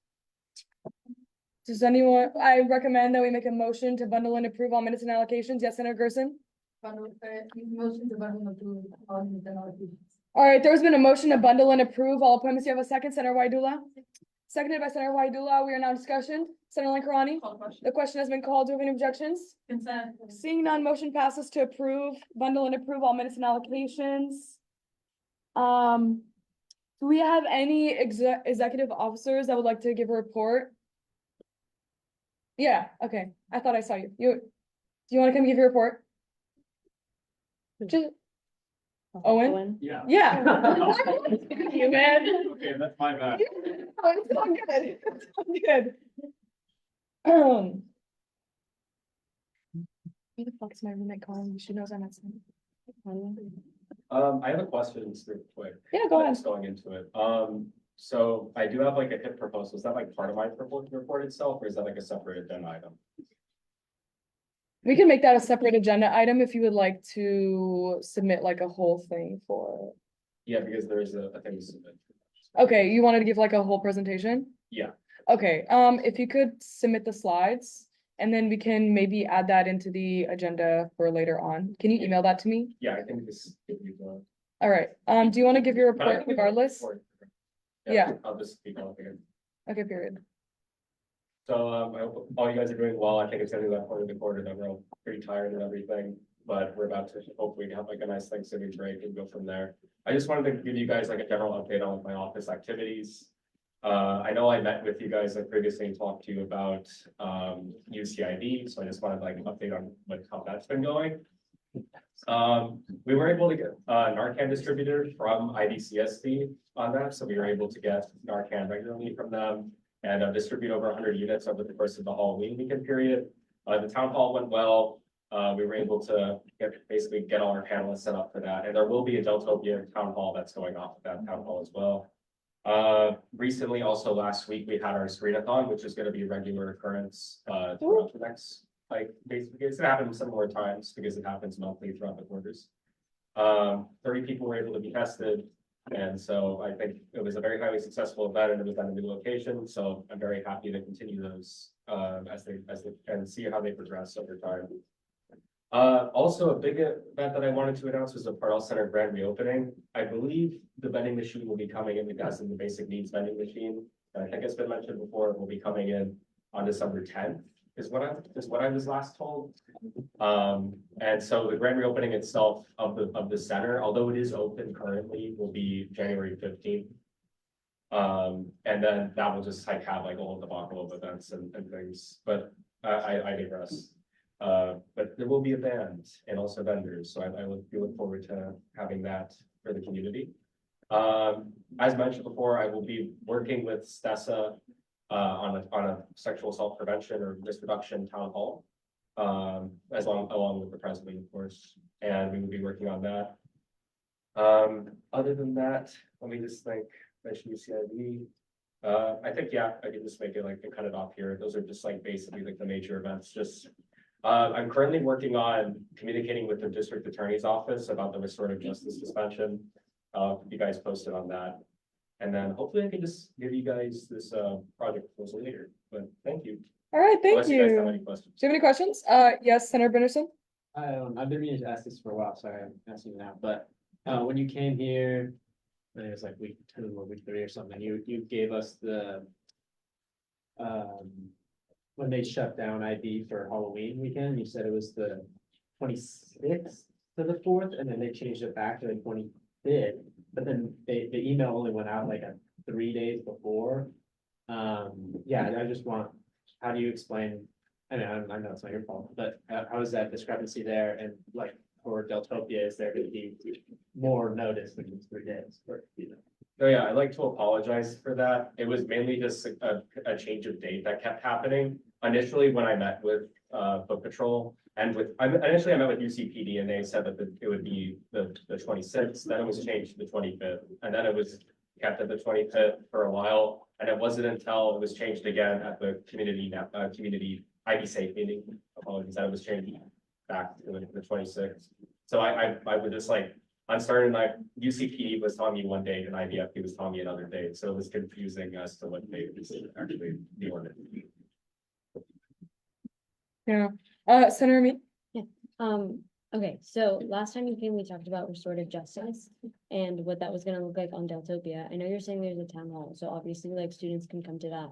S1: Does anyone, I recommend that we make a motion to bundle and approve all minutes and allocations. Yes, Senator Gerson?
S2: Motion to bundle and approve all minutes and allocations.
S1: All right, there's been a motion to bundle and approve all appointments. You have a second, Senator Waidula? Seconded by Senator Waidula. We are now in discussion. Senator Lankarani?
S2: Call the question.
S1: The question has been called. Do we have any objections?
S2: Consent.
S1: Seeing none, motion passes to approve, bundle and approve all minutes and allocations. Do we have any executive officers that would like to give a report? Yeah, okay. I thought I saw you. Do you want to come give your report? Just, Owen?
S21: Yeah.
S1: Yeah. You man.
S21: Okay, that's my bad.
S1: Oh, it's all good. It's all good. Who the fuck's my roommate calling? She knows I'm at some.
S21: I have a question, super quick.
S1: Yeah, go ahead.
S21: Just going into it.
S11: So I do have like a HIP proposal. Is that like part of my report itself, or is that like a separate agenda item?
S1: We can make that a separate agenda item if you would like to submit like a whole thing for.
S11: Yeah, because there is a thing to submit.
S1: Okay, you wanted to give like a whole presentation?
S11: Yeah,
S1: Okay, if you could submit the slides and then we can maybe add that into the agenda for later on. Can you email that to me?
S11: yeah, I can just give you the.
S1: All right, do you want to give your
S11: But I
S1: report
S11: can-
S1: regardless?
S11: Yeah, I'll just speak on it again.
S1: Okay, period.
S11: So, I hope all you guys are doing well. I think it's gonna be that point of the quarter that we're all pretty tired and everything, but we're about to hopefully have like a nice Thanksgiving break and go from there. I just wanted to give you guys like a general update on my office activities. I know I met with you guys like previously and talked to you about, UCID, so I just wanted like an update on how that's been going. We were able to get a Narcan distributor from IDCSD on that, so we were able to get Narcan regularly from them and distribute over 100 units over the course of the Halloween weekend period. The town hall went well. We were able to basically get all our panelists set up for that, and there will be a Deltopia town hall that's going off at that town hall as well. Recently, also last week, we had our screen-a-thon, which is going to be a regular occurrence throughout the next, like, basically, it's gonna happen similar times because it happens monthly throughout the quarters. 30 people were able to be tested, and so I think it was a very highly successful event, and it was at a new location, so I'm very happy to continue those as they and see how they progress over time. Also, a big event that I wanted to announce was the Parnell Center grand reopening. I believe the vending machine will be coming in, as in the basic needs vending machine. And I think it's been mentioned before, it will be coming in on December 10th, is what I was last told. And so the grand reopening itself of the center, although it is open currently, will be January 15th. And then that will just like have like all of the debacle of events and things, but I digress. But there will be a band and also vendors, so I look forward to having that for the community. As mentioned before, I will be working with STESA on a sexual assault prevention or risk reduction town hall, along with the president, of course, and we will be working on that. Other than that, let me just think. Mention UCID. I think, yeah, I can just make it like and cut it off here. Those are just like basically like the major events. Just I'm currently working on communicating with the district attorney's office about the restorative justice suspension. You guys posted on that. And then hopefully I can just give you guys this project proposal later. But thank you.
S1: All right, thank
S11: Unless you guys have
S1: you.
S11: any questions.
S1: Do you have any questions? Yes, Senator Benderson?
S21: I've been meaning to ask this for a while, sorry, I'm asking now, but when you came here, I think it was like week 2 or week 3 or something, you gave us the when they shut down IB for Halloween weekend, you said it was the 26th to the 4th, and then they changed it back to the 25th, but then the email only went out like 3 days before. Yeah, I just want, how do you explain, I know it's not your fault, but how is that discrepancy there? And like for Deltopia, is there going to be more notice than just 3 days? Or, you know?
S11: So yeah, I'd like to apologize for that. It was mainly just a change of date that kept happening. Initially, when I met with Book Patrol and initially I met with UCPD and they said that it would be the 26th, then it was changed to the 25th, and then it was kept at the 25th for a while. And it wasn't until it was changed again at the community IB Safe meeting, apologies, that it was changed back to the 26th. So I would just like, on starting like UCPD was telling me one date and IBFP was telling me another date. So it was confusing as to what date was actually the ordinance.
S1: Yeah. Senator Me?
S10: Yeah, okay, so last time you came, we talked about restorative justice and what that was gonna look like on Deltopia. I know you're saying there's a town hall, so obviously like students can come to that.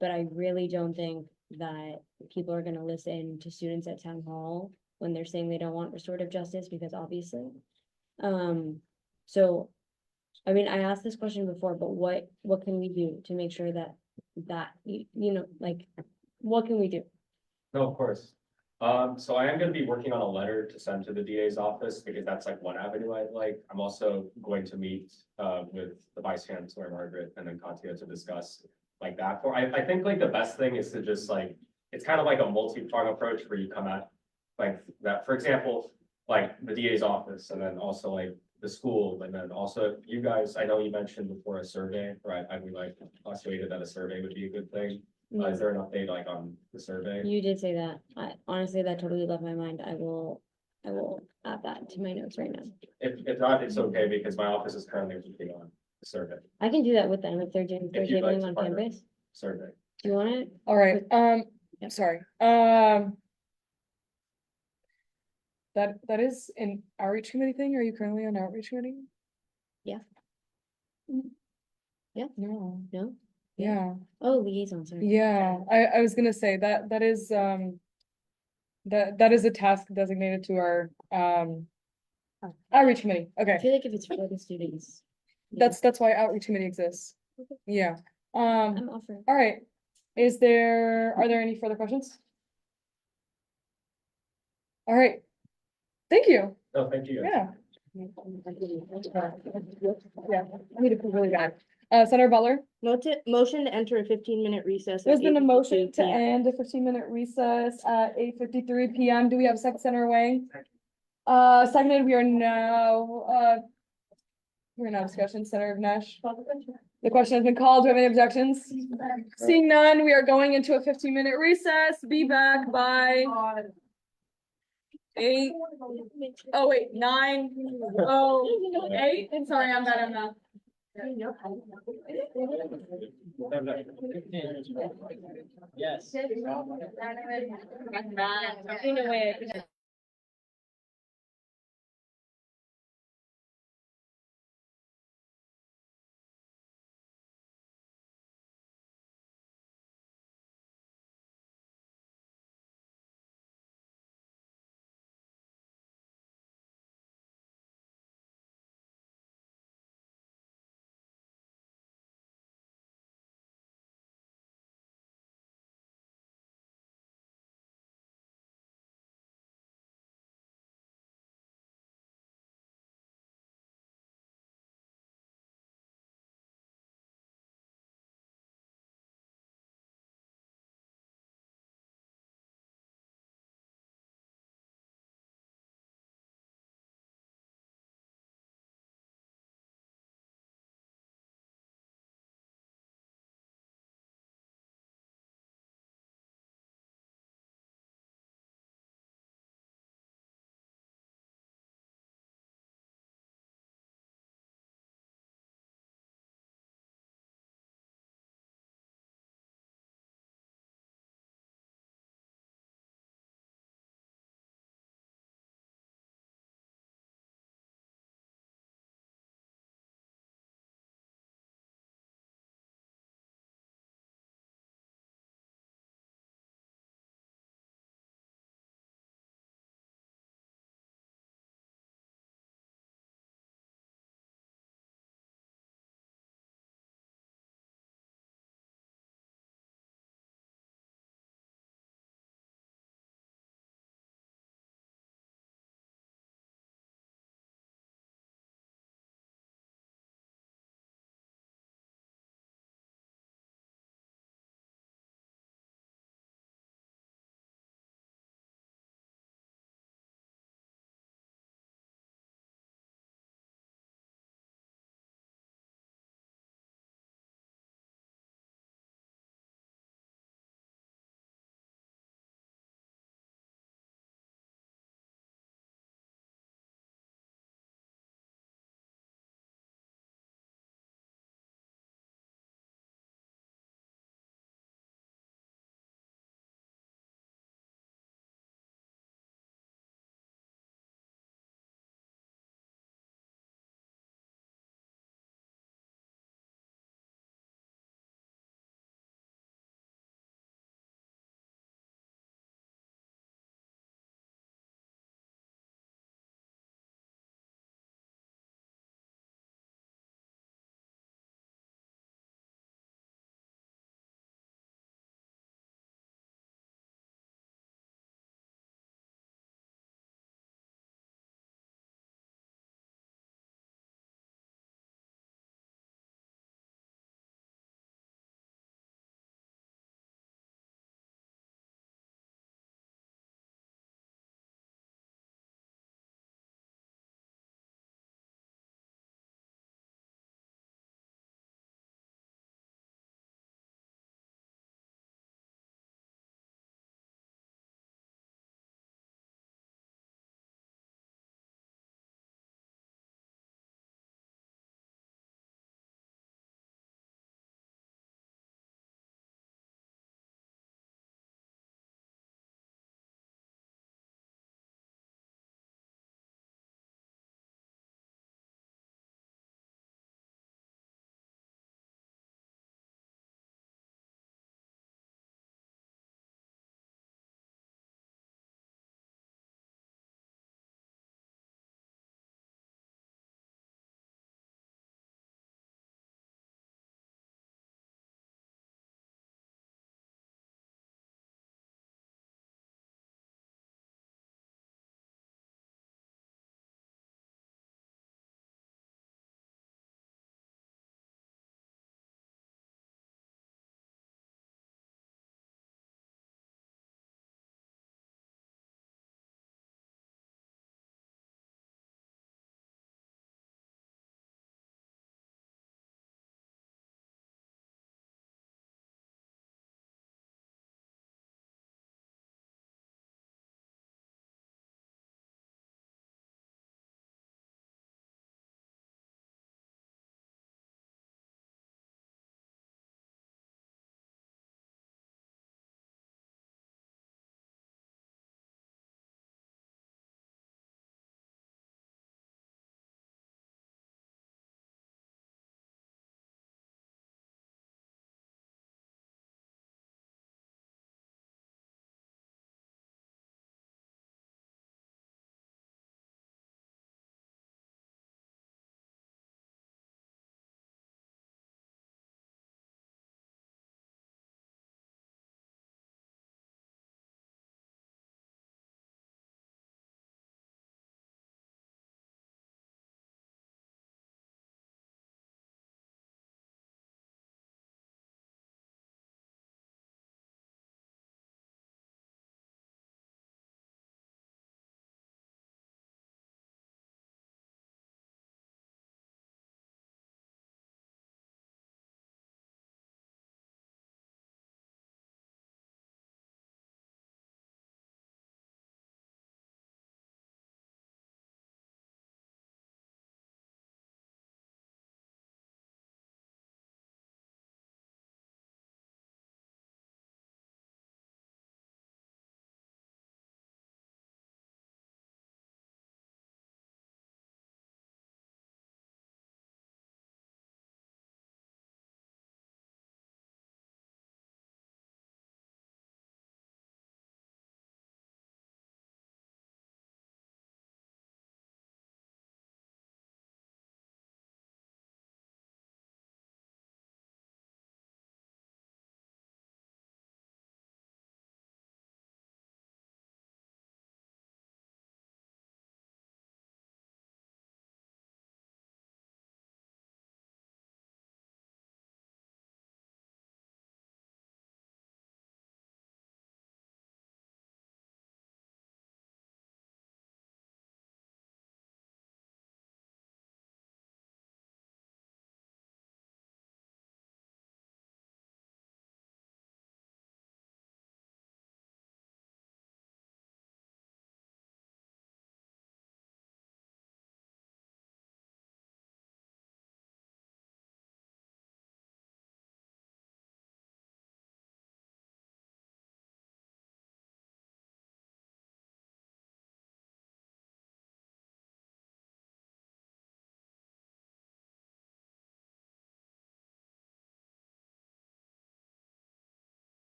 S10: But I really don't think that people are gonna listen to students at town hall when they're saying they don't want restorative justice, because obviously. So, I mean, I asked this question before, but what can we do to make sure that you know, like, what can we do?
S11: No, of course. So I am going to be working on a letter to send to the DA's office because that's like one avenue I'd like. I'm also going to meet with the Vice Chancellor Margaret and then Katya to discuss like that. I think like the best thing is to just like, it's kind of like a multi-pronged approach where you come at like that, for example, like the DA's office and then also like
S9: the school, and then also you guys, I know you mentioned before a survey, right? I mean, like, postulated that a survey would be a good thing. Is there an update like on the survey?
S10: You did say that. I honestly, that totally left my mind. I will add that to my notes right now.
S9: If not, it's okay, because my office is currently working on the survey,
S10: I can do that with them if they're doing,
S9: If you'd like
S10: tabling
S9: to
S10: on
S9: partner.
S10: campus.
S9: survey.
S10: Do you want it?
S1: All right, sorry, that is an outreach committee thing. Are you currently on outreach committee?
S10: Yeah.
S1: Mm.
S10: Yeah.
S1: No.
S10: No?
S1: Yeah,
S10: Oh, liaison, sorry.
S1: yeah, I was gonna say that is, that is a task designated to our, outreach committee.
S10: I
S1: Okay,
S10: feel like if it's for the students.
S1: that's why outreach committee exists. Yeah,
S10: I'm offering.
S1: all right. Are there any further questions? All right. Thank you.
S9: No, thank you.
S1: Yeah. Yeah, I need to put really bad. Senator Butler,
S12: Motion to enter a 15-minute recess. at
S1: there's been a
S12: 8:52
S1: motion to
S12: p.m.
S1: end a 15-minute recess at 8:53 PM. Do we have a second, Senator Wang? Seconded, we're now discussion, Senator Nash. The question has been called. Do we have any objections? Seeing none, we are going into a 15-minute recess. Be back by 9:08. Sorry, I'm bad at math.
S19: Yes.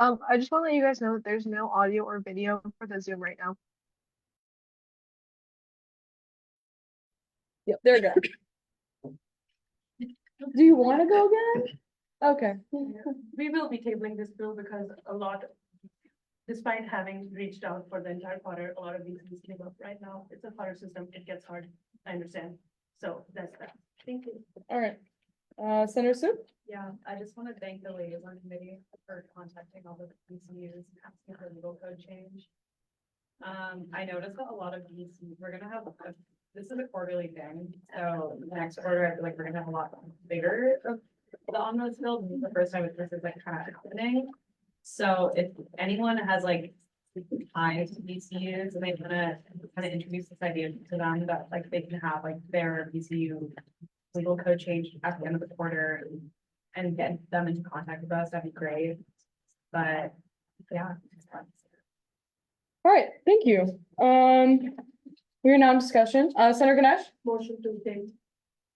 S4: I just want to let you guys know that there's no audio or video for the Zoom right now.
S1: Yep, there we go. Do you want to go again? Okay.
S2: We will be tabling this bill because despite having reached out for the entire quarter, a lot of these things came up right now. It's a quarter system. It gets hard. I understand. So that's that. Thank you.
S1: All right. Senator Sue?
S2: Yeah, I just want to thank the liaison committee for contacting all the VCUs, asking for legal code change. I noticed that a lot of VCUs, we're gonna have, this is a quarterly thing, so next quarter, I feel like we're gonna have a lot bigger of the omnibus bill. This is the first time this is like kind of happening. So if anyone has like ties to VCUs and they wanna kind of introduce this idea to them that like they can have like their VCU legal code change at the end of the quarter and get them into contact with us, that'd be great. But yeah.
S1: All right, thank you. We're now in discussion. Senator Ganesh?
S2: Motion to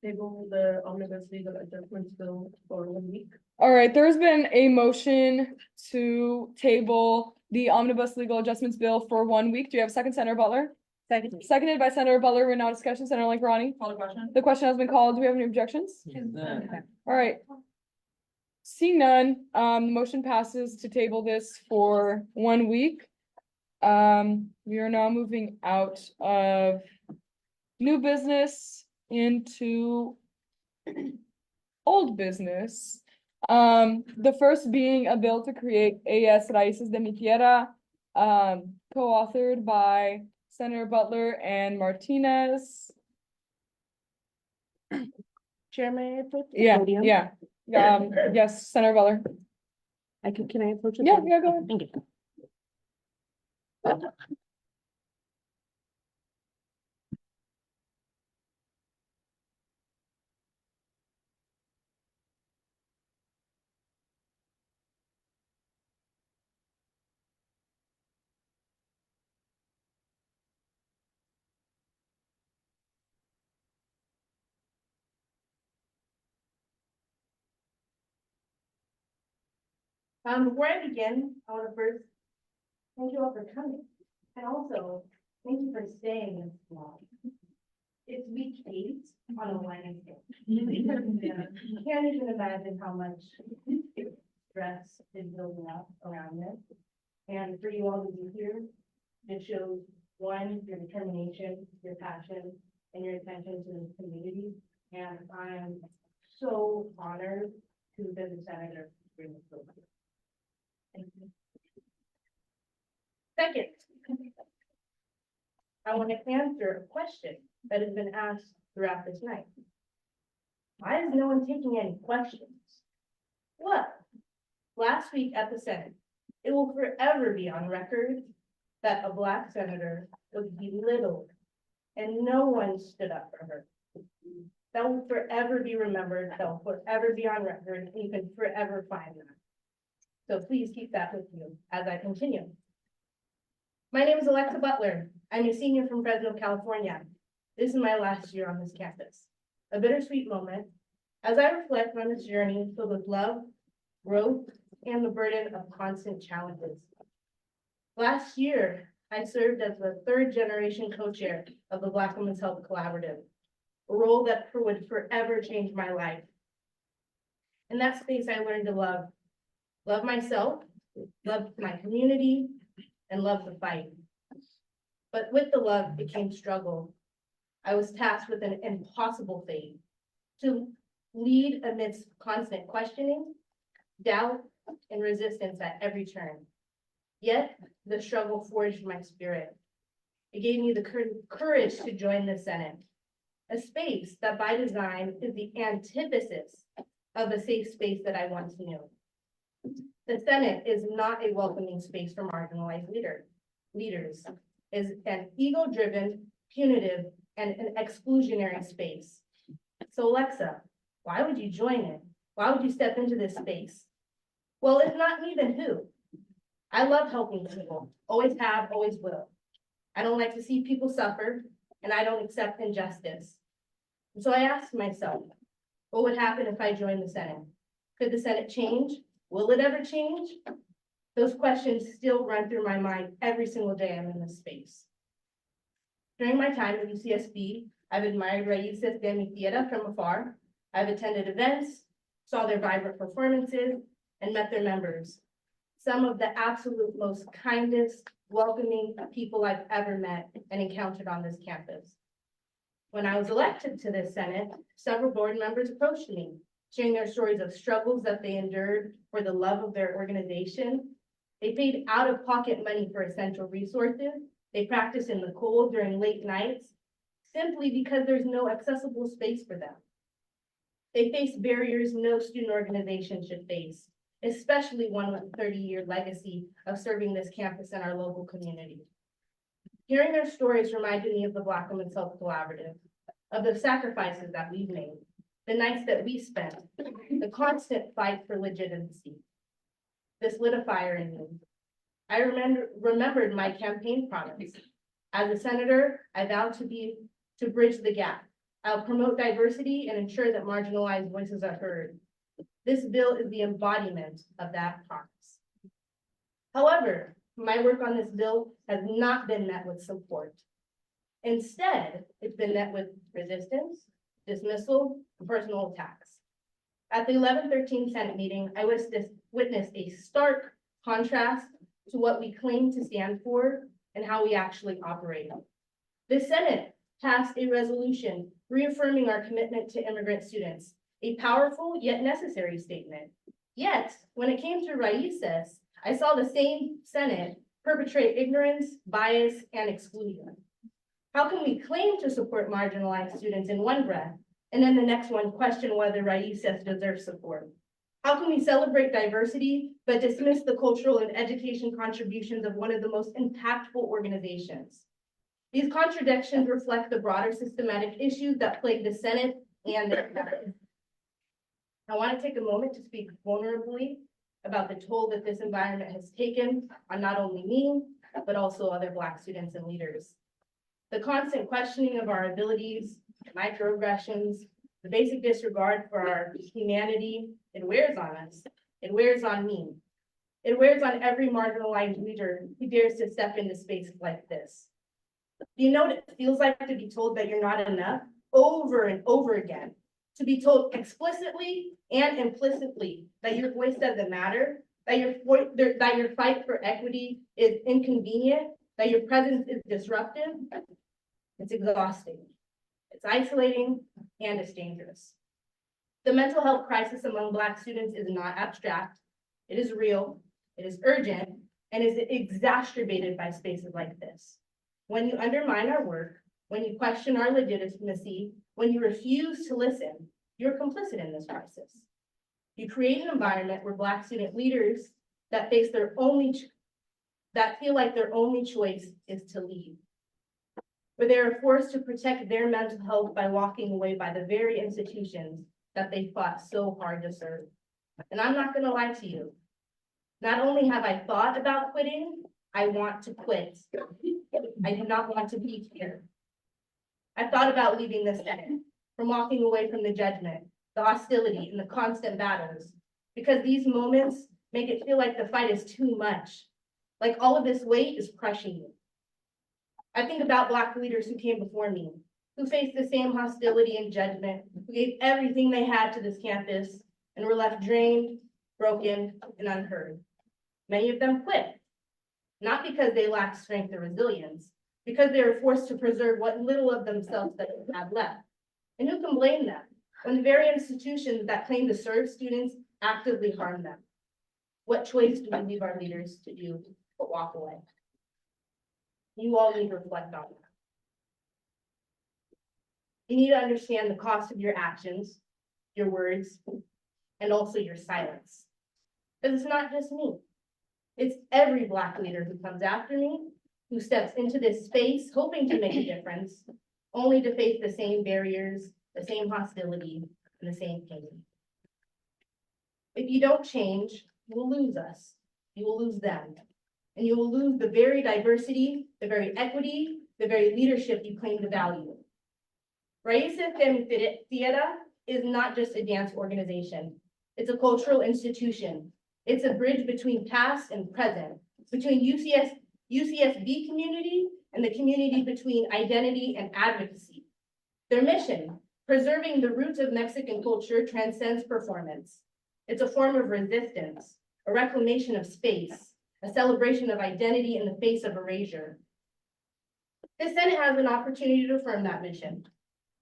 S2: table the omnibus legal adjustments bill for 1 week.
S1: All right, there's been a motion to table the omnibus legal adjustments bill for 1 week. Do you have a second, Senator Butler?
S12: Second.
S1: Seconded by Senator Butler. We're now in discussion. Senator Lankarani?
S2: Call the question.
S1: The question has been called. Do we have any objections? All right. Seeing none, the motion passes to table this for 1 week. We are now moving out of new business into old business. The first being a bill to create AS Raíces de Mi Tierra, co-authored by Senator Butler and Martinez.
S12: Chairman, I approach the
S1: Yeah,
S12: podium?
S1: yeah. Yes, Senator Butler.
S12: Can I approach the
S1: Yeah,
S12: podium?
S1: yeah, go ahead.
S12: Thank you.
S18: Before I begin, I want to first thank you all for coming, and also thank you for staying this long. It's week 8 on a Wednesday. You can't even imagine how much stress is building up around this. And for you all to be here, it shows, one, your determination, your passion, and your attention to the community. And I am so honored to have been the senator during this program. Thank you. Second, I want to answer a question that has been asked throughout this night. Why is no one taking any questions? Well, last week at the Senate, it will forever be on record that a Black senator was belittled and no one stood up for her. That will forever be remembered, that will forever be on record, and you can forever find that. So please keep that with you as I continue. My name is Alexa Butler. I'm a senior from Fresno, California. This is my last year on this campus. A bittersweet moment as I reflect on this journey filled with love, growth, and the burden of constant challenges. Last year, I served as the 3rd generation co-chair of the Black Women's Health Collaborative, a role that would forever change my life. In that space, I learned to love myself, love my community, and love the fight. But with the love became struggle. I was tasked with an impossible fate to lead amidst constant questioning, doubt, and resistance at every turn. Yet the struggle forged my spirit. It gave me the courage to join the Senate, a space that by design is the antithesis of a safe space that I once knew. The Senate is not a welcoming space for marginalized leaders. Is an ego-driven, punitive, and an exclusionary space. So Alexa, why would you join it? Why would you step into this space? Well, if not me, then who? I love helping people, always have, always will. I don't like to see people suffer, and I don't accept injustice. And so I asked myself, what would happen if I joined the Senate? Could the Senate change? Will it ever change?
S12: Those questions still run through my mind every single day I'm in this space. During my time at UCSB, I've admired Raíces de mi Tierra from afar. I've attended events, saw their vibrant performances, and met their members. Some of the absolute most kindest, welcoming people I've ever met and encountered on this campus. When I was elected to this Senate, several board members approached me, sharing their stories of struggles that they endured for the love of their organization. They paid out-of-pocket money for essential resources. They practiced in the cold during late nights, simply because there's no accessible space for them. They face barriers no student organization should face, especially one with a 30-year legacy of serving this campus and our local community. Hearing their stories reminded me of the Black Women's Health Collaborative, of the sacrifices that we've made, the nights that we spent, the constant fight for legitimacy. This lit a fire in me. I remembered my campaign promise. As a senator, I vowed to bridge the gap. I'll promote diversity and ensure that marginalized voices are heard. This bill is the embodiment of that promise. However, my work on this bill has not been met with support. Instead, it's been met with resistance, dismissal, and personal attacks. At the 11/13 Senate meeting, I witnessed a stark contrast to what we claim to stand for and how we actually operate. The Senate passed a resolution reaffirming our commitment to immigrant students, a powerful yet necessary statement. Yet, when it came to Raíces, I saw the same Senate perpetrate ignorance, bias, and exclusion. How can we claim to support marginalized students in one breath, and then the next one question whether Raíces deserves support? How can we celebrate diversity, but dismiss the cultural and education contributions of one of the most impactful organizations? These contradictions reflect the broader systematic issues that plague the Senate and the cabinet. I want to take a moment to speak vulnerably about the toll that this environment has taken on not only me, but also other Black students and leaders. The constant questioning of our abilities, microaggressions, the basic disregard for our humanity, it wears on us. It wears on me. It wears on every marginalized leader who dares to step into spaces like this. You know what it feels like to be told that you're not enough over and over again, to be told explicitly and implicitly that your voice doesn't matter, that your fight for equity is inconvenient, that your presence is disruptive. It's exhausting. It's isolating, and it's dangerous. The mental health crisis among Black students is not abstract. It is real, it is urgent, and is exacerbated by spaces like this. When you undermine our work, when you question our legitimacy, when you refuse to listen, you're complicit in this crisis. You create an environment where Black student leaders that face that feel like their only choice is to leave, where they are forced to protect their mental health by walking away by the very institutions that they fought so hard to serve. And I'm not gonna lie to you. Not only have I thought about quitting, I want to quit. I do not want to be here. I thought about leaving the Senate, from walking away from the judgment, the hostility, and the constant battles, because these moments make it feel like the fight is too much, like all of this weight is crushing you. I think about Black leaders who came before me, who faced the same hostility and judgment, who gave everything they had to this campus and were left drained, broken, and unheard. Many of them quit, not because they lacked strength or resilience, because they were forced to preserve what little of themselves that they had left. And who can blame them when the very institutions that claim to serve students actively harm them? What choice do we leave our leaders to do but walk away? You all need to reflect on that. You need to understand the cost of your actions, your words, and also your silence. Because it's not just me. It's every Black leader who comes after me, who steps into this space hoping to make a difference, only to face the same barriers, the same hostility, and the same pain. If you don't change, you will lose us. You will lose them. And you will lose the very diversity, the very equity, the very leadership you claim to value. Raíces de mi Tierra is not just a dance organization. It's a cultural institution, It's a bridge between past and present, between UCSB community and the community between identity and advocacy. Their mission, preserving the roots of Mexican culture, transcends performance. It's a form of resistance, a reclamation of space, a celebration of identity in the face of erasure. The Senate has an opportunity to affirm that mission,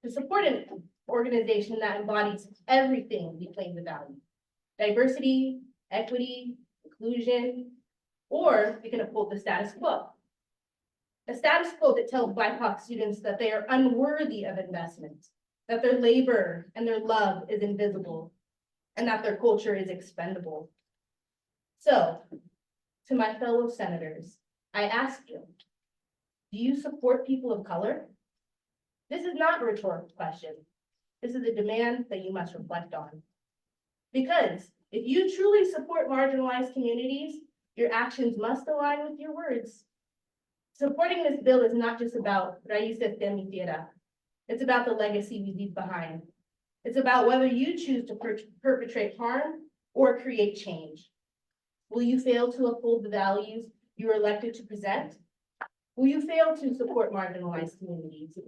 S12: to support an organization that embodies everything we claim to value: diversity, equity, inclusion, or we can uphold the status quo. A status quo that tells BIPOC students that they are unworthy of investment, that their labor and their love is invisible, and that their culture is expendable. So, to my fellow senators, I ask you, do you support people of color? This is not a rhetorical question. This is a demand that you must reflect on. Because if you truly support marginalized communities, your actions must align with your words. Supporting this bill is not just about Raíces de mi Tierra. It's about the legacy we leave behind. It's about whether you choose to perpetrate harm or create change. Will you fail to uphold the values you were elected to present? Will you fail to support marginalized communities?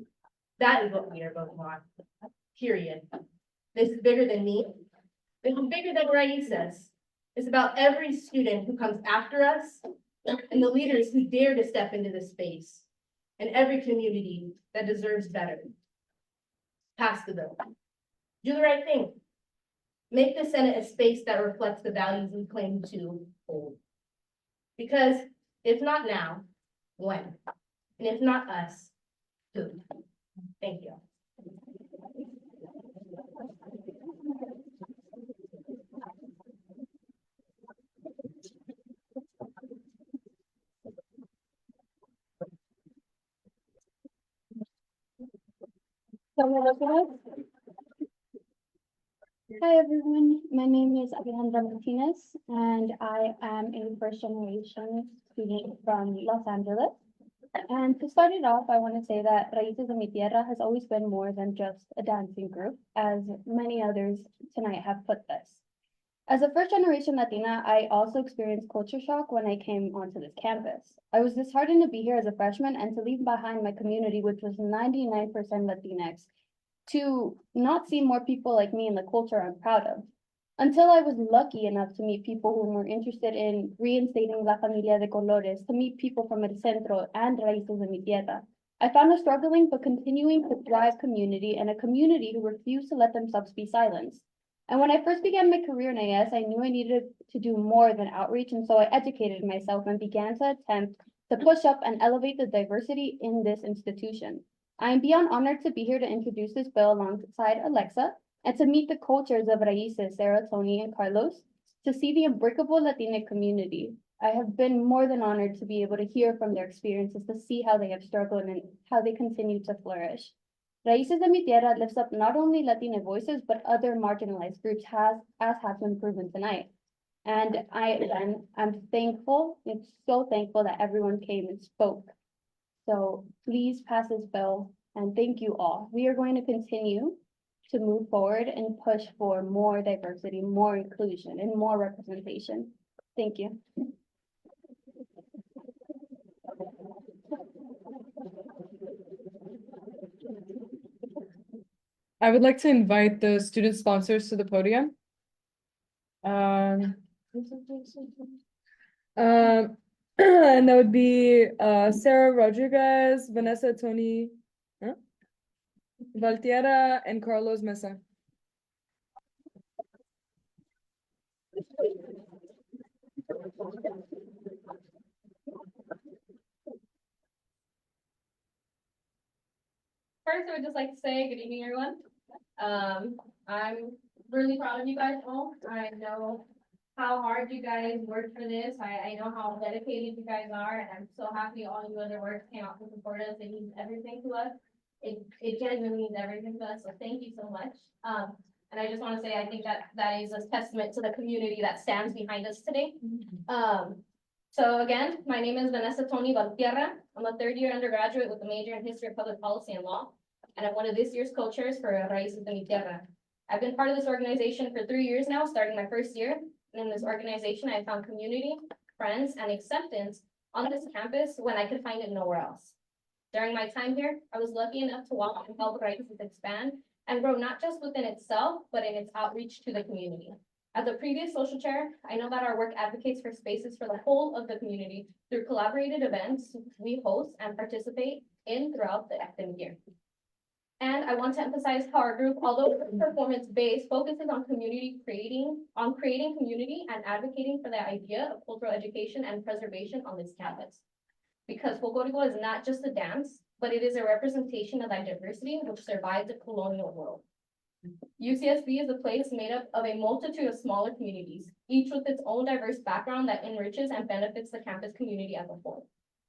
S12: That is what we are voting on, period. This is bigger than me. This is bigger than Raíces. It's about every student who comes after us and the leaders who dare to step into this space, and every community that deserves better. Pass the bill. Do the right thing. Make the Senate a space that reflects the values we claim to hold. Because if not now, when? And if not us, who? Thank you.
S8: Hi everyone, my name is Alejandra Martinez and I am a first generation student from Los Angeles. And to start it off, I want to say that Raíces de mi Tierra has always been more than just a dancing group, as many others tonight have put this. As a first generation Latina, I also experienced culture shock when I came onto this campus. I was disheartened to be here as a freshman and to leave behind my community, which was 99% Latinx, to not see more people like me in the culture I'm proud of. Until I was lucky enough to meet people who were interested in reinstating La Familia de Colores, to meet people from El Centro and Raíces de mi Tierra. I found a struggling but continuing to thrive community, and a community who refused to let themselves be silenced. And when I first began my career in AS, I knew I needed to do more than outreach, and so I educated myself and began to attempt to push up and elevate the diversity in this institution. I am beyond honored to be here to introduce this bill alongside Alexa and to meet the cultures of Raíces, Sarah, Tony, and Carlos, to see the unbreakable Latina community. I have been more than honored to be able to hear from their experiences, to see how they have struggled and how they continue to flourish. Raíces de mi Tierra lifts up not only Latina voices, but other marginalized groups, as has been proven tonight. And I'm thankful, it's so thankful that everyone came and spoke. So please pass this bill, and thank you all. We are going to continue to move forward and push for more diversity, more inclusion, and more representation. Thank you.
S1: I would like to invite the student sponsors to the podium. And that would be Sarah Rodriguez, Vanessa Tony, Valtiera, and Carlos Mesa.
S3: First, I would just like to say good evening, everyone. I'm really proud of you guys all. I know how hard you guys worked for this. I know how dedicated you guys are, and I'm so happy all you other works came out to support us. It means everything to us. It genuinely means everything to us, so thank you so much. And I just want to say, I think that is a testament to the community that stands behind us today. So again, my name is Vanessa Tony Valtierra. I'm a third-year undergraduate with a major in history of public policy and law, and I'm one of this year's co-chairs for Raíces de mi Tierra. I've been part of this organization for 3 years now, starting my first year, In this organization, I found community, friends, and acceptance on this campus when I could find it nowhere else. During my time here, I was lucky enough to watch and help Raíces expand and grow not just within itself, but in its outreach to the community. As a previous social chair, I know that our work advocates for spaces for the whole of the community through collaborated events we host and participate in throughout the academic year. And I want to emphasize how our group, although performance-based, focuses on creating community and advocating for the idea of cultural education and preservation on this campus. Because Folklórico is not just a dance, but it is a representation of that diversity which survived the colonial world. UCSB is a place made up of a multitude of smaller communities, each with its own diverse background that enriches and benefits the campus community as a whole.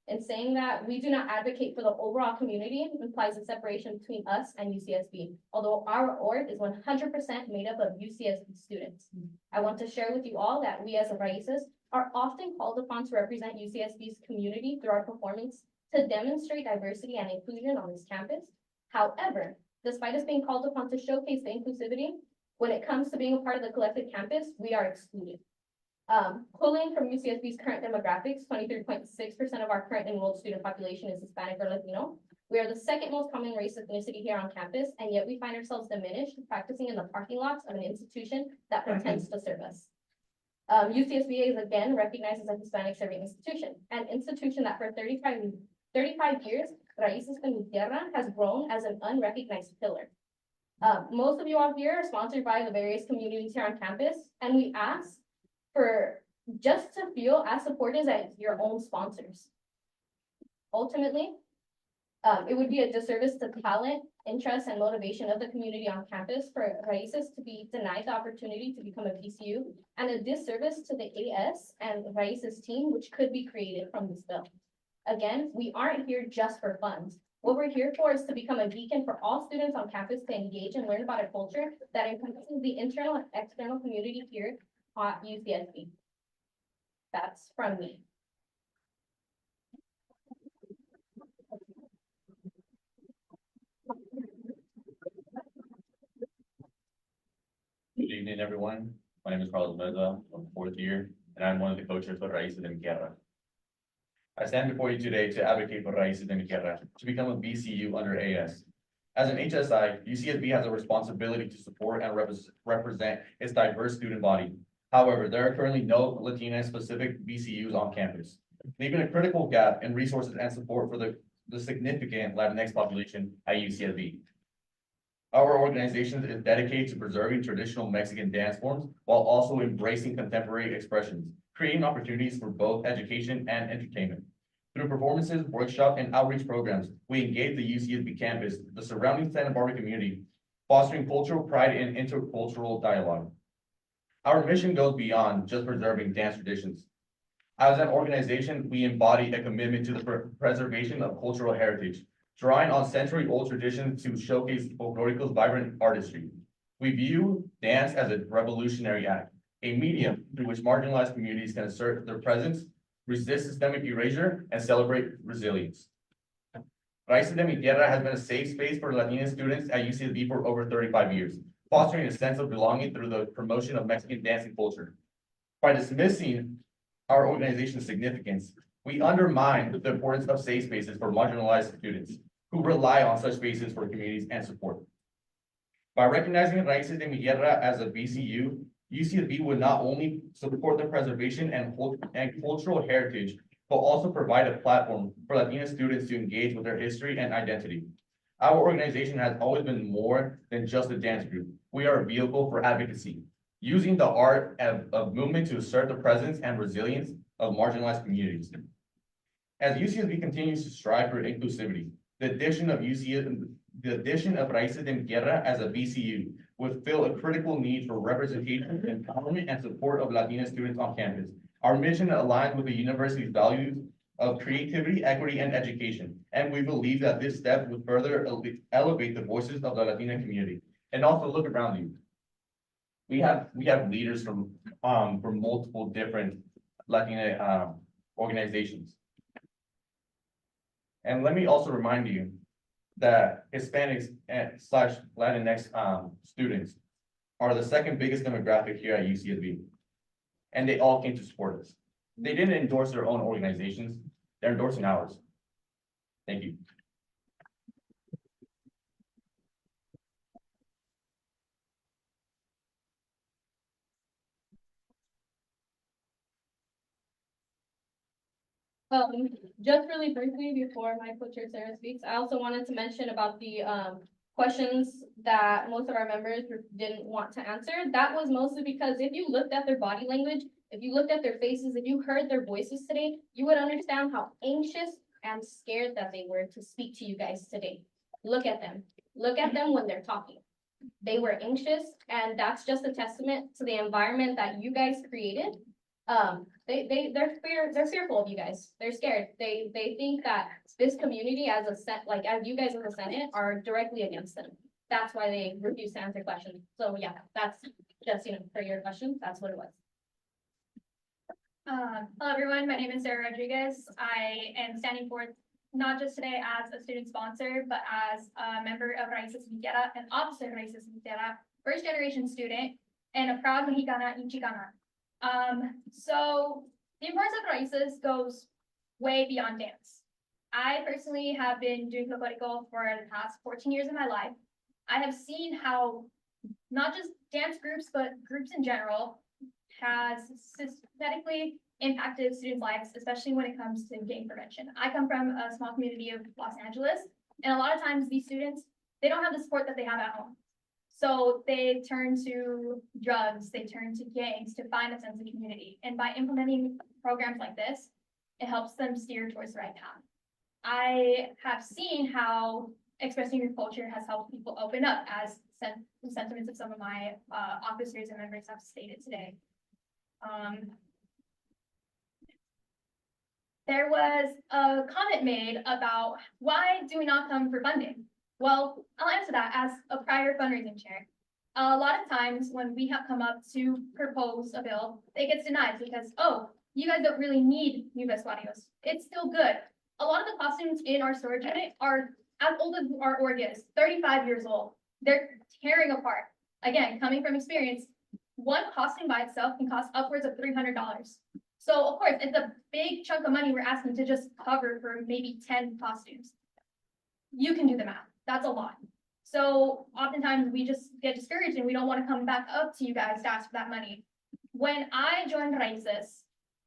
S3: In saying that we do not advocate for the overall community implies a separation between us and UCSB, although our org is 100% made up of UCSB students. I want to share with you all that we as Raíces are often called upon to represent UCSB's community through our performance to demonstrate diversity and inclusion on this campus. However, despite us being called upon to showcase the inclusivity, when it comes to being a part of the collective campus, we are excluded. Pulling from UCSB's current demographics, 23.6% of our current enrolled student population is Hispanic or Latino. We are the second most common race ethnicity here on campus, and yet we find ourselves diminished practicing in the parking lots of an institution that pretends to serve us. UCSB is again recognized as a Hispanic serving institution, an institution that for 35 years, Raíces con Mi Tierra has grown as an unrecognized pillar. Most of you all here are sponsored by the various communities here on campus, and we ask for just to feel as supported as your own sponsors. Ultimately, it would be a disservice to talent, interest, and motivation of the community on campus for Raíces to be denied the opportunity to become a PCU, and a disservice to the AS and Raíces team, which could be created from this bill. Again, we aren't here just for funds. What we're here for is to become a beacon for all students on campus to engage and learn about a culture that encompasses the internal and external community here at UCSB. That's from me.
S7: Good evening, everyone. My name is Carlos Meza. I'm fourth year, and I'm one of the coaches for Raíces de Mi Tierra. I stand before you today to advocate for Raíces de Mi Tierra to become a BCU under AS. As an HSI, UCSB has a responsibility to support and represent its diverse student body. However, there are currently no Latina-specific BCUs on campus, leaving a critical gap in resources and support for the significant Latinx population at UCSB. Our organization is dedicated to preserving traditional Mexican dance forms while also embracing contemporary expressions, creating opportunities for both education and entertainment. Through performances, workshops, and outreach programs, we engage the UCSB campus, the surrounding Santa Barbara community, fostering cultural pride and intercultural dialogue. Our mission goes beyond just preserving dance traditions. As an organization, we embody a commitment to the preservation of cultural heritage, drawing on century-old traditions to showcase Folklórico's vibrant artistry. We view dance as a revolutionary act, a medium through which marginalized communities can assert their presence, resist systemic erasure, and celebrate resilience. Raíces de Mi Tierra has been a safe space for Latina students at UCSB for over 35 years, fostering a sense of belonging through the promotion of Mexican dancing culture. By dismissing our organization's significance, we undermine the importance of safe spaces for marginalized students who rely on such spaces for communities and support. By recognizing Raíces de Mi Tierra as a BCU, UCSB would not only support the preservation and cultural heritage, but also provide a platform for Latina students to engage with their history and identity. Our organization has always been more than just a dance group. We are a vehicle for advocacy, using the art of movement to assert the presence and resilience of marginalized communities. As UCSB continues to strive for inclusivity, the addition of Raíces de Mi Tierra as a BCU would fill a critical need for representation, empowerment, and support of Latina students on campus. Our mission aligns with the university's values of creativity, equity, and education, and we believe that this step would further elevate the voices of the Latina community. And also look around you. We have leaders from multiple different Latina organizations. And let me also remind you that Hispanics slash Latinx students are the second biggest demographic here at UCSB. and they all came to support us. They didn't endorse their own organizations, they're endorsing ours. Thank you.
S3: Just really briefly before my co-chair Sarah speaks, I also wanted to mention about the questions that most of our members didn't want to answer. That was mostly because if you looked at their body language, if you looked at their faces, if you heard their voices today, you would understand how anxious and scared that they were to speak to you guys today. Look at them. Look at them when they're talking. They were anxious, and that's just a testament to the environment that you guys created. They're fearful of you guys. They're scared. They think that this community as as you guys in the Senate are directly against them. That's why they refuse to answer questions. So yeah, that's just, for your question, that's what it was.
S15: Hello, everyone. My name is Sarah Rodriguez. I am standing forth not just today as a student sponsor, but as a member of Raíces Mexicana, an officer of Raíces Mexicana, first generation student, and a proud Mexicana y Chicana. So the importance of Raíces goes way beyond dance. I personally have been doing folklorico for the past 14 years of my life. I have seen how not just dance groups, but groups in general has systematically impacted students' lives, especially when it comes to gang prevention. I come from a small community of Los Angeles, and a lot of times these students, they don't have the support that they have at home. So they turn to drugs, they turn to gangs to find a sense of community. And by implementing programs like this, it helps them steer towards the right path. I have seen how expressing your culture has helped people open up, as the sentiments of some of my officers and members have stated today. There was a comment made about why do we not come for funding? Well, I'll answer that as a prior fundraising chair. A lot of times when we have come up to propose a bill, it gets denied because, oh, you guys don't really need new vestuarios. It's still good. A lot of the costumes in our storage unit are as old as our org is, 35 years old. They're tearing apart. Again, coming from experience, one costume by itself can cost upwards of $300. So of course, it's a big chunk of money we're asking to just cover for maybe 10 costumes. You can do the math. That's a lot. So oftentimes we just get discouraged and we don't want to come back up to you guys to ask for that money. When I joined Raíces,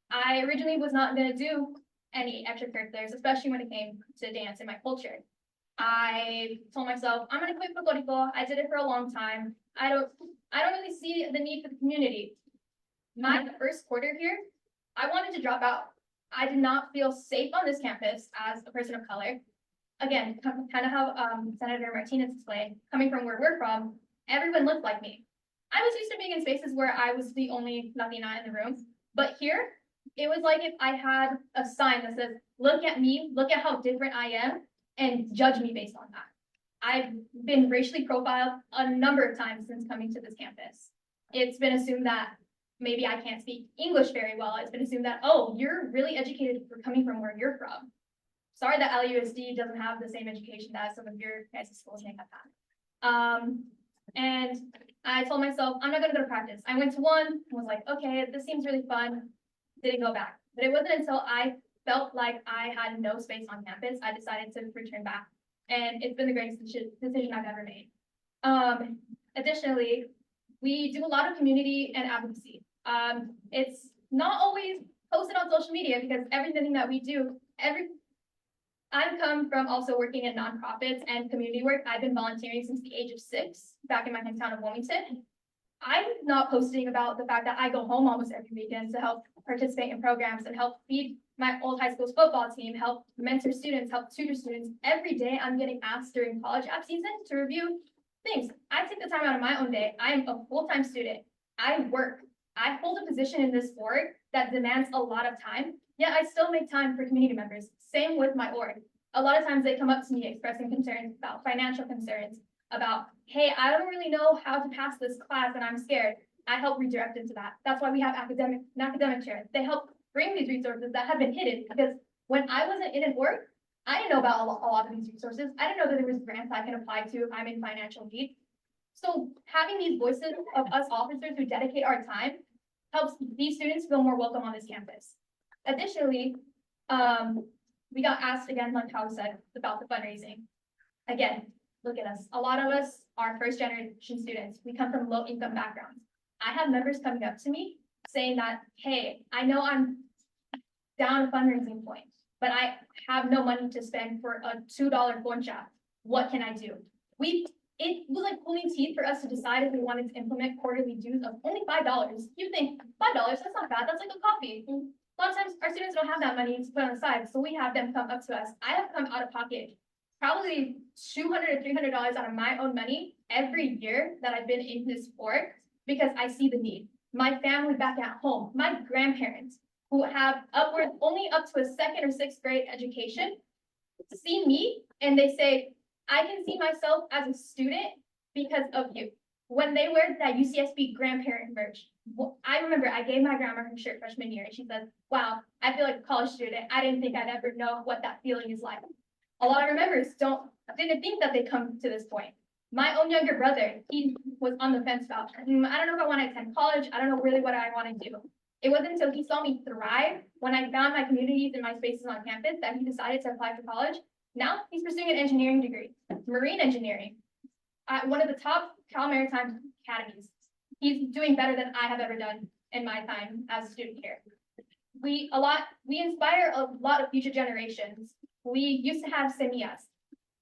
S15: I originally was not going to do any extracurriculars, especially when it came to dance in my culture. I told myself, I'm going to quit folklorico. I did it for a long time. I don't really see the need for the community. My first quarter here, I wanted to drop out. I did not feel safe on this campus as a person of color. Again, kind of how Senator Martinez explained, coming from where we're from, everyone looked like me. I was used to being in spaces where I was the only Latina in the room, but here, it was like if I had a sign that says, look at me, look at how different I am, and judge me based on that. I've been racially profiled a number of times since coming to this campus. It's been assumed that maybe I can't speak English very well. It's been assumed that, oh, you're really educated for coming from where you're from. Sorry that LUSD doesn't have the same education that some of your guys' schools may have had. And I told myself, I'm not gonna go to practice. I went to one and was like, okay, this seems really fun. Didn't go back. But it wasn't until I felt like I had no space on campus, I decided to return back. And it's been the greatest decision I've ever made. Additionally, we do a lot of community and advocacy. It's not always posted on social media because everything that we do, I've come from also working in nonprofits and community work. I've been volunteering since the age of 6 back in my hometown of Wilmington. I'm not posting about the fact that I go home almost every weekend to help participate in programs and help feed my old high school's football team, help mentor students, help tutor students. Every day I'm getting asked during college app season to review things. I take the time out of my own day. I am a full-time student. I work. I hold a position in this org that demands a lot of time, yet I still make time for community members. Same with my org. A lot of times they come up to me expressing concerns about financial concerns, about, hey, I don't really know how to pass this class and I'm scared. I help redirect into that. That's why we have an academic chair. They help bring these resources that have been hidden, because when I wasn't in an org, I didn't know about a lot of these resources. I didn't know that there was grants I can apply to if I'm in financial need. So having these voices of us officers who dedicate our time helps these students feel more welcome on this campus. Additionally, we got asked again, like Howard said, about the fundraising. Again, look at us. A lot of us are first generation students. We come from low income backgrounds. I have members coming up to me saying that, hey, I know I'm down a fundraising point, but I have no money to spend for a $2 phone chat. What can I do? It was like pulling teeth for us to decide if we wanted to implement quarterly dues of only $5. You think $5, that's not bad. That's like a coffee. A lot of times our students don't have that money to put on the side, so we have them come up to us. I have come out of pocket probably $200 to $300 out of my own money every year that I've been in this sport because I see the need. My family back at home, my grandparents who have upwards only up to a 2nd or 6th grade education, see me and they say, I can see myself as a student because of you. When they wear that UCSB grandparent merch, I remember I gave my grandma her shirt freshman year and she said, wow, I feel like a college student. I didn't think I'd ever know what that feeling is like. A lot of our members didn't think that they'd come to this point. My own younger brother, he was on the fence about, I don't know if I want to attend college. I don't know really what I want to do. It wasn't until he saw me thrive when I found my communities and my spaces on campus that he decided to apply for college. Now he's pursuing an engineering degree, marine engineering, at one of the top Cal Maritime academies. He's doing better than I have ever done in my time as a student here. We inspire a lot of future generations. We used to have semillas.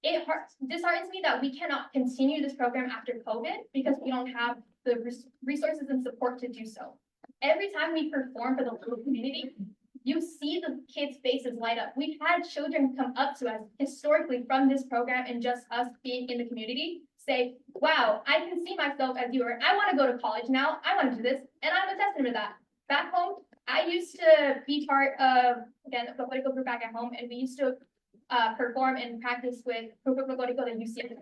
S15: It disheartens me that we cannot continue this program after COVID because we don't have the resources and support to do so. Every time we perform for the local community, you see the kids' faces light up. We've had children come up to us historically from this program and just us being in the community say, wow, I can see myself as you, or I want to go to college now. I want to do this. And I'm a testament to that. Back home, I used to be part of, again, the political group back at home, and we used to perform and practice with Grupo Folklórico de UCSB.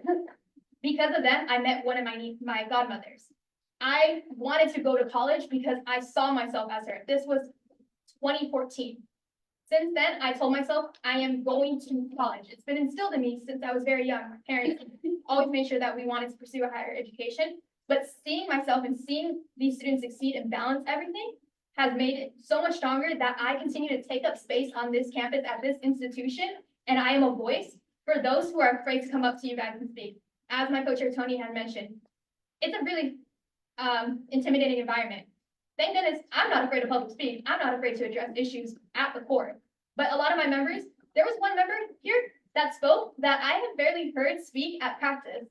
S15: Because of them, I met one of my godmothers. I wanted to go to college because I saw myself as her. This was 2014. Since then, I told myself I am going to college. It's been instilled in me since I was very young. My parents always made sure that we wanted to pursue a higher education. But seeing myself and seeing these students succeed and balance everything has made it so much stronger that I continue to take up space on this campus at this institution. And I am a voice for those who are afraid to come up to you guys and speak. As my co-chair Tony had mentioned, it's a really intimidating environment. Thank goodness I'm not afraid of public speak. I'm not afraid to address issues at the core. But a lot of my members, there was one member here that spoke that I have barely heard speak at practice.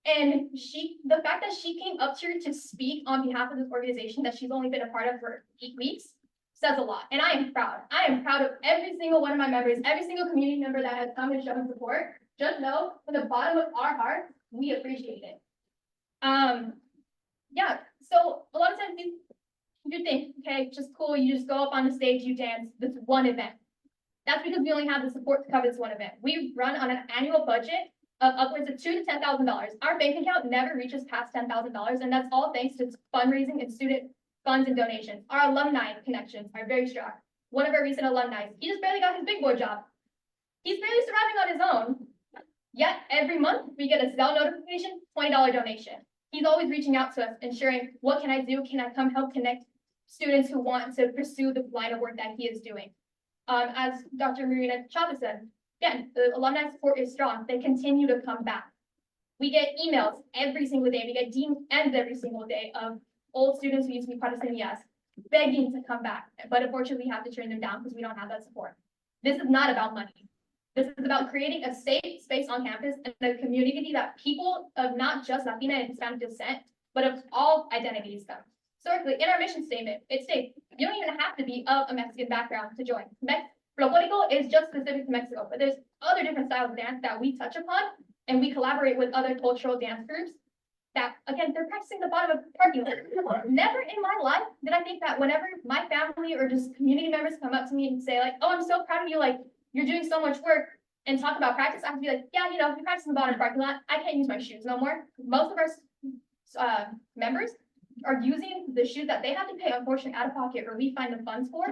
S15: And the fact that she came up here to speak on behalf of this organization that she's only been a part of for 8 weeks says a lot. And I am proud. I am proud of every single one of my members, every single community member that has come and shown support. Just know from the bottom of our hearts, we appreciate it. Yeah, so a lot of times you think, okay, just cool, you just go up on the stage, you dance, this one event. That's because we only have the support to cover this one event. We run on an annual budget of upwards of $2,000 to $10,000. Our bank account never reaches past $10,000, and that's all thanks to fundraising and student funds and donations. Our alumni connections are very strong. One of our recent alumni, he just barely got his big boy job. He's barely surviving on his own. Yet every month we get a Zelle notification, $20 donation. He's always reaching out to us, ensuring, what can I do? Can I come help connect students who want to pursue the line of work that he is doing? As Dr. Marina Chavez said, again, the alumni support is strong. They continue to come back. We get emails every single day. We get DMs every single day of old students who used to be part of CMES begging to come back. But unfortunately, we have to turn them down because we don't have that support. This is not about money. This is about creating a safe space on campus and a community that people of not just Latina and Hispanic descent, but of all identities come. Historically, in our mission statement, it states you don't even have to be of a Mexican background to join. Folklórico is just specific to Mexico, but there's other different styles of dance that we touch upon, and we collaborate with other cultural dance groups that, again, they're practicing the bottom of the parking lot. Never in my life did I think that whenever my family or just community members come up to me and say like, oh, I'm so proud of you, like, you're doing so much work, and talk about practice, I have to be like, yeah, you know, we practice in the bottom of the parking lot. I can't use my shoes no more. Most of our members are using the shoes that they have to pay, unfortunately, out of pocket, or we find the funds for.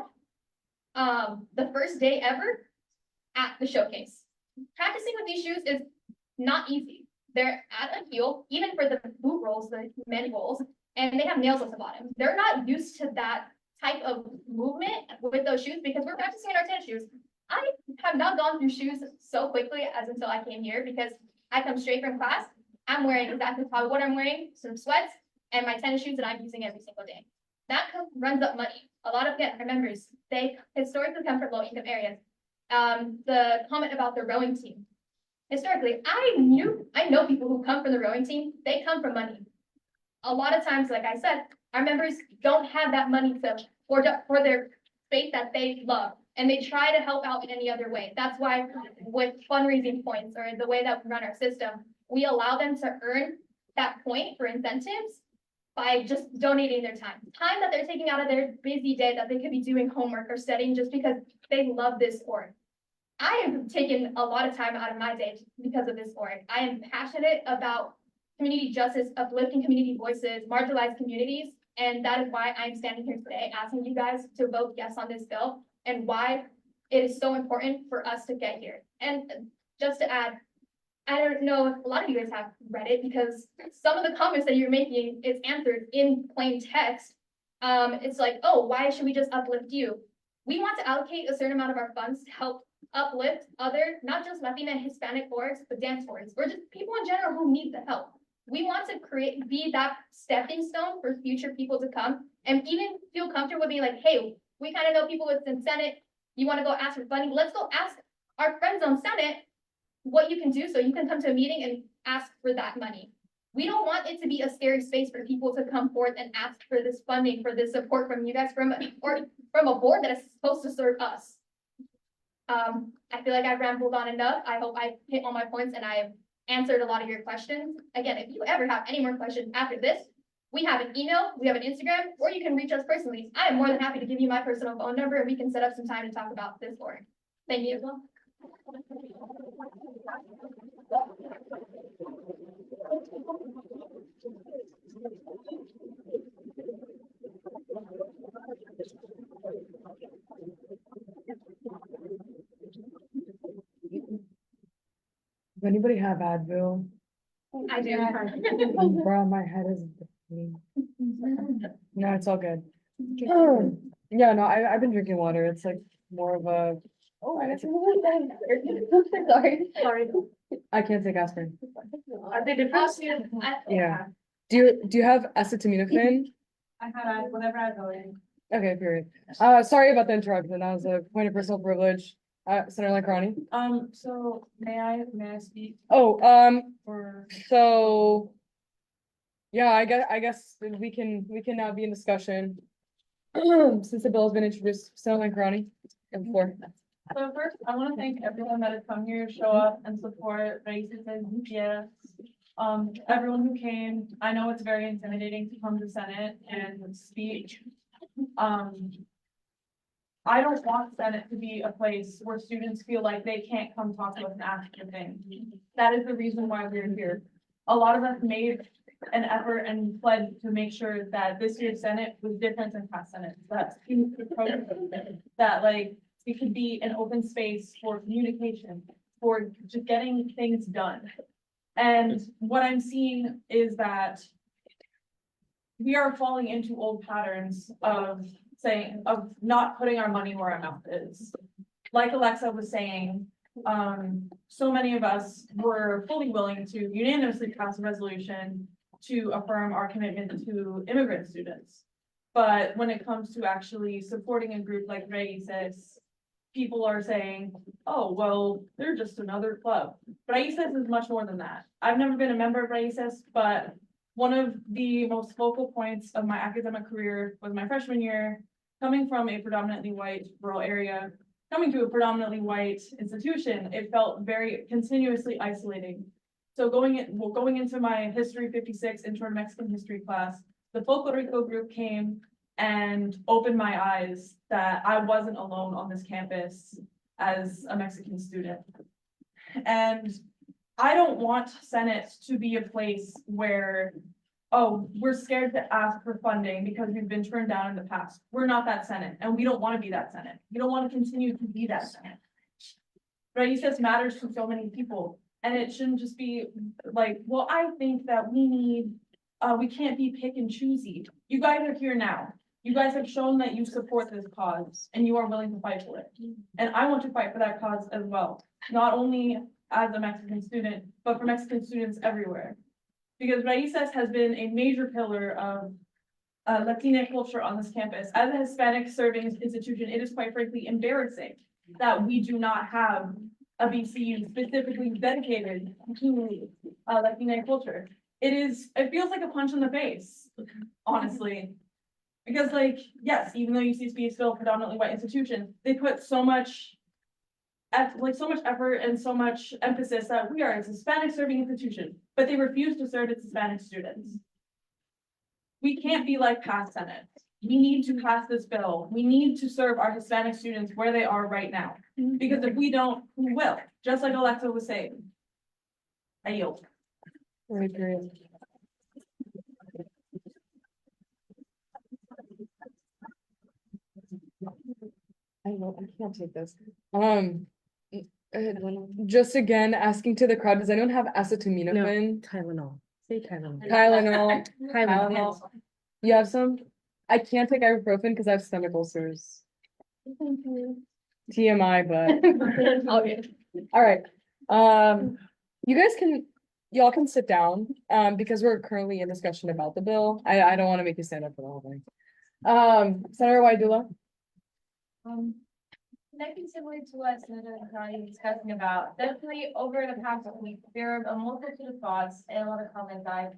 S15: The first day ever at the showcase. Practicing with these shoes is not easy. They're at a heel, even for the boot rolls, the men rolls, and they have nails at the bottom. They're not used to that type of movement with those shoes because we're practicing in our tennis shoes. I have not gone through shoes so quickly as until I came here because I come straight from class. I'm wearing exactly probably what I'm wearing, some sweats and my tennis shoes that I'm using every single day. That runs up money. A lot of our members, they historically come from low income areas. The comment about the rowing team. Historically, I know people who come from the rowing team, they come from money. A lot of times, like I said, our members don't have that money for their faith that they love, and they try to help out in any other way. That's why with fundraising points or the way that we run our system, we allow them to earn that point for incentives by just donating their time that they're taking out of their busy day that they could be doing homework or studying just because they love this sport. I have taken a lot of time out of my day because of this sport. I am passionate about community justice, uplifting community voices, marginalized communities, and that is why I'm standing here today asking you guys to vote yes on this bill and why it is so important for us to get here. And just to add, I don't know if a lot of you guys have read it because some of the comments that you're making is answered in plain text. It's like, oh, why should we just uplift you? We want to allocate a certain amount of our funds to help uplift other, not just Latina and Hispanic boards, but dance boards, or just people in general who need the help. We want to be that stepping stone for future people to come and even feel comfortable being like, hey, we kind of know people within Senate. You want to go ask for funding? Let's go ask our friends on Senate what you can do so you can come to a meeting and ask for that money. We don't want it to be a scary space for people to come forth and ask for this funding, for this support from you guys, from a board that is supposed to serve us. I feel like I've rambled on enough. I hope I've hit all my points and I've answered a lot of your questions. Again, if you ever have any more questions after this, we have an email, we have an Instagram, or you can reach us personally. I am more than happy to give you my personal phone number and we can set up some time to talk about this board. Thank you as well.
S6: Does anybody have Advil?
S15: I do.
S6: Bro, my head is burning. No, it's all good. Yeah, no, I've been drinking water. It's like more of a. Oh, sorry. I can't take aspirin.
S2: Are they different?
S6: Yeah. Do you have acetaminophen?
S2: I have whatever I go in.
S6: Okay, period. Sorry about the interruption. That was a point of personal privilege. Senator Lancarani.
S2: So may I speak?
S6: Oh,
S2: Or
S6: so. Yeah, I guess we can now be in discussion. Since the bill has been introduced, Senator Lancarani, and before.
S2: so first, I want to thank everyone that has come here, show up and support Raíces en Tierra. Everyone who came, I know it's very intimidating to come to Senate and speak. I don't want Senate to be a place where students feel like they can't come talk to us and ask for things. That is the reason why we're here. A lot of us made an effort and pledged to make sure that this year's Senate was different than past Senates. That like it could be an open space for communication, for just getting things done. And what I'm seeing is that we are falling into old patterns of not putting our money where our mouth is. Like Alexa was saying, so many of us were fully willing to unanimously pass a resolution to affirm our commitment to immigrant students. But when it comes to actually supporting a group like Raíces, people are saying, oh, well, they're just another club. Raíces is much more than that. I've never been a member of Raíces, but one of the most focal points of my academic career was my freshman year, coming from a predominantly white rural area, coming to a predominantly white institution, it felt very continuously isolating. So going into my History 56 Intro to Mexican History class, the Puerto Rico group came and opened my eyes that I wasn't alone on this campus as a Mexican student. And I don't want Senate to be a place where, oh, we're scared to ask for funding because we've been turned down in the past. We're not that Senate, and we don't want to be that Senate. We don't want to continue to be that Senate. Raíces matters to so many people, and it shouldn't just be like, well, I think that we need we can't be pick and choosy. You guys are here now. You guys have shown that you support this cause and you are willing to fight for it. And I want to fight for that cause as well, not only as a Mexican student, but for Mexican students everywhere. Because Raíces has been a major pillar of Latina culture on this campus. As a Hispanic serving institution, it is quite frankly embarrassing that we do not have a BCU specifically dedicated to Latina culture. It feels like a punch in the face, honestly. Because like, yes, even though UCSB is still a predominantly white institution, they put so much effort and so much emphasis that we are a Hispanic serving institution, but they refuse to serve its Hispanic students. We can't be like past Senate. We need to pass this bill. We need to serve our Hispanic students where they are right now. Because if we don't, who will? Just like Alexa was saying. I yield.
S6: I agree. I don't know, I can't take this. Just again, asking to the crowd, does anyone have acetaminophen?
S12: Tylenol. Say Tylenol.
S6: Tylenol.
S12: Tylenol.
S6: You have some? I can't take ibuprofen because I have stomach ulcers. TMI, but.
S12: Okay.
S6: All right, y'all can sit down, because we're currently in discussion about the bill. I don't want to make you stand up for the whole thing. Senator Waidula?
S3: Connecting similar to what Senator Andrade was discussing about, definitely over the past week, there are a multitude of thoughts and a lot of comments I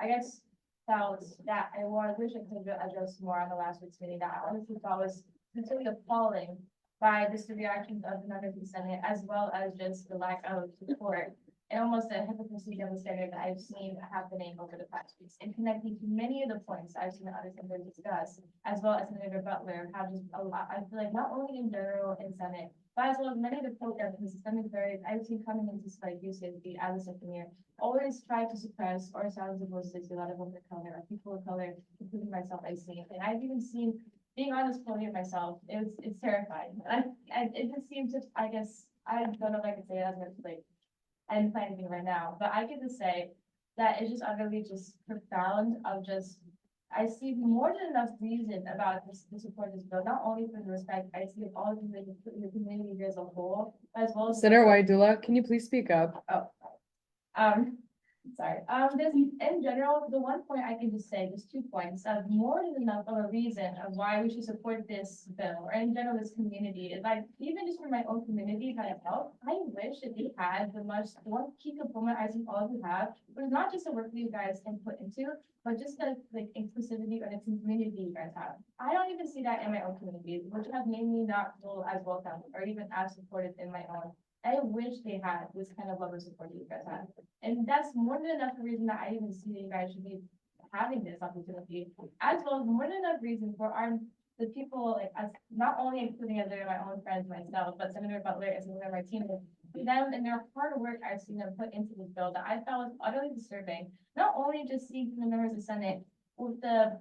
S3: guess felt that wish I could address more on the last week's meeting that I honestly thought was completely appalling by just the reactions of the members of the Senate, as well as just the lack of support and almost a hypocrisy demonstrated that I've seen happening over the past weeks, and connecting to many of the points I've seen other senators discuss, as well as Senator Butler, have just a lot, I feel like not only in general in Senate, but as well as many of the programs and systemic barriers I've seen coming into like UCSB as a second year, always try to suppress or silence the voices of a lot of women of color or people of color, including myself, I've seen. And I've even seen, being on this podium myself, it's terrifying. It just seems just, I guess, I don't know if I can say it as much like I'm planning right now, but I get to say that it's just utterly just profound of just, I see more than enough reason about this to support this bill, not only for the respect I see of all of the community as a whole, as well as.
S6: Senator Waidula, can you please speak up?
S3: Sorry, this, in general, the one point I can just say, just 2 points of more than enough of a reason of why we should support this bill, or in general, this community, is like, even just for my own community that I help, I wish that they had one key component I think all of you have, but it's not just the work that you guys input into, but just the like inclusivity or the community you guys have. I don't even see that in my own communities, which have made me not feel as welcome or even as supported in my own. I wish they had this kind of love and support that you guys have. And that's more than enough reason that I even see that you guys should be having this opportunity, as well as more than enough reason for the people, like, as not only including as my own friends myself, but Senator Butler and Senator Martinez, them and their hard work I've seen them put into this bill that I felt was utterly disturbing. Not only just seeing the members of the Senate with the,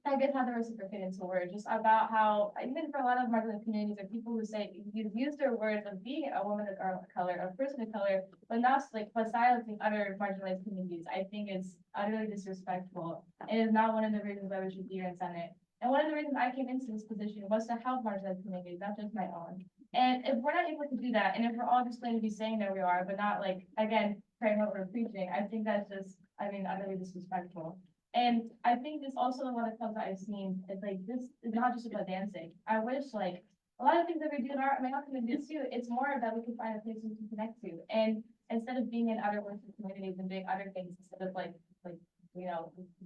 S3: I guess how the reciprocated word, just about how, even for a lot of marginalized communities, or people who say, you use their words of being a woman of color, a person of color, but not like, but silencing other marginalized communities, I think is utterly disrespectful. It is not one of the reasons why we should be here in Senate. And one of the reasons I came into this position was to help marginalized communities, not just my own. And if we're not able to do that, and if we're all just going to be saying that we are, but not like, again, praying what we're preaching, I think that's just, utterly disrespectful. And I think this also one of the clubs that I've seen is like, this is not just about dancing. I wish like a lot of things that we do in my own communities too, it's more that we can find a place we can connect to. And instead of being in other working communities and doing other things, instead of like,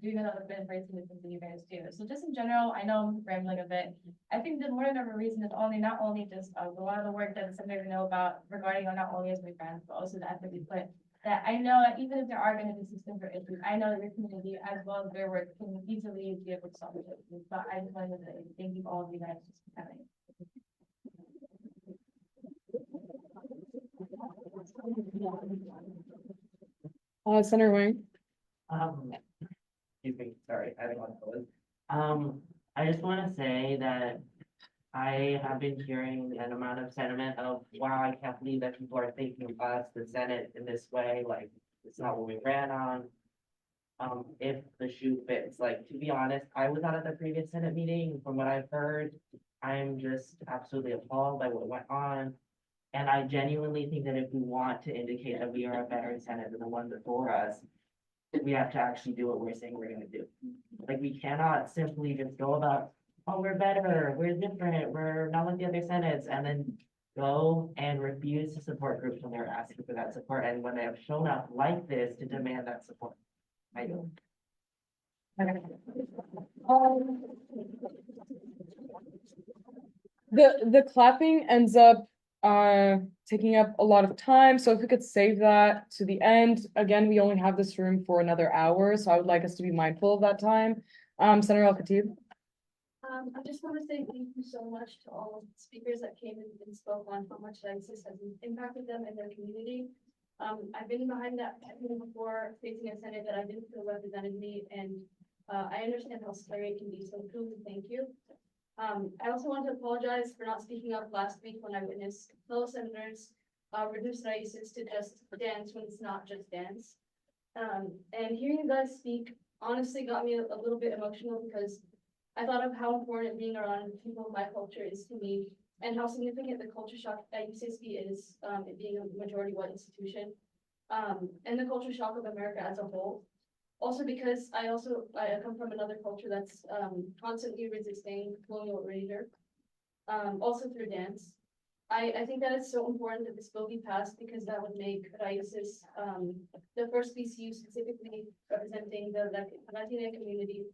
S3: doing another bit, embracing the things that you guys do. So just in general, I know I'm rambling a bit. I think the more than ever reason is not only just a lot of the work that the senator know about regarding not only as my friends, but also the effort we put. That I know that even if there are going to be systems or issues, I know that your community as well as their work can easily be able to solve it. But I just wanted to say thank you all of you guys for coming.
S6: Senator Wang.
S16: Excuse me, sorry, I didn't want to. I just want to say that I have been hearing an amount of sentiment of, wow, I can't believe that people are thinking of us, the Senate, in this way, like, it's not what we ran on. if the shoe fits. Like, to be honest, I was not at the previous Senate meeting. From what I've heard, I'm just absolutely appalled by what went on. And I genuinely think that if we want to indicate that we are a better Senate than the one before us, we have to actually do what we're saying we're gonna do. Like, we cannot simply just go about, oh, we're better, we're different, we're not like the other Senates, and then go and refuse to support groups when they're asking for that support, and when they have shown up like this to demand that support. I do.
S6: The clapping ends up taking up a lot of time, so if we could save that to the end. Again, we only have this room for another hour, so I would like us to be mindful of that time. Senator Al-Khatib.
S3: I just want to say thank you so much to all of the speakers that came and spoke on how much ISIS has impacted them and their community. I've been behind that before, facing a Senate that I didn't feel represented me, and I understand how scary it can be, so truly thank you. I also want to apologize for not speaking up last week when I witnessed fellow senators reduce ISIS to just dance when it's not just dance. And hearing you guys speak honestly got me a little bit emotional, because I thought of how important being around people of my culture is to me, and how significant the culture shock at UCSB is, it being a majority white institution, and the culture shock of America as a whole. Also because I come from another culture that's constantly resisting colonial erasure, also through dance. I think that it's so important that this bill be passed, because that would make Raíces the first BCU specifically representing the Latina community,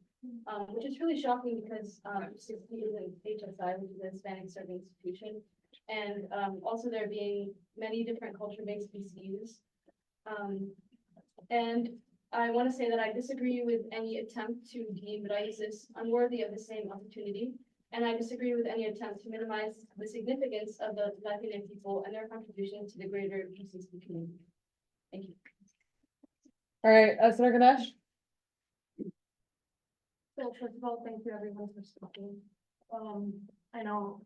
S3: which is really shocking because UCSB is an HSI, which is a Hispanic serving institution, and also there being many different culture-based BCUs. And I want to say that I disagree with any attempt to deem Raíces unworthy of the same opportunity. And I disagree with any attempt to minimize the significance of the Latina people and their contribution to the greater UCSB community. Thank you.
S6: All right, Senator Ganesh.
S2: So first of all, thank you everyone for speaking. I know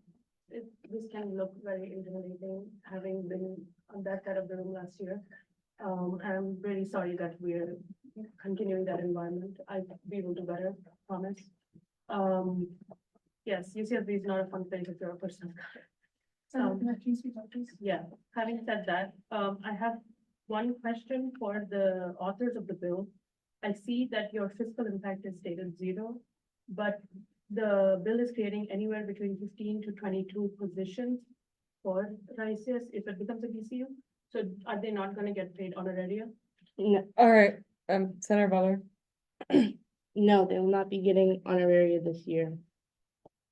S2: this can look very intimidating, having been on that side of the room last year. I'm really sorry that we're continuing that environment. We will do better, promise. Yes, UCSB is not a fun place if you're a person of color. Yeah, having said that, I have one question for the authors of the bill. I see that your fiscal impact is stated 0, but the bill is creating anywhere between 15 to 22 positions for Raíces if it becomes a BCU. So are they not gonna get paid honoraria?
S6: No. All right, Senator Butler.
S12: No, they will not be getting honoraria this year.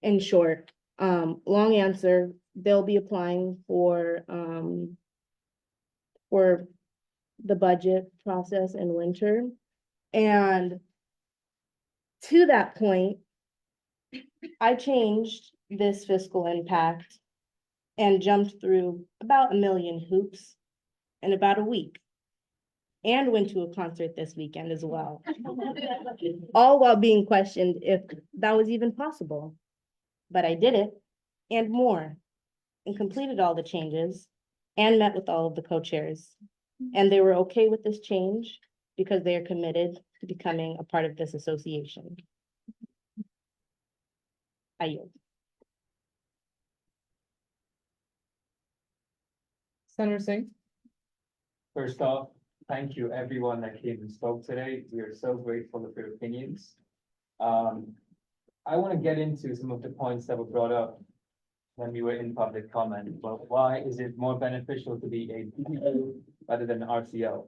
S12: In short, long answer, they'll be applying for the budget process in winter. And to that point, I changed this fiscal impact and jumped through about 1 million hoops in about a week. And went to a concert this weekend as well. All while being questioned if that was even possible. But I did it and more, and completed all the changes and met with all of the co-chairs. And they were okay with this change because they are committed to becoming a part of this association. I yield.
S6: Senator Singh.
S19: First off, thank you everyone that came and spoke today. We are so grateful for your opinions. I want to get into some of the points that were brought up when we were in public comment, but why is it more beneficial to be a BCU rather than an RCO?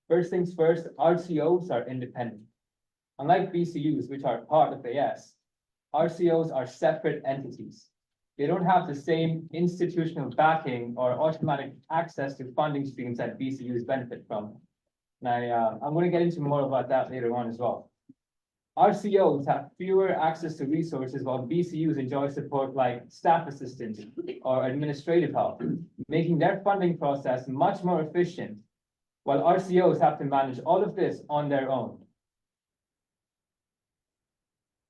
S19: First things first, RCOs are independent. Unlike BCUs, which are part of AS, RCOs are separate entities. They don't have the same institutional backing or automatic access to funding streams that BCUs benefit from. And I'm going to get into more about that later on as well. RCOs have fewer access to resources, while BCUs enjoy support like staff assistance or administrative help, making their funding process much more efficient, while RCOs have to manage all of this on their own.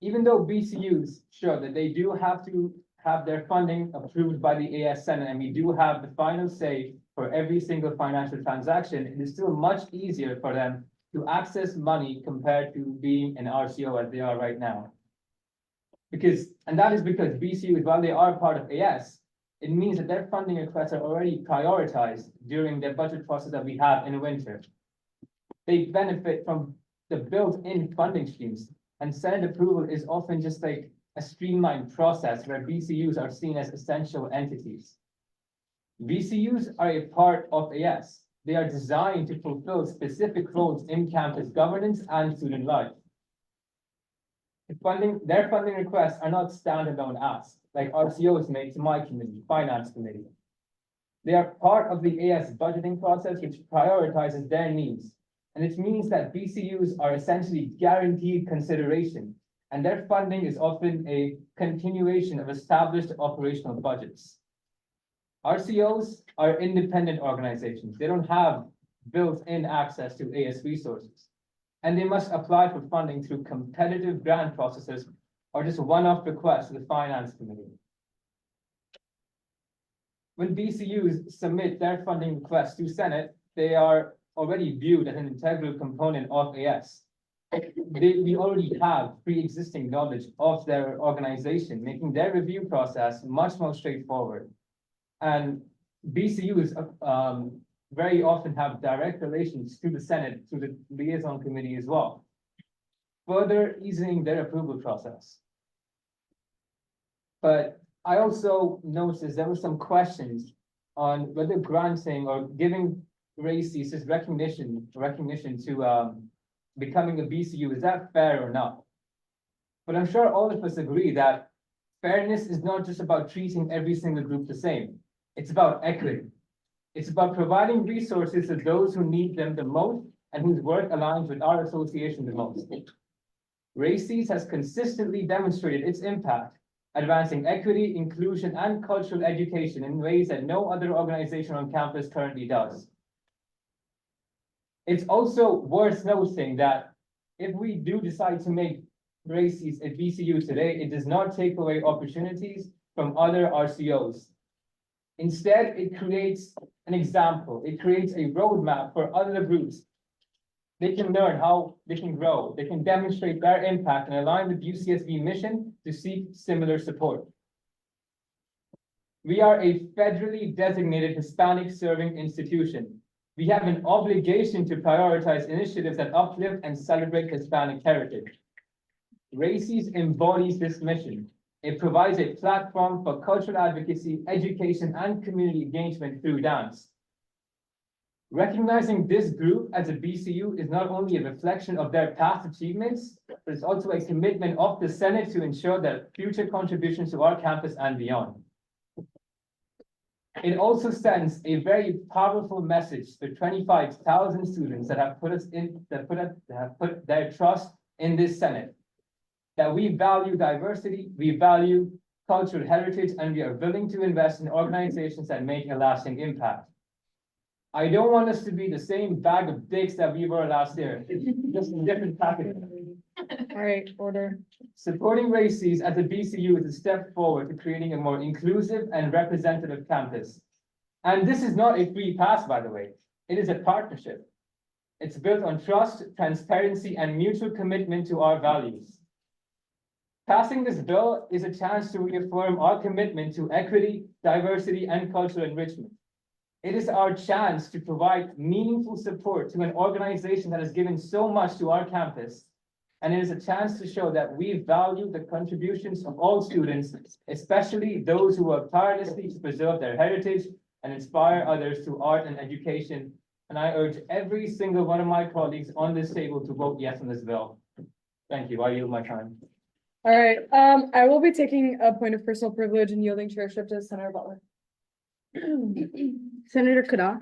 S19: Even though BCUs show that they do have to have their funding approved by the AS Senate, and we do have the final say for every single financial transaction, it is still much easier for them to access money compared to being an RCO as they are right now. And that is because BCUs, while they are part of AS, it means that their funding requests are already prioritized during the budget process that we have in winter. They benefit from the built-in funding streams, and Senate approval is often just like a streamlined process where BCUs are seen as essential entities. BCUs are a part of AS. They are designed to fulfill specific roles in campus governance and student life. Their funding requests are not standalone asks, like RCOs made to my committee, finance committee. They are part of the AS budgeting process, which prioritizes their needs. And it means that BCUs are essentially guaranteed consideration, and their funding is often a continuation of established operational budgets. RCOs are independent organizations. They don't have built-in access to AS resources, and they must apply for funding through competitive grant processes or just one-off requests to the finance committee. When BCUs submit their funding requests to Senate, they are already viewed as an integral component of AS. We already have pre-existing knowledge of their organization, making their review process much more straightforward. And BCUs very often have direct relations to the Senate, through the liaison committee as well, further easing their approval process. But I also noticed there were some questions on whether granting or giving RACES this recognition to becoming a BCU, is that fair or not? But I'm sure all of us agree that fairness is not just about treating every single group the same. It's about equity. It's about providing resources to those who need them the most and whose work aligns with our association the most. RACES has consistently demonstrated its impact, advancing equity, inclusion, and cultural education in ways that no other organization on campus currently does. It's also worth noting that if we do decide to make RACES a BCU today, it does not take away opportunities from other RCOs. Instead, it creates an example. It creates a roadmap for other groups. They can learn how they can grow. They can demonstrate their impact and align with UCSB mission to seek similar support. We are a federally designated Hispanic serving institution. We have an obligation to prioritize initiatives that uplift and celebrate Hispanic heritage. RACES embodies this mission. It provides a platform for cultural advocacy, education, and community engagement through dance. Recognizing this group as a BCU is not only a reflection of their past achievements, but it's also a commitment of the Senate to ensure their future contributions to our campus and beyond. It also sends a very powerful message to 25,000 students that have put their trust in this Senate, that we value diversity, we value cultural heritage, and we are willing to invest in organizations that make a lasting impact. I don't want us to be the same bag of dicks that we were last year, just in different packaging.
S6: All right, order.
S19: Supporting RACES as a BCU is a step forward to creating a more inclusive and representative campus. And this is not a free pass, by the way. It is a partnership. It's built on trust, transparency, and mutual commitment to our values. Passing this bill is a chance to reaffirm our commitment to equity, diversity, and cultural enrichment. It is our chance to provide meaningful support to an organization that has given so much to our campus. And it is a chance to show that we value the contributions of all students, especially those who work tirelessly to preserve their heritage and inspire others to art and education. And I urge every single one of my colleagues on this table to vote yes on this bill. Thank you. I yield my time.
S6: All right, I will be taking a point of personal privilege and yielding chairship to Senator Butler.
S12: Senator Kadak.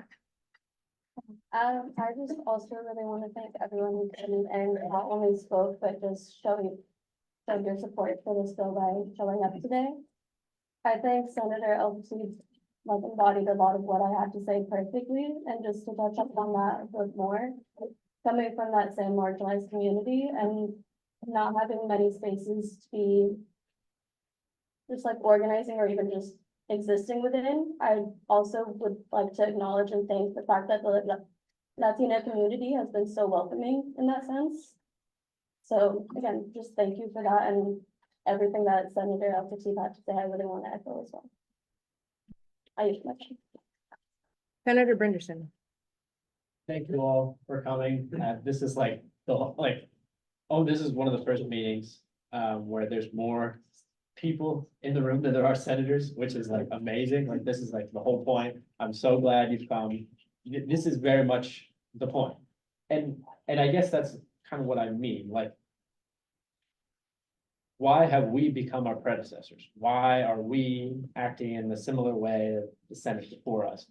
S8: I just also really want to thank everyone who came and not only spoke, but just showed your support for this bill by showing up today. I think Senator Elbsey embodied a lot of what I had to say perfectly, and just to touch up on that a bit more, coming from that same marginalized community and not having many spaces to be just organizing or even just existing within. I also would like to acknowledge and thank the fact that Latina community has been so welcoming in that sense. So again, just thank you for that and everything that Senator Al-Khatib had to say. I really want to echo as well. I use much.
S12: Senator Brenderson.
S21: Thank you all for coming. This is like, this is one of the first meetings, where there's more people in the room than there are senators, which is like amazing. Like, this is like the whole point. I'm so glad you've come. This is very much the point. And I guess that's kind of what I mean, like, why have we become our predecessors? Why are we acting in a similar way that the Senate before us?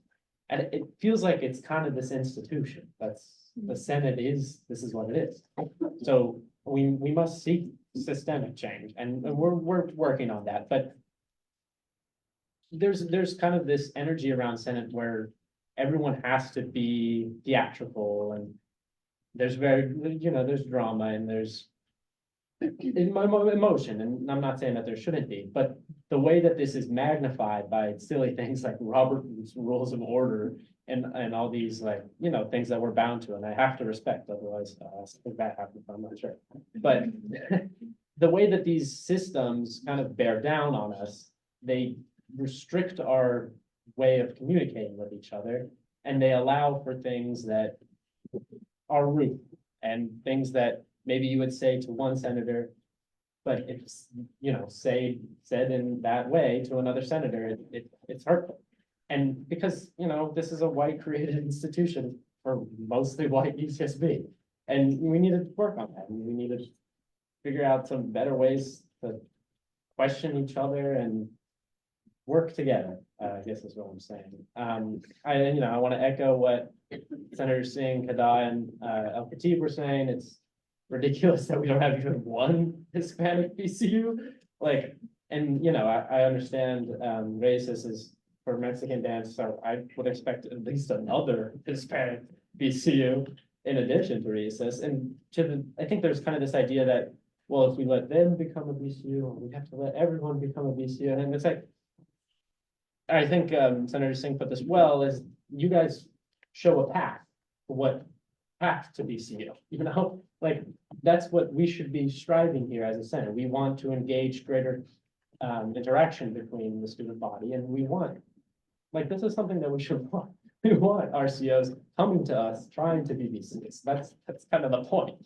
S21: And it feels like it's kind of this institution, that's, the Senate is, this is what it is. So we must seek systemic change, and we're working on that, but there's kind of this energy around Senate where everyone has to be theatrical, and there's there's drama and there's emotion, and I'm not saying that there shouldn't be, but the way that this is magnified by silly things like Robert's Rules of Order and all these, like, things that we're bound to, and I have to respect, otherwise something bad happens, I'm not sure. But the way that these systems kind of bear down on us, they restrict our way of communicating with each other, and they allow for things that are rude and things that maybe you would say to one senator, but if, said in that way to another senator, it's hurtful. And because, this is a white created institution for mostly white UCSB, and we need to work on that. We need to figure out some better ways to question each other and work together, I guess is what I'm saying. I want to echo what Senator Singh, Kada, and Al-Khatib were saying. It's ridiculous that we don't have even one Hispanic BCU. Like, and I understand racist is for Mexican dance, so I would expect at least another Hispanic BCU in addition to racist. And I think there's kind of this idea that, well, if we let them become a BCU, we have to let everyone become a BCU. And it's like, I think Senator Singh put this well, is you guys show a path for what path to BCU, like that's what we should be striving here as a Senate. We want to engage greater interaction between the student body, and we want, like, this is something that we should want. We want RCOs coming to us, trying to be BCUs. That's kind of the point.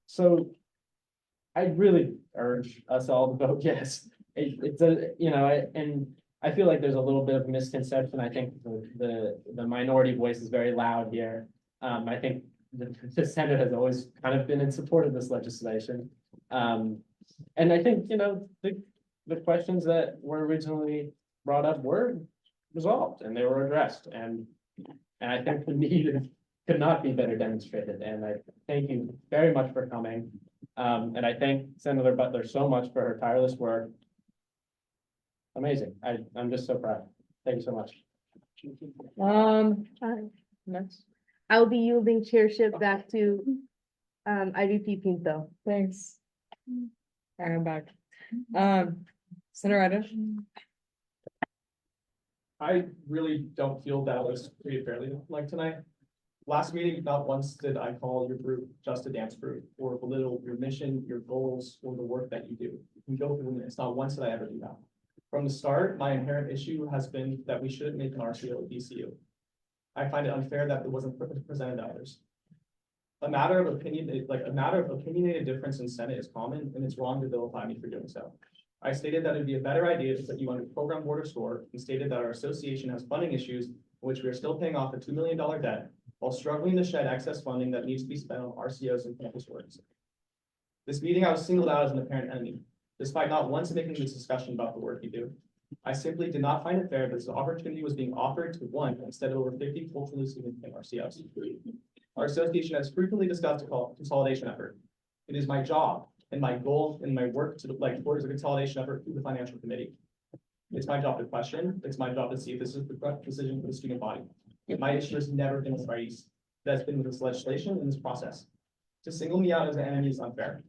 S21: So I really urge us all to vote yes. It's a, and I feel like there's a little bit of misconception. I think the minority voice is very loud here. I think the Senate has always kind of been in support of this legislation. And I think, the questions that were originally brought up were resolved and they were addressed. And I think the need could not be better demonstrated. And I thank you very much for coming. And I thank Senator Butler so much for her tireless work. Amazing. I'm just so proud. Thank you so much.
S12: Next. I'll be yielding chairship back to IVP Pinto.
S6: Thanks. I'm back. Senator Reddish.
S5: I really don't feel that was treated fairly like tonight. Last meeting, not once did I call your group just a dance group or belittle your mission, your goals, or the work that you do. You can go through the minutes. Not once did I ever do that. From the start, my inherent issue has been that we shouldn't make an RCO a DCU. I find it unfair that it wasn't presented to others. A matter of opinionated difference in Senate is common, and it's wrong to vilify me for doing so. I stated that it'd be a better idea to put you under program board or SCORE, and stated that our association has funding issues in which we are still paying off a $2 million debt while struggling to shed excess funding that needs to be spent on RCOs and campus works. This meeting, I was singled out as an apparent enemy, despite not once making this discussion about the work you do. I simply did not find it fair that this opportunity was being offered to one instead of over 50 culturally significant RCOs. Our association has frequently discussed a consolidation effort. It is my job and my goal and my work to towards a consolidation effort through the financial committee. It's my job to question. It's my job to see if this is the correct decision for the student body. My issue has never been with Rice. That's been with this legislation and this process. To single me out as an enemy is unfair.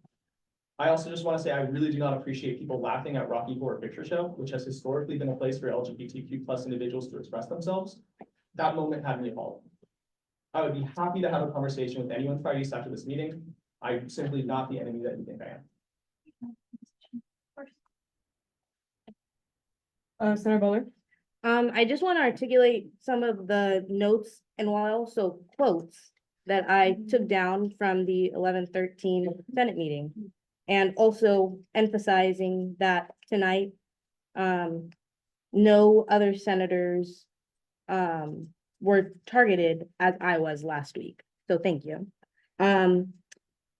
S5: I also just want to say I really do not appreciate people laughing at Rocky Horror Picture Show, which has historically been a place for LGBTQ+ individuals to express themselves. That moment had me appalled. I would be happy to have a conversation with anyone Friday after this meeting. I'm simply not the enemy that you think I am.
S6: Senator Butler?
S12: I just want to articulate some of the notes and also quotes that I took down from the 11-13 Senate meeting. And also emphasizing that tonight, no other senators were targeted as I was last week. So thank you.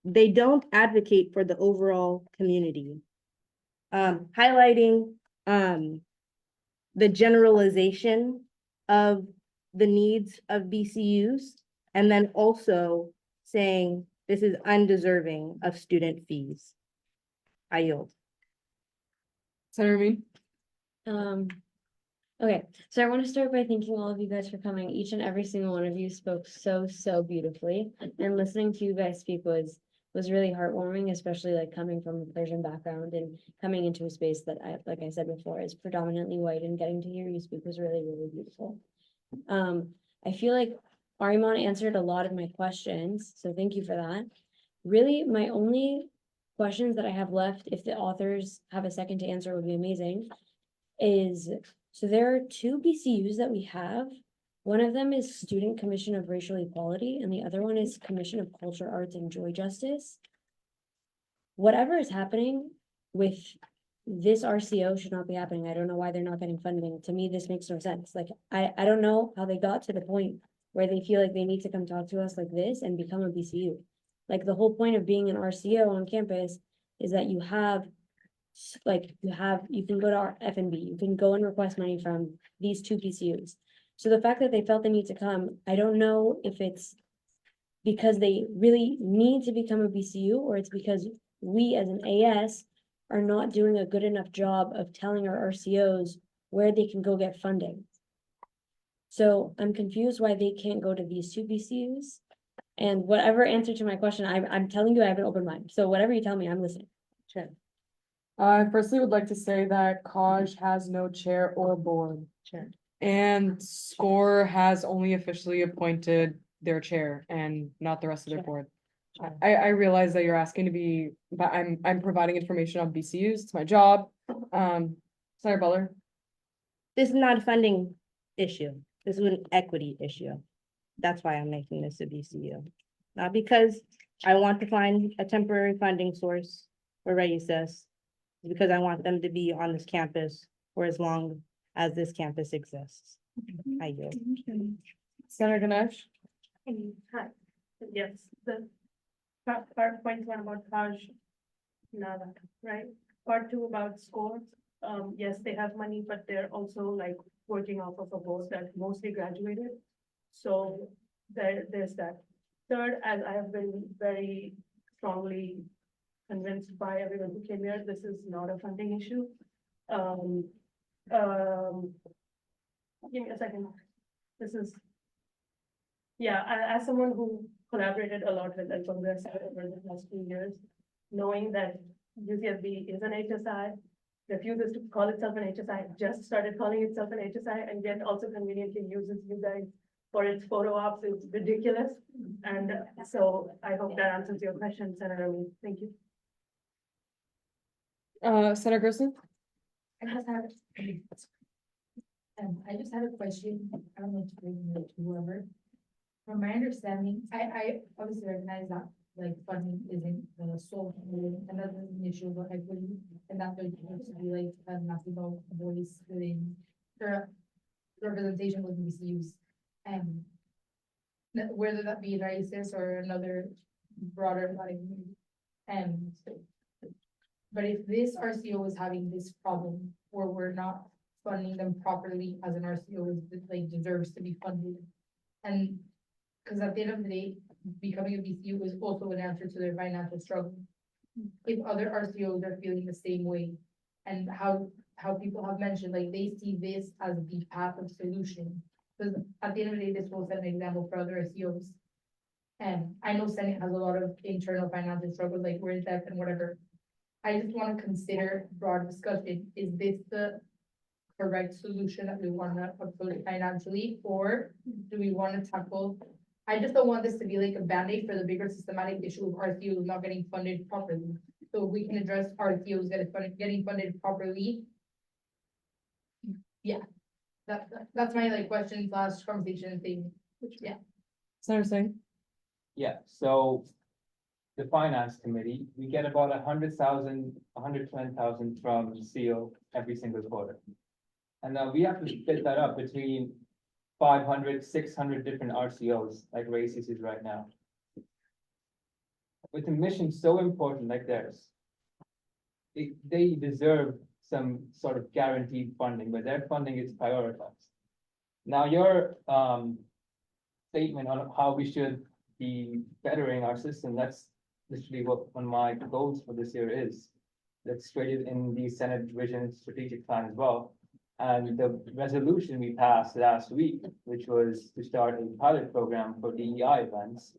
S12: They don't advocate for the overall community. Highlighting the generalization of the needs of BCUs, and then also saying this is undeserving of student fees. I yield.
S6: Senator Mead?
S10: Okay, so I want to start by thanking all of you guys for coming. Each and every single one of you spoke so beautifully, and listening to you guys speak was really heartwarming, especially like coming from a Persian background and coming into a space that like I said before, is predominantly white, and getting to hear you speak was really beautiful. I feel like Ariman answered a lot of my questions, so thank you for that. Really, my only questions that I have left, if the authors have a second to answer, would be amazing, is, so there are 2 BCUs that we have. One of them is Student Commission of Racial Equality, and the other one is Commission of Culture, Arts, and Joy Justice. Whatever is happening with this RCO should not be happening. I don't know why they're not getting funding. To me, this makes no sense. Like, I don't know how they got to the point where they feel like they need to come talk to us like this and become a BCU. Like, the whole point of being an RCO on campus is that you have, you can go to our FNB, you can go and request money from these 2 BCUs. So the fact that they felt the need to come, I don't know if it's because they really need to become a BCU, or it's because we as an AS are not doing a good enough job of telling our RCOs where they can go get funding. So I'm confused why they can't go to these 2 BCUs. And whatever answer to my question, I'm telling you, I have an open mind. So whatever you tell me, I'm listening.
S6: Sure. I firstly would like to say that COJ has no chair or board.
S12: Sure.
S6: And SCORE has only officially appointed their chair and not the rest of their board. I realize that you're asking to be, but I'm providing information on BCUs. It's my job. Senator Butler?
S12: This is not a funding issue. This is an equity issue. That's why I'm making this a BCU. Not because I want to find a temporary funding source for Raíces. It's because I want them to be on this campus for as long as this campus exists. I yield.
S6: Senator Ganesh?
S17: Hi, yes, the part point 1 about Taj Nada, right? Part 2 about SCORE. Yes, they have money, but they're also like working off of a board that mostly graduated. So there's that. Third, as I have been very strongly convinced by everyone who came here, this is not a funding issue. Give me a second. This is, yeah, as someone who collaborated a lot with El Congress over the last few years, knowing that UCSB is an HSI, refuses to call itself an HSI, just started calling itself an HSI, and yet also conveniently uses you guys for its photo ops is ridiculous. And so I hope that answers your question, Senator Mead. Thank you.
S6: Senator Gerson?
S22: I just have a question. I don't know to bring it to whoever. From my understanding, I obviously recognize that like funding isn't the sole thing, and that's an issue about equity, and that there needs to be like a massive voice within the representation with BCUs. And whether that be Raíces or another broader body. And but if this RCO is having this problem where we're not funding them properly as an RCO, it like deserves to be funded. And because at the end of the day, becoming a BCU is also an answer to their financial struggle. If other RCOs are feeling the same way, and how people have mentioned, like they see this as the path of solution. Because at the end of the day, this will set an example for other RCOs. And I know Senate has a lot of internal financial struggles, like we're in debt and whatever. I just want to consider broad discussion. Is this the correct solution that we want to approach financially, or do we want to tackle I just don't want this to be like a Band-Aid for the bigger systematic issue of RTOs not getting funded properly. So if we can address RTOs getting funded properly. Yeah, that's my like question slash conversation thing, yeah.
S6: Senator Singh?
S19: Yeah, so the finance committee, we get about 100,000, 120,000 from CO every single quarter. And now we have to split that up between 500, 600 different RCOs, like Races is right now. With a mission so important like theirs, they deserve some sort of guaranteed funding, but their funding is prioritized. Now, your statement on how we should be bettering our system, that's literally what one of my goals for this year is. That's stated in the Senate Vision Strategic Plan as well. And the resolution we passed last week, which was to start a pilot program for DEI events,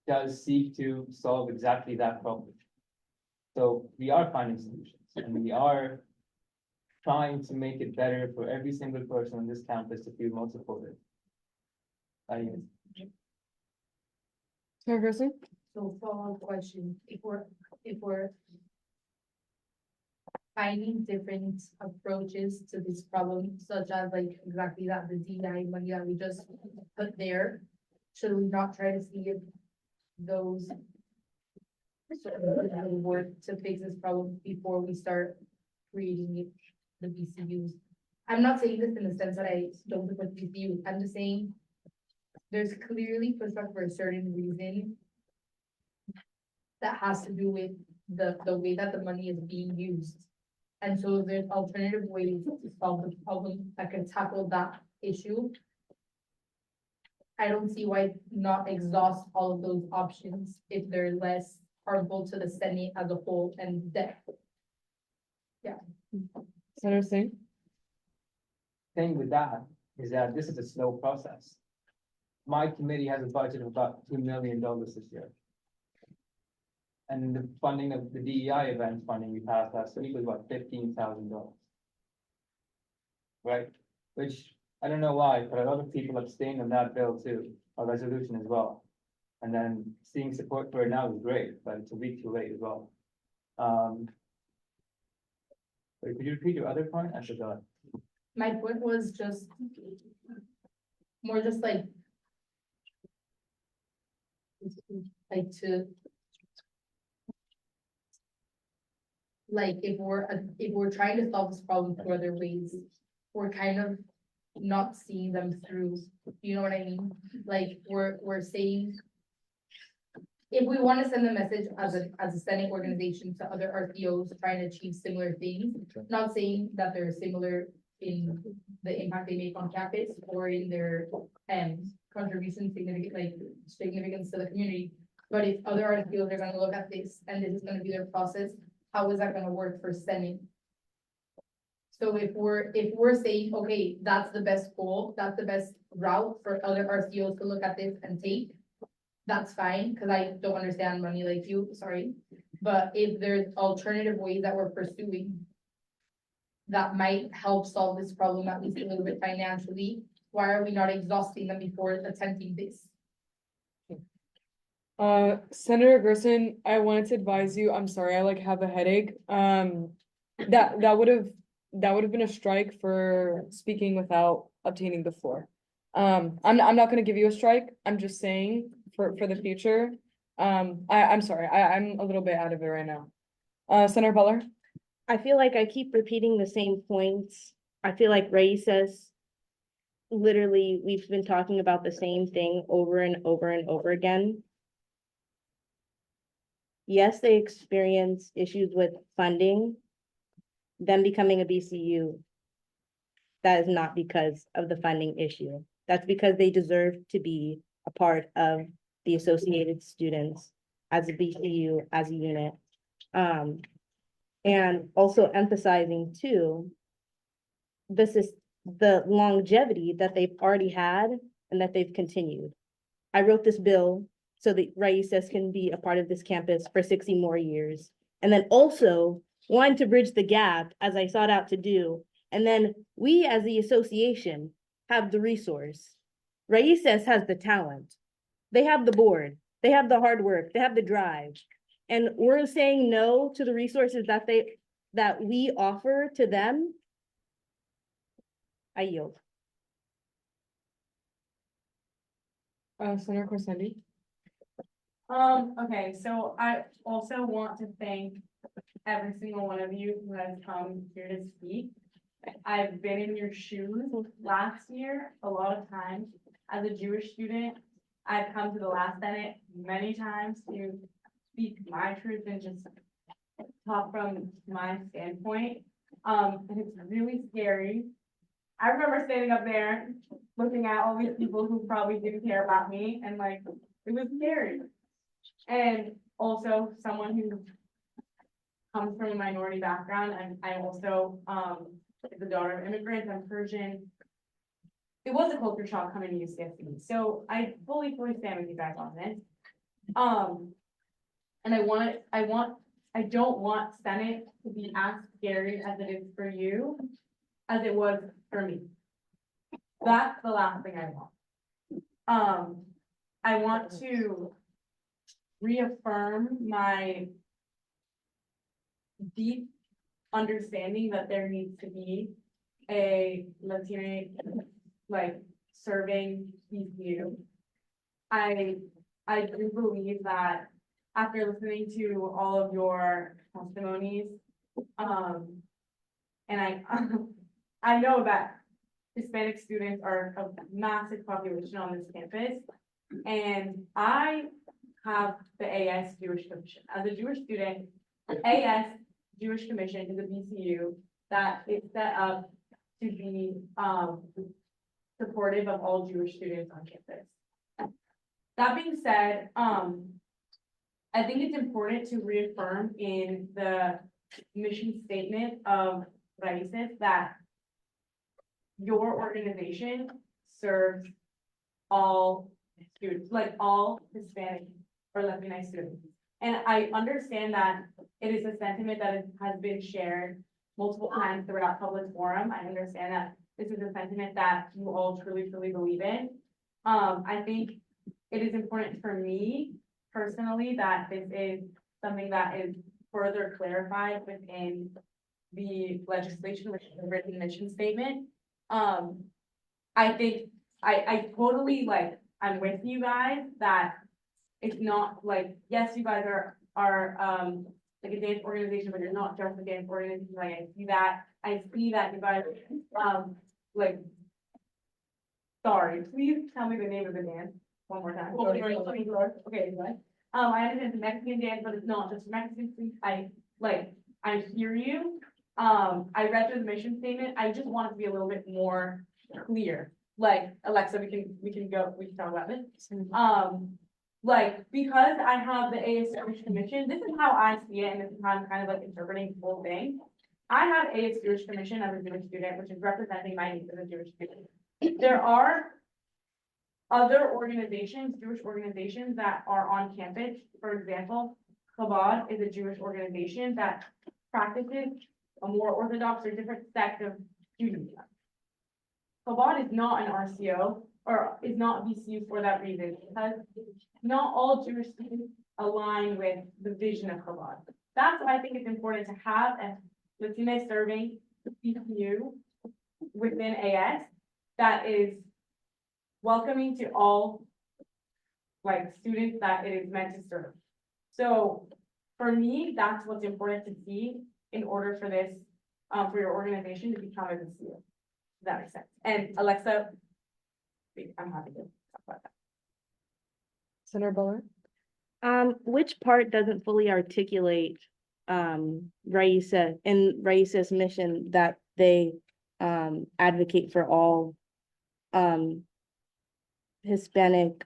S19: does seek to solve exactly that problem. So we are finding solutions, and we are trying to make it better for every single person on this campus to feel more supported.
S6: Senator Gerson?
S22: So follow-up question, if we're finding different approaches to this problem, such as like exactly that, the DEI money that we just put there, should we not try to see if those sort of work to fix this problem before we start creating the BCUs? I'm not saying this in the sense that I don't support BCUs, I'm just saying there's clearly pushback for a certain reason that has to do with the way that the money is being used. And so there's alternative ways to solve the problem that can tackle that issue. I don't see why not exhaust all of those options if they're less harmful to the Senate as a whole and that. Yeah.
S6: Senator Singh?
S19: Thing with that is that this is a slow process. My committee has a budget of about $2 million this year. And the funding of the DEI event funding we passed last week was about $15,000. Right, which I don't know why, but a lot of people abstained on that bill too, a resolution as well. And then seeing support for it now is great, but it's a week too late as well. Wait, could you repeat your other point? I forgot.
S22: My point was just more just like to like if we're trying to solve this problem through other ways, we're kind of not seeing them through, you know what I mean? Like we're saying if we want to send a message as a Senate organization to other RTOs trying to achieve similar things, not saying that they're similar in the impact they make on campus or in their contribution significance to the community. But if other RTOs are gonna look at this and this is gonna be their process, how is that gonna work for Senate? So if we're saying, okay, that's the best goal, that's the best route for other RTOs to look at this and take, that's fine, because I don't understand money like you, sorry. But if there's alternative ways that we're pursuing that might help solve this problem at least a little bit financially, why are we not exhausting them before attempting this?
S6: Senator Gerson, I wanted to advise you, I'm sorry, I have a headache. That would have been a strike for speaking without obtaining the floor. I'm not gonna give you a strike, I'm just saying for the future. I'm sorry, I'm a little bit out of it right now. Senator Butler?
S12: I feel like I keep repeating the same points. I feel like Raices, literally, we've been talking about the same thing over and over and over again. Yes, they experience issues with funding, them becoming a BCU. That is not because of the funding issue. That's because they deserve to be a part of the Associated Students as a BCU, as a unit. And also emphasizing too, this is the longevity that they've already had and that they've continued. I wrote this bill so that Raices can be a part of this campus for 60 more years. And then also wanting to bridge the gap as I sought out to do. And then we as the association have the resource Raices has the talent. They have the board, they have the hard work, they have the drive. And we're saying no to the resources that we offer to them. I yield.
S6: Senator Corsendi?
S13: Okay, so I also want to thank every single one of you who has come here to speak. I've been in your shoes last year a lot of times. As a Jewish student, I've come to the last Senate many times to speak my truth and just talk from my standpoint. And it's really scary. I remember standing up there, looking at all these people who probably didn't care about me, and like, it was scary. And also someone who comes from a minority background, and I also, is the daughter of immigrants, I'm Persian. It was a culture shock coming to UCSD, so I fully stand with you guys on this. And I don't want Senate to be as scary as it is for you, as it was for me. That's the last thing I want. I want to reaffirm my deep understanding that there needs to be a Latina, like, serving VCU. I do believe that after listening to all of your testimonies, and I know that Hispanic students are a massive population on this campus, and I have the AS Jewish Commission. As a Jewish student, AS Jewish Commission is a VCU that is set up to be supportive of all Jewish students on campus. That being said, I think it's important to reaffirm in the mission statement of Raices that your organization serves all students, like all Hispanic or Latino students. And I understand that it is a sentiment that has been shared multiple times throughout public forum. I understand that this is a sentiment that you all truly believe in. I think it is important for me personally that this is something that is further clarified within the legislation, which is a written mission statement. I think I totally, like, I'm with you guys that it's not like, yes, you guys are like a dance organization, but you're not just a dance organization. Like, I see that you guys, like, sorry, please tell me the name of the dance one more time. Okay, good. I understand it's a Mexican dance, but it's not just Mexican. I hear you. I read through the mission statement. I just want it to be a little bit more clear. Like, Alexa, we can talk about this. Like, because I have the AS Jewish Commission, this is how I see it, and this is how I'm kind of like interpreting the whole thing. I have AS Jewish Commission as a Jewish student, which is representing my needs as a Jewish student. There are other organizations, Jewish organizations that are on campus. For example, Chabad is a Jewish organization that practices a more orthodox or different sect of Judaism. Chabad is not an RCO or is not VCU for that reason, because not all Jewish students align with the vision of Chabad. That's why I think it's important to have a Latino serving VCU within AS that is welcoming to all, like, students that it is meant to serve. So for me, that's what's important to see in order for this, for your organization to become a VCU. Does that make sense? And Alexa, I'm happy to talk about that.
S6: Senator Buller?
S12: Which part doesn't fully articulate Raices' mission that they advocate for all Hispanic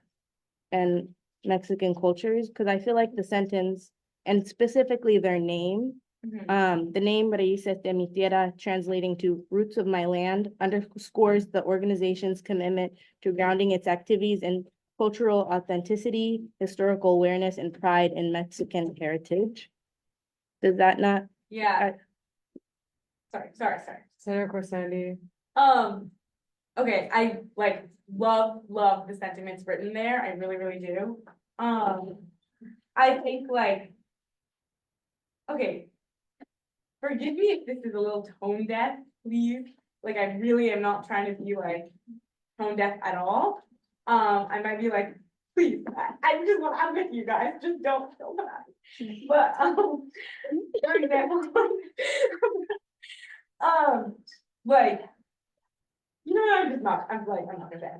S12: and Mexican cultures? Because I feel like the sentence, and specifically their name, the name Raíces de mi tierra, translating to roots of my land, underscores the organization's commitment to grounding its activities in cultural authenticity, historical awareness, and pride in Mexican heritage. Does that not?
S13: Yeah. Sorry.
S6: Senator Corsendi?
S13: okay, I like love the sentiments written there. I really, really do. I think like, okay. Forgive me if this is a little tone deaf, please. Like, I really am not trying to be like tone deaf at all. I might be like, please, I just want, I'm with you guys, just don't feel bad. But, for example, like, you know, I'm just not, I'm like, I'm not gonna say.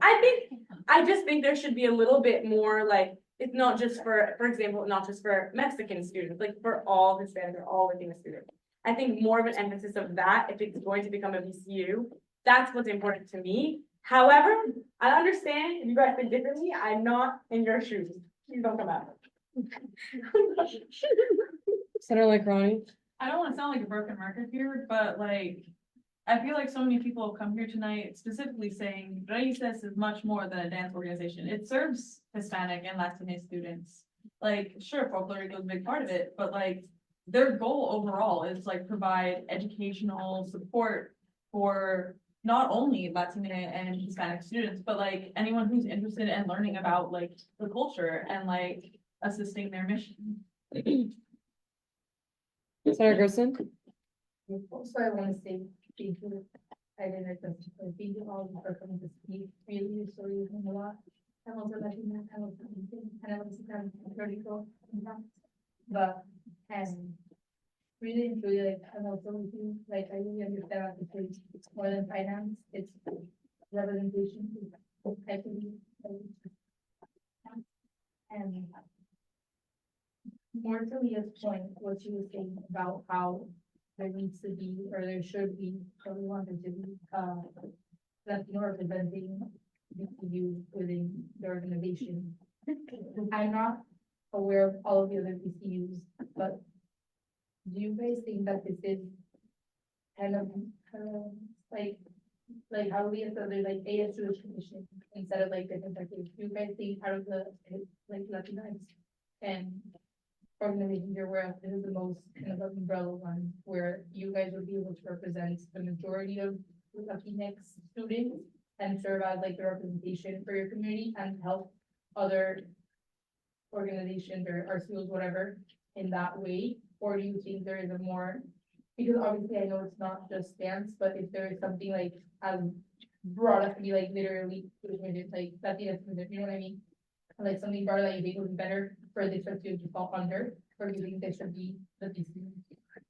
S13: I just think there should be a little bit more like, it's not just for example, not just for Mexican students, like for all Hispanic or all Latino students. I think more of an emphasis of that, if it's going to become a VCU, that's what's important to me. However, I understand if you guys think differently, I'm not in your shoes. Please don't come out.
S6: Senator Lacroni?
S2: I don't wanna sound like a broken record here, but like, I feel like so many people have come here tonight specifically saying Raíces is much more than a dance organization. It serves Hispanic and Latino students. Like, sure, Folklore is a big part of it, but like, their goal overall is like provide educational support for not only Latino and Hispanic students, but like anyone who's interested in learning about like the culture and like assisting their mission.
S6: Senator Gerson?
S22: Also, I want to say thank you. I didn't thank you all for coming to speak. Really, your story is a lot. I'm also Latina, I'm also Mexican, and I'm also kind of Puerto Rico. But, really and truly, like, I'm also with you, like, I really understand that it's more than finance, it's representation, it's equity. And more to Leah's point, what she was saying about how there needs to be, or there should be, or we want there to be, Latino representing VCU within the organization. I'm not aware of all of the other VCUs, but do you guys think that this is kind of, like how Leah said, there's like AS Jewish Commission instead of like different sectors? Do you guys think out of the, like, Latinx and organizations you're aware of, this is the most kind of umbrella one where you guys would be able to represent the majority of Latinx students and serve as like the representation for your community and help other organizations or schools, whatever, in that way? Or do you think there is a more, because obviously I know it's not just dance, but if there is something like as broad as to be like literally like Latinx, you know what I mean? Like something broader that you think would be better for this to fall under, or do you think there should be the VCU?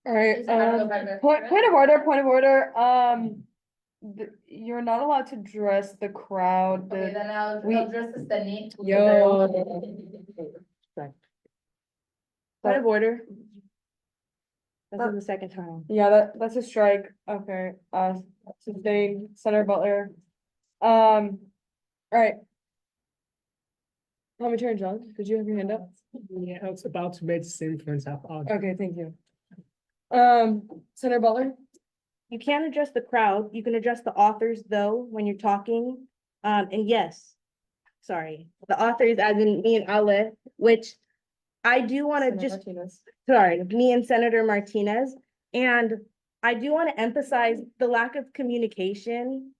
S6: All right,
S22: Just I don't know if I read-
S6: point of order, you're not allowed to dress the crowd,
S22: Okay, then I'll address the Senate.
S6: Yo.
S12: Point of order. That's the second time.
S6: Yeah, that's a strike, okay, sustained, Senator Butler. All right. Let me turn, John, did you have your hand up?
S14: Yeah, I was about to make the same points up.
S6: Okay, thank you. Senator Butler?
S12: You can't address the crowd. You can address the authors though, when you're talking. And yes, sorry, the authors as in me and Ale, which I do want to just, sorry, me and Senator Martinez. And I do want to emphasize the lack of communication.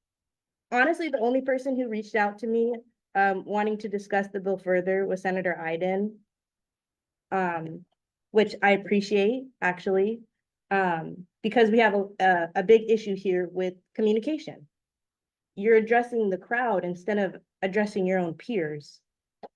S12: Honestly, the only person who reached out to me wanting to discuss the bill further was Senator Iden. Which I appreciate actually, because we have a big issue here with communication. You're addressing the crowd instead of addressing your own peers.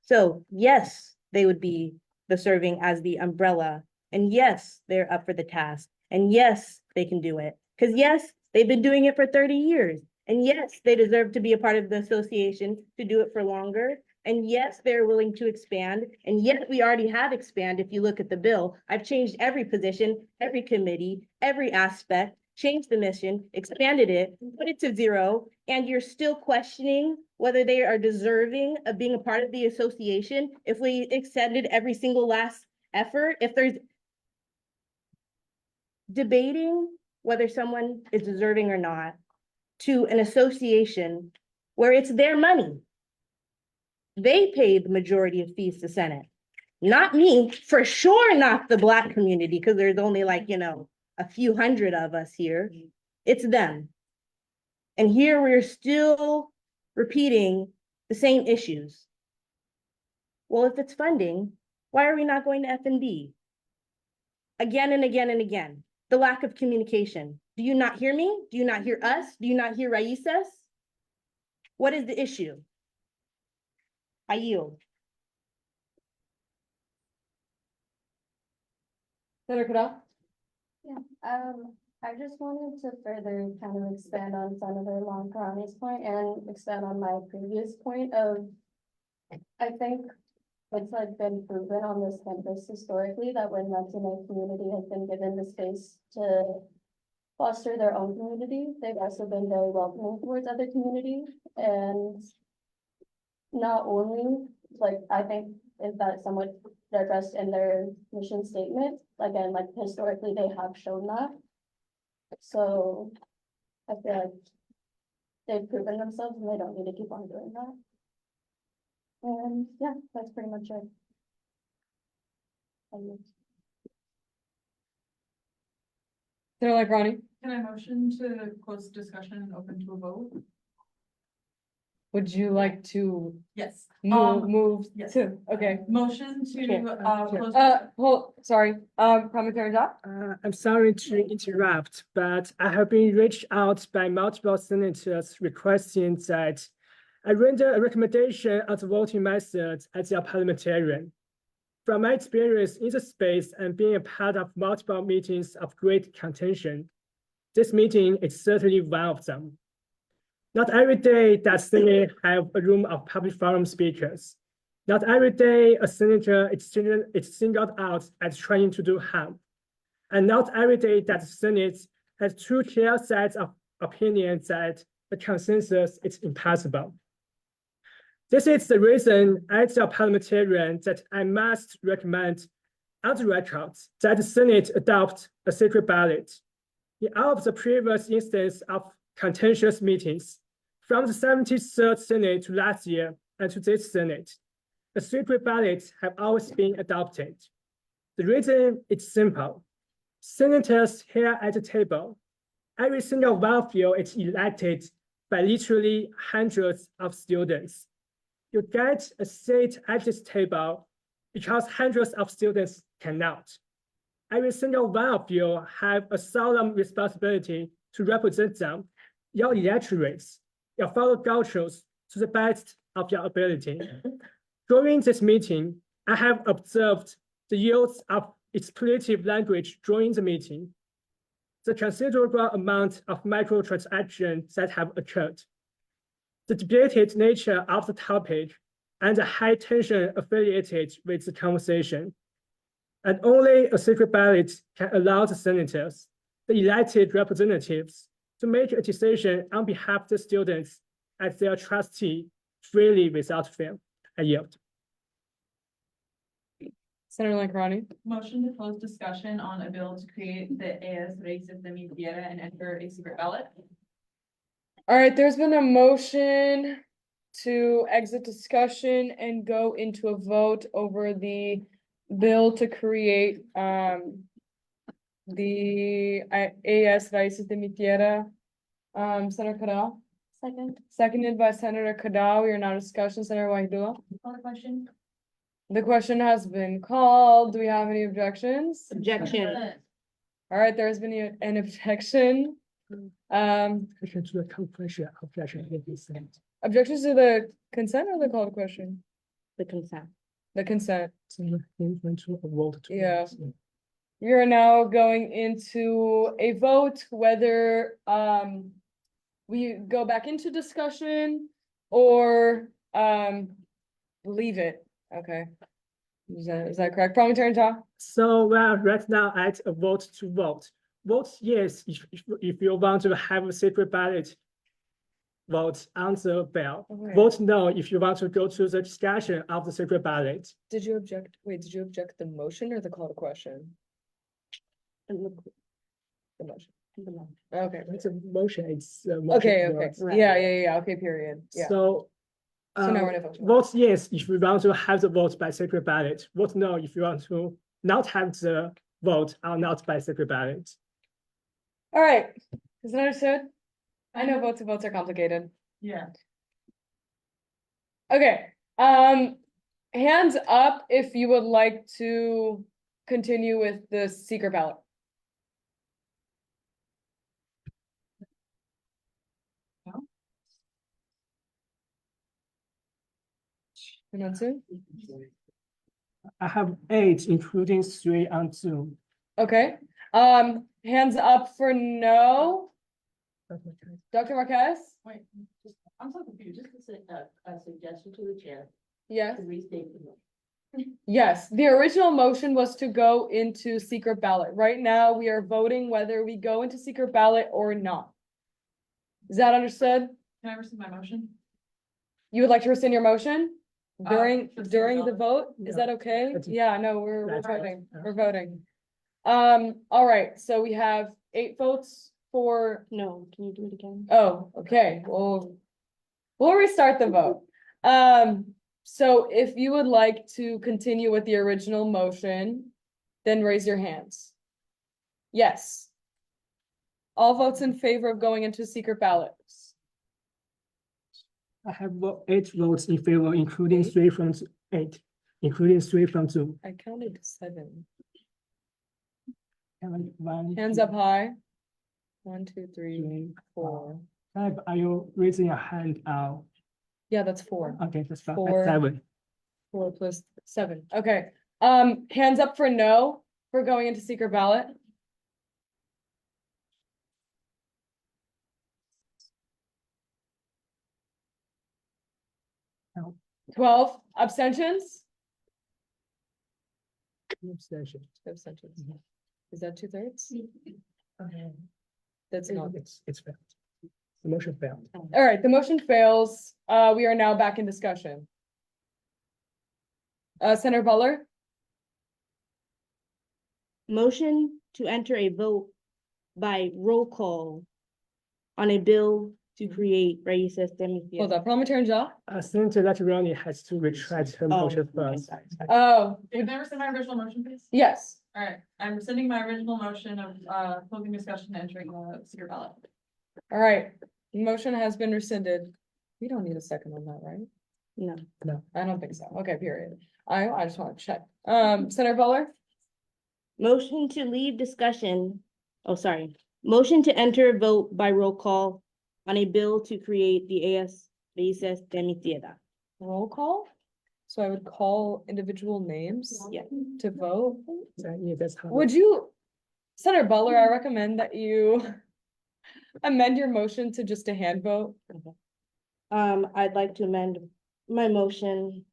S12: So yes, they would be the serving as the umbrella, and yes, they're up for the task, and yes, they can do it. Because yes, they've been doing it for 30 years. And yes, they deserve to be a part of the association to do it for longer. And yes, they're willing to expand. And yes, we already have expanded. If you look at the bill, I've changed every position, every committee, every aspect, changed the mission, expanded it, put it to 0. And you're still questioning whether they are deserving of being a part of the association. If we extended every single last effort, if there's debating whether someone is deserving or not, to an association where it's their money. They pay the majority of fees to Senate, not me, for sure not the Black community, because there's only like, a few hundred of us here. It's them. And here we're still repeating the same issues. Well, if it's funding, why are we not going to F&B? Again and again and again, the lack of communication. Do you not hear me? Do you not hear us? Do you not hear Raices? What is the issue? I yield.
S1: Senator Cadell?
S8: Yeah, I just wanted to further kind of expand on Senator Loncarani's point and expand on my previous point of, I think it's like been proven on this campus historically that when Latino community has been given the space to foster their own community, they've also been very welcoming towards other communities. And not only, like, I think is that somewhat addressed in their mission statement, again, like historically they have shown that. So I feel like they've proven themselves and they don't need to keep on doing that. And yeah, that's pretty much it.
S1: Senator Loncarani?
S2: Can I motion to close discussion and open to a vote?
S1: Would you like to
S2: Yes.
S1: move
S2: yes.
S1: to, okay.
S2: Motion
S1: Okay.
S2: to, close.
S1: Sorry, Parliamentarian Doc?
S14: I'm sorry to interrupt, but I have been reached out by multiple senators requesting that I render a recommendation on the voting method as a parliamentarian. From my experience in the space and being a part of multiple meetings of great contention, this meeting is certainly one of them. Not every day does Senate have a room of public forum speakers. Not every day a senator is singled out as trying to do harm. And not every day that the Senate has two clear sets of opinions that the consensus is impossible. This is the reason as a parliamentarian that I must recommend on the record that the Senate adopt a secret ballot. In all of the previous instances of contentious meetings, from the 73rd Senate to last year and to this Senate, the secret ballots have always been adopted. The reason is simple. Senators here at the table, every single one of you is elected by literally hundreds of students. You get a seat at this table because hundreds of students cannot. Every single one of you have a solemn responsibility to represent them, your electorates, your fellow gauchos, to the best of your ability. During this meeting, I have observed the use of expletive language during the meeting, the considerable amount of microtransactions that have occurred, the debated nature of the topic, and the high tension affiliated with the conversation. And only a secret ballot can allow the senators, the elected representatives, to make a decision on behalf of the students as their trustee freely without fear. I yield.
S1: Senator Loncarani?
S2: Motion to close discussion on a bill to create the AS Raices de Mi Tierra and enter a secret ballot.
S1: All right, there's been a motion to exit discussion and go into a vote over the bill to create the AS Raices de Mi Tierra. Senator Cadell?
S8: Second.
S1: Seconded by Senator Cadell. We are now discussion. Senator Wahdula?
S3: Call the question.
S1: The question has been called. Do we have any objections?
S12: Objection.
S1: All right, there has been an objection.
S14: Question to the confirmation of objection.
S1: Objections to the consent or the call to question?
S12: The consent.
S1: The consent.
S14: To a vote.
S1: Yeah. We are now going into a vote whether we go back into discussion or leave it. Okay. Is that correct? Parliamentarian Cha?
S14: So we are right now at a vote to vote. Vote yes if you want to have a secret ballot vote on the bill.
S1: Okay.
S14: Vote no if you want to go to the discussion of the secret ballot.
S1: Did you object? Wait, did you object the motion or the call to question? The motion. Okay.
S14: It's a motion. It's a motion
S1: Okay,
S14: to
S1: okay.
S14: vote.
S1: Yeah. Okay, period. Yeah.
S14: So.
S1: So now we're in a vote.
S14: Vote yes if you want to have the vote by secret ballot. Vote no if you want to not have the vote or not by secret ballot.
S1: All right. Is it understood?
S6: I know votes are complicated.
S13: Yeah.
S6: Okay, hands up if you would like to continue with the secret ballot. Anyone soon?
S14: I have 8, including 3 on Zoom.
S6: Okay, hands up for no. Dr. Marquez?
S11: Wait, I'm so confused, just a suggestion to the chair.
S6: Yes.
S11: To restate the motion.
S6: Yes, the original motion was to go into secret ballot. Right now, we are voting whether we go into secret ballot or not. Is that understood?
S2: Can I rescind my motion?
S6: You would like to rescind your motion? During
S2: for secret
S6: the
S2: ballot.
S6: vote? Is that okay?
S14: That's-
S6: Yeah, no, we're
S14: That's
S6: voting,
S14: fine.
S6: we're voting. All right, so we have 8 votes for,
S12: No, can you do it again?
S6: oh, okay, we'll restart the vote. So if you would like to continue with the original motion, then raise your hands. Yes. All votes in favor of going into secret ballots.
S14: I have 8 votes in favor, including 3 from 8, including 3 from Zoom.
S6: I counted 7.
S14: And 1,
S6: Hands up high. 1, 2, 3, 4.
S14: Are you raising your hand out?
S6: Yeah, that's 4.
S14: Okay, that's fine.
S6: 4.
S14: 7.
S6: 4 plus 7. Okay. Hands up for no for going into secret ballot.
S14: No.
S6: 12 abstentions.
S14: Abstention.
S6: Abstentions. Is that 2/3? That's not.
S14: It's failed. The motion failed.
S6: All right, the motion fails. We are now back in discussion. Senator Butler,
S12: Motion to enter a vote by roll call on a bill to create Raíces de mi
S6: hold
S12: tierra.
S6: up, parliamentarian Jaw.
S14: Senator Lateroni has to retract her motion first.
S6: Oh,
S2: Can I rescind my original motion, please?
S6: yes.
S2: All right, I'm rescinding my original motion of, closing discussion and entering the secret ballot.
S6: All right, motion has been rescinded. We don't need a second on that, right?
S12: No.
S14: No.
S6: I don't think so. Okay, period. I just want to check. Senator Butler,
S12: Motion to leave discussion, oh, sorry. Motion to enter a vote by roll call on a bill to create the AS Raíces de mi tierra.
S6: roll call. So I would call individual names
S12: Yeah.
S6: to vote.
S14: Yeah, that's how.
S6: Would you, Senator Butler, I recommend that you amend your motion to just a hand vote.
S12: I'd like to amend my motion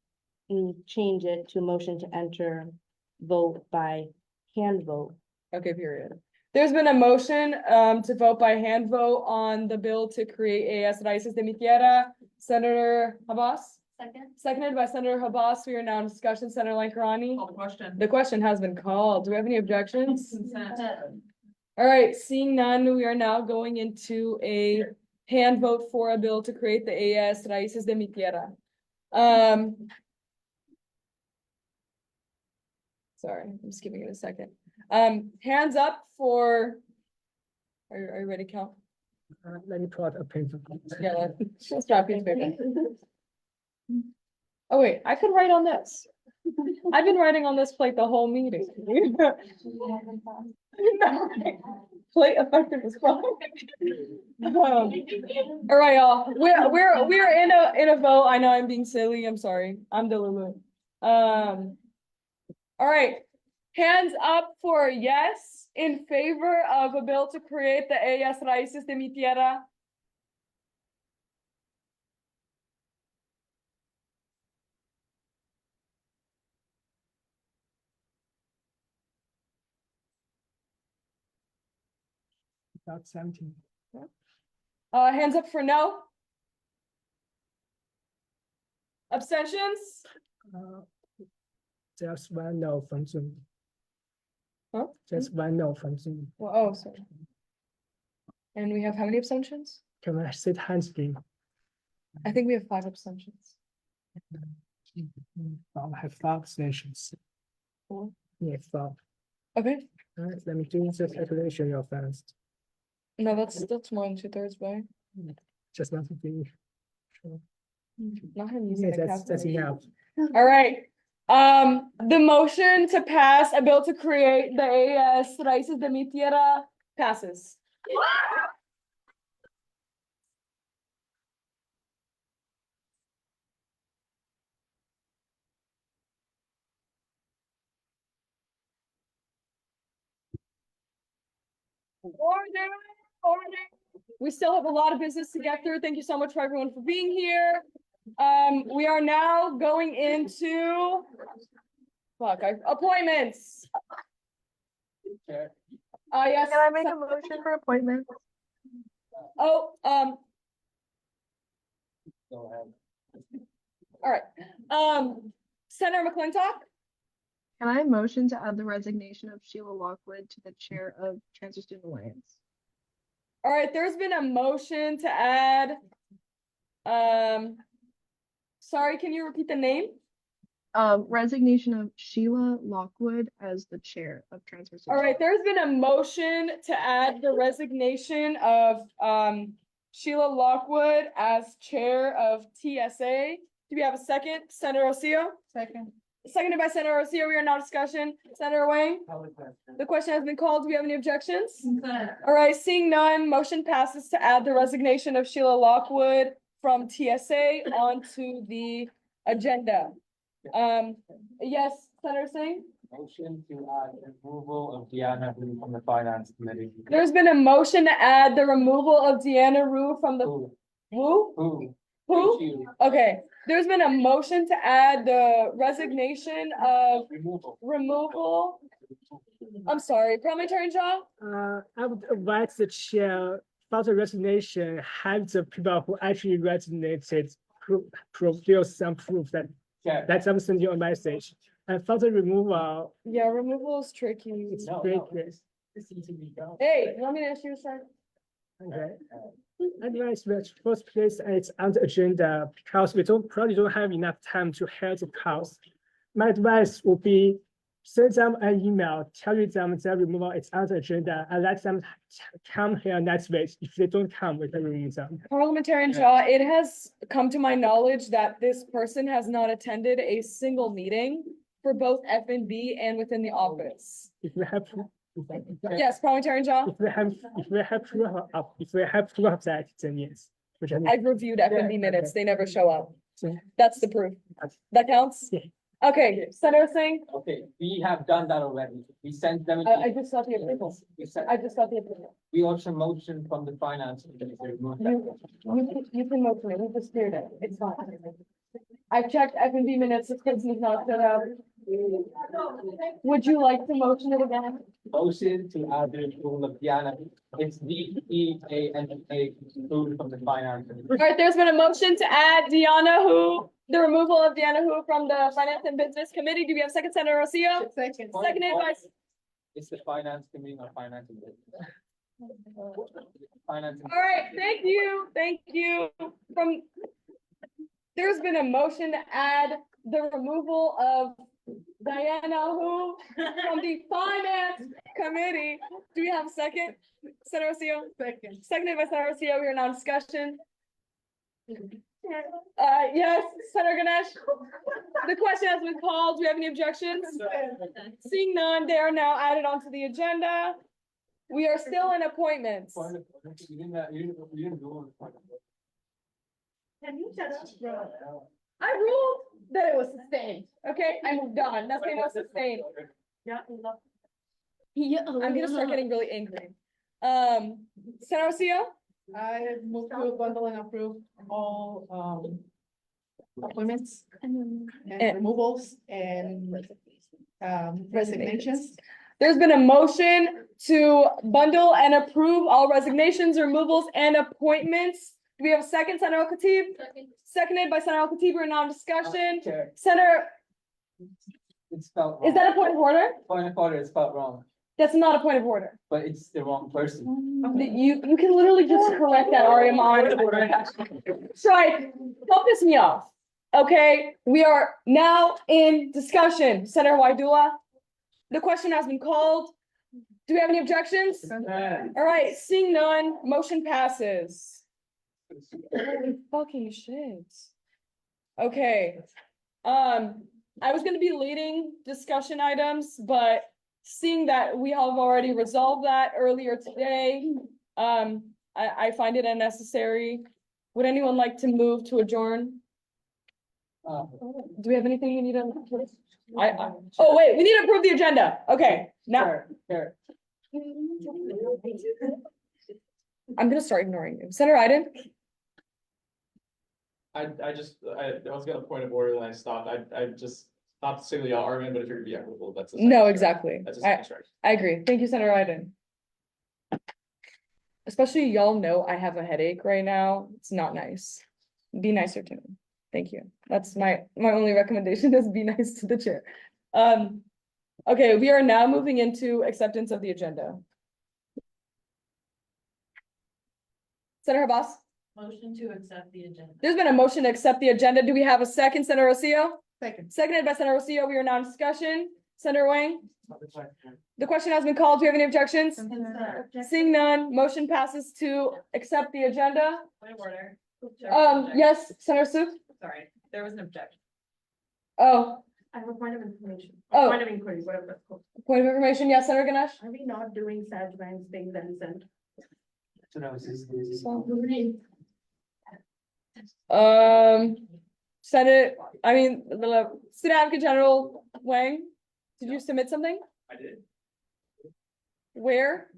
S12: and change it to motion to enter vote by hand vote.
S6: Okay, period. There's been a motion to vote by hand vote on the bill to create AS Raíces de mi tierra. Senator Habas,
S15: Second.
S6: seconded by Senator Habas. We are now in discussion. Senator Lankarani.
S2: Call the question.
S6: The question has been called. Do we have any objections?
S2: Consent.
S6: All right, seeing none, we are now going into a hand vote for a bill to create the AS Raíces de mi tierra. Sorry, I'm just giving it a second. Hands up for. Are you ready, Cal?
S14: Let me pull out a paper.
S6: Yeah, let's drop piece of paper. Oh, wait, I could write on this. I've been writing on this plate the whole meeting. Plate effective as well. All right, y'all, we're in a vote. I know I'm being silly. I'm sorry. I'm Delulu. All right, hands up for yes in favor of a bill to create the AS Raíces de mi tierra.
S14: About 17.
S6: Hands up for no. Abstentions?
S14: Just 1 no from Zoom.
S6: Huh?
S14: Just 1 no from Zoom.
S6: Well, oh, sorry. And we have how many abstentions?
S14: Can I sit hands please?
S6: I think we have 5 abstentions.
S14: I have 5 sessions.
S6: 4.
S14: Yeah, 5.
S6: Okay.
S14: All right, let me do the calculation real fast.
S6: No, that's more than 2/3 way.
S14: Just not to be.
S6: Not him using
S14: Yeah,
S6: the
S14: that's
S6: calculator.
S14: enough.
S6: All right. The motion to pass a bill to create the AES Raíces de Mi Tierra passes. Order. We still have a lot of business to get through. Thank you so much for everyone for being here. We are now going into appointments. Yes.
S4: Can I make a motion for appointments?
S6: Oh, all right. Senator McClintock?
S4: Can I motion to add the resignation of Sheila Lockwood to the chair of Transfer Student Alliance?
S6: All right, there's been a motion to add. Sorry, can you repeat the name?
S4: Resignation of Sheila Lockwood as the chair of Transfer
S6: All
S4: Student.
S6: right, there's been a motion to add the resignation of Sheila Lockwood as chair of TSA. Do we have a second? Senator Ocio?
S17: Second.
S6: Seconded by Senator Ocio. We are now discussion. Senator Wang? The question has been called. Do we have any objections? All right, seeing none, motion passes to add the resignation of Sheila Lockwood from TSA onto the agenda. Yes, Senator Singh?
S19: Motion to add removal of Deanna Hu from the finance committee.
S6: There's been a motion to add the removal of Deanna Rue from the who? Who? Okay, there's been a motion to add the resignation of removal. I'm sorry, Parliamentarian Shaw?
S14: I would advise the chair, for the resignation, have the people who actually resignated produce some proof that that's I'm sending you a message. And for the removal,
S6: Yeah, removal is tricky.
S14: it's great.
S6: Hey, you want me to ask you a second?
S14: Okay. Otherwise, the first place it's on the agenda because we probably don't have enough time to hear the cause. My advice would be send them an email, tell them that removal is on the agenda and let them come here next week. If they don't come, we can remove them.
S6: Parliamentarian Shaw, it has come to my knowledge that this person has not attended a single meeting for both FNB and within the office.
S14: If we have
S6: Yes, Parliamentarian Shaw?
S14: if we have proof of that, then yes. Which I mean-
S6: I've reviewed FNB minutes. They never show up.
S14: So-
S6: That's the proof. That counts?
S14: Yeah.
S6: Okay, Senator Singh,
S19: Okay, we have done that already. We sent them.
S6: I just got the approval.
S19: We sent,
S6: I just got the approval.
S19: we also motion from the finance committee to remove that.
S6: You can motion it. We just cleared it. It's fine. I've checked FNB minutes. This person is not set up. Would you like to motion it again?
S19: Motion to add the removal of Deanna. It's DEANA removed from the finance committee.
S6: All right, there's been a motion to add the removal of Deanna Hu from the Finance and Business Committee. Do we have a second, Senator Rocio?
S17: Second.
S6: Seconded by,
S19: It's the finance committee, not finance and business. Finance.
S6: all right, thank you. There's been a motion to add the removal of Diana Hu from the Finance Committee. Do we have a second? Senator Rocio?
S17: Second.
S6: Seconded by Senator Rocio. We are now in discussion. Yes, Senator Ganesh. The question has been called. Do we have any objections? Seeing none, they are now added onto the agenda. We are still in appointments.
S19: You didn't do it.
S17: Can you shut up?
S6: I ruled that it was sustained. Okay, I moved on. Nothing was sustained.
S17: Yeah.
S6: I'm gonna start getting really angry. Senator Rocio?
S17: I move to bundle and approve all, appointments and removals and, resignations.
S6: There's been a motion to bundle and approve all resignations, removals, and appointments. Do we have a second, Senator Al-Khatib? Seconded by Senator Al-Khatib. We're now in discussion.
S19: Chair,
S6: Senator,
S19: it's spelled wrong.
S6: is that a point of order?
S19: Point of order is spelled wrong,
S6: That's not a point of order.
S19: but it's the wrong person.
S6: You can literally just correct that, Ariamon. Try, don't piss me off. Okay, we are now in discussion. Senator Waidula, the question has been called. Do we have any objections? All right, seeing none, motion passes. Holy fucking shit. Okay, I was gonna be leading discussion items, but seeing that we have already resolved that earlier today, I find it unnecessary. Would anyone like to move to adjourn? Do we have anything you need to? Oh, wait, we need to approve the agenda. Okay, now. I'm gonna start ignoring you. Senator Iden?
S5: I was gonna point of order and I stopped. I just, not to single y'all argument, but if you're gonna be equitable, that's. a second
S6: No,
S5: strike.
S6: exactly.
S5: That's a second strike.
S6: I agree. Thank you, Senator Iden. Especially y'all know I have a headache right now. It's not nice. Be nicer to me. Thank you. That's my only recommendation is be nice to the chair. Okay, we are now moving into acceptance of the agenda. Senator Habas,
S11: Motion to accept the agenda.
S6: there's been a motion to accept the agenda. Do we have a second, Senator Rocio?
S11: Second.
S6: Seconded by Senator Rocio. We are now in discussion. Senator Wang? The question has been called. Do you have any objections? Seeing none, motion passes to accept the agenda.
S2: Point of order.
S6: Yes, Senator Sue?
S2: Sorry, there was an objection.
S6: Oh,
S17: I have a point of information.
S6: Oh.
S17: Point of inquiry, whatever that's called.
S6: point of information. Yes, Senator Ganesh?
S17: Are we not doing Sag Banks thing then sent?
S16: That's what I was just.
S6: Senate, I mean, the Student Advocate General Wang, did you submit something?
S5: I did.
S6: Where?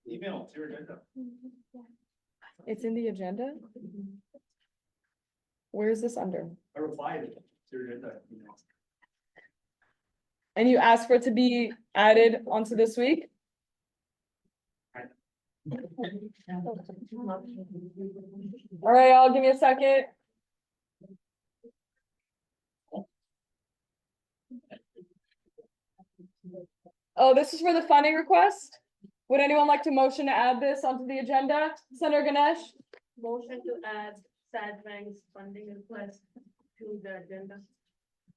S5: Email to your agenda.
S6: It's in the agenda? Where is this under?
S5: I replied to your agenda.
S6: And you asked for it to be added onto this week? All right, y'all, give me a second. Oh, this is for the funding request? Would anyone like to motion to add this onto the agenda? Senator Ganesh?
S17: Motion to add Sag Banks funding request to the agenda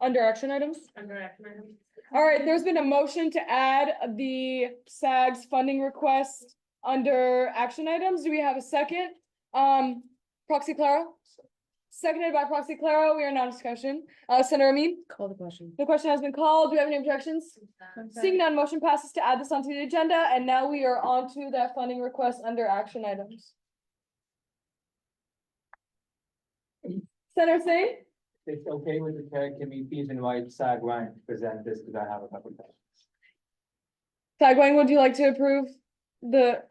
S6: Under action items?
S17: under action items.
S6: All right, there's been a motion to add the SAG's funding request under action items. Do we have a second? Proxy Clara? Seconded by Proxy Clara. We are now in discussion. Senator Amin?
S10: Call the question.
S6: The question has been called. Do we have any objections? Seeing none, motion passes to add this onto the agenda, and now we are on to that funding request under action items. Senator Singh?
S19: It's okay with the chair, can we please invite Sag Wang to present this, because I have a couple of questions.
S6: Tagwang, would you like to